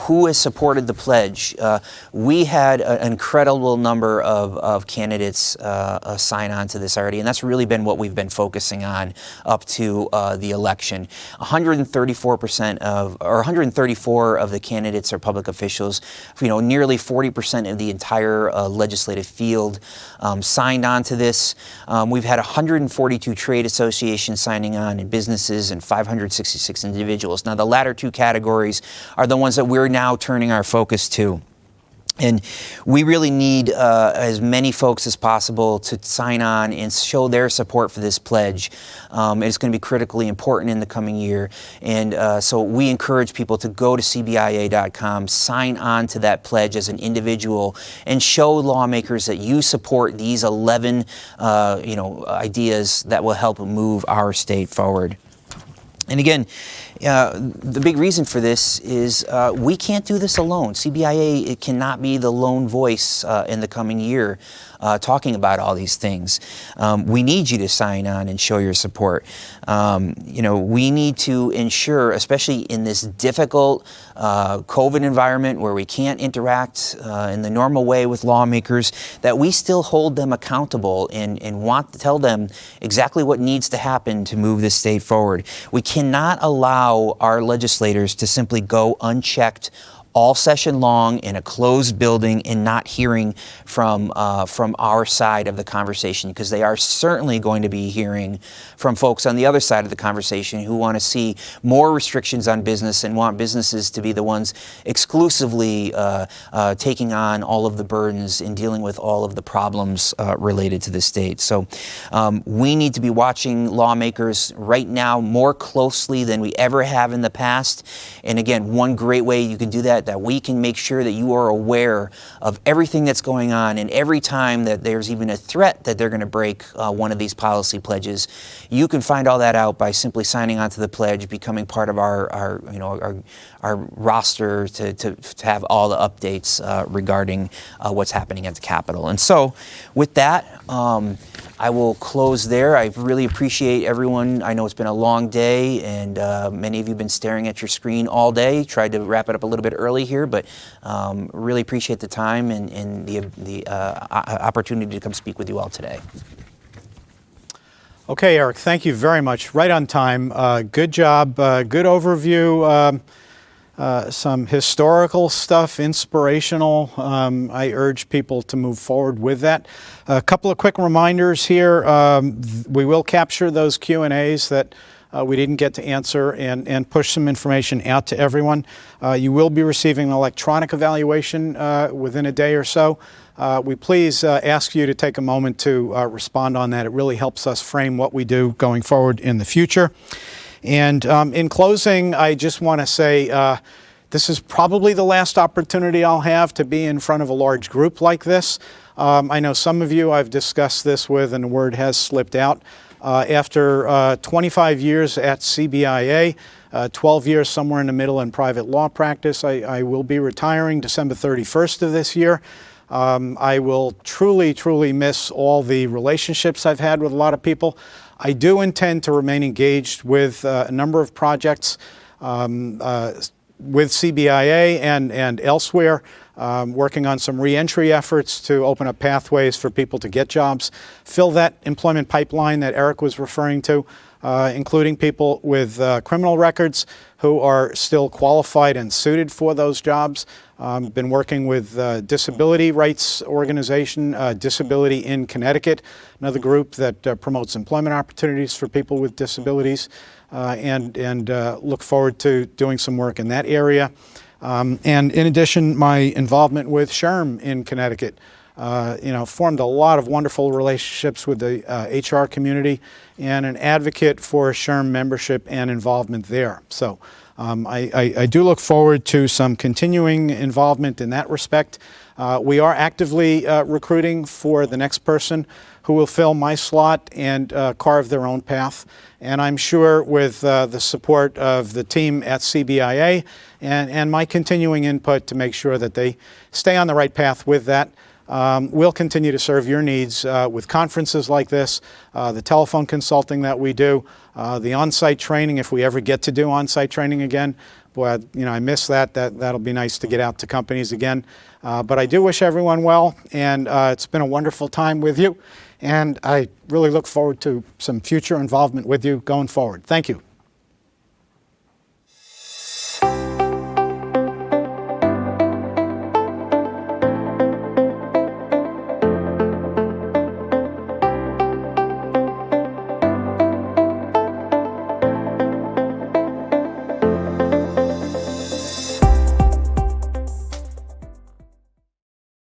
who has supported the pledge? We had an incredible number of candidates sign on to this already, and that's really been what we've been focusing on up to the election. 134 of the candidates are public officials. Nearly 40% of the entire legislative field signed on to this. We've had 142 trade associations signing on, and businesses, and 566 individuals. Now, the latter two categories are the ones that we're now turning our focus to. And we really need as many folks as possible to sign on and show their support for this pledge. It's going to be critically important in the coming year. And so we encourage people to go to CBIA.com, sign on to that pledge as an individual, and show lawmakers that you support these 11 ideas that will help move our state forward. And again, the big reason for this is we can't do this alone. CBIA, it cannot be the lone voice in the coming year talking about all these things. We need you to sign on and show your support. We need to ensure, especially in this difficult COVID environment where we can't interact in the normal way with lawmakers, that we still hold them accountable and want to tell them exactly what needs to happen to move this state forward. We cannot allow our legislators to simply go unchecked all session long in a closed building and not hearing from our side of the conversation, because they are certainly going to be hearing from folks on the other side of the conversation who want to see more restrictions on business and want businesses to be the ones exclusively taking on all of the burdens and dealing with all of the problems related to the state. So we need to be watching lawmakers right now more closely than we ever have in the past. And again, one great way you can do that that we can make sure that you are aware of everything that's going on, and every time that there's even a threat that they're going to break one of these policy pledges, you can find all that out by simply signing on to the pledge, becoming part of our roster to have all the updates regarding what's happening at the Capitol. And so with that, I will close there. I really appreciate everyone. I know it's been a long day, and many of you have been staring at your screen all day. Tried to wrap it up a little bit early here, but really appreciate the time and the opportunity to come speak with you all today. Okay, Eric, thank you very much. Right on time. Good job. Good overview. Some historical stuff, inspirational. I urge people to move forward with that. A couple of quick reminders here. We will capture those Q&As that we didn't get to answer and push some information out to everyone. You will be receiving an electronic evaluation within a day or so. We please ask you to take a moment to respond on that. It really helps us frame what we do going forward in the future. And in closing, I just want to say this is probably the last opportunity I'll have to be in front of a large group like this. I know some of you I've discussed this with, and the word has slipped out. After 25 years at CBIA, 12 years somewhere in the middle in private law practice, I will be retiring December 31st of this year. I will truly, truly miss all the relationships I've had with a lot of people. I do intend to remain engaged with a number of projects with CBIA and elsewhere, working on some reentry efforts to open up pathways for people to get jobs, fill that employment pipeline that Eric was referring to, including people with criminal records who are still qualified and suited for those jobs. Been working with disability rights organization, Disability in Connecticut, another group that promotes employment opportunities for people with disabilities, and look forward to doing some work in that area. And in addition, my involvement with SHRM in Connecticut, formed a lot of wonderful relationships with the HR community, and an advocate for SHRM membership and involvement there. So I do look forward to some continuing involvement in that respect. We are actively recruiting for the next person who will fill my slot and carve their own path. And I'm sure with the support of the team at CBIA and my continuing input to make sure that they stay on the right path with that, we'll continue to serve your needs with conferences like this, the telephone consulting that we do, the on-site training if we ever get to do on-site training again. Boy, I miss that. That'll be nice to get out to companies again. But I do wish everyone well, and it's been a wonderful time with you. And I really look forward to some future involvement with you going forward. Thank you.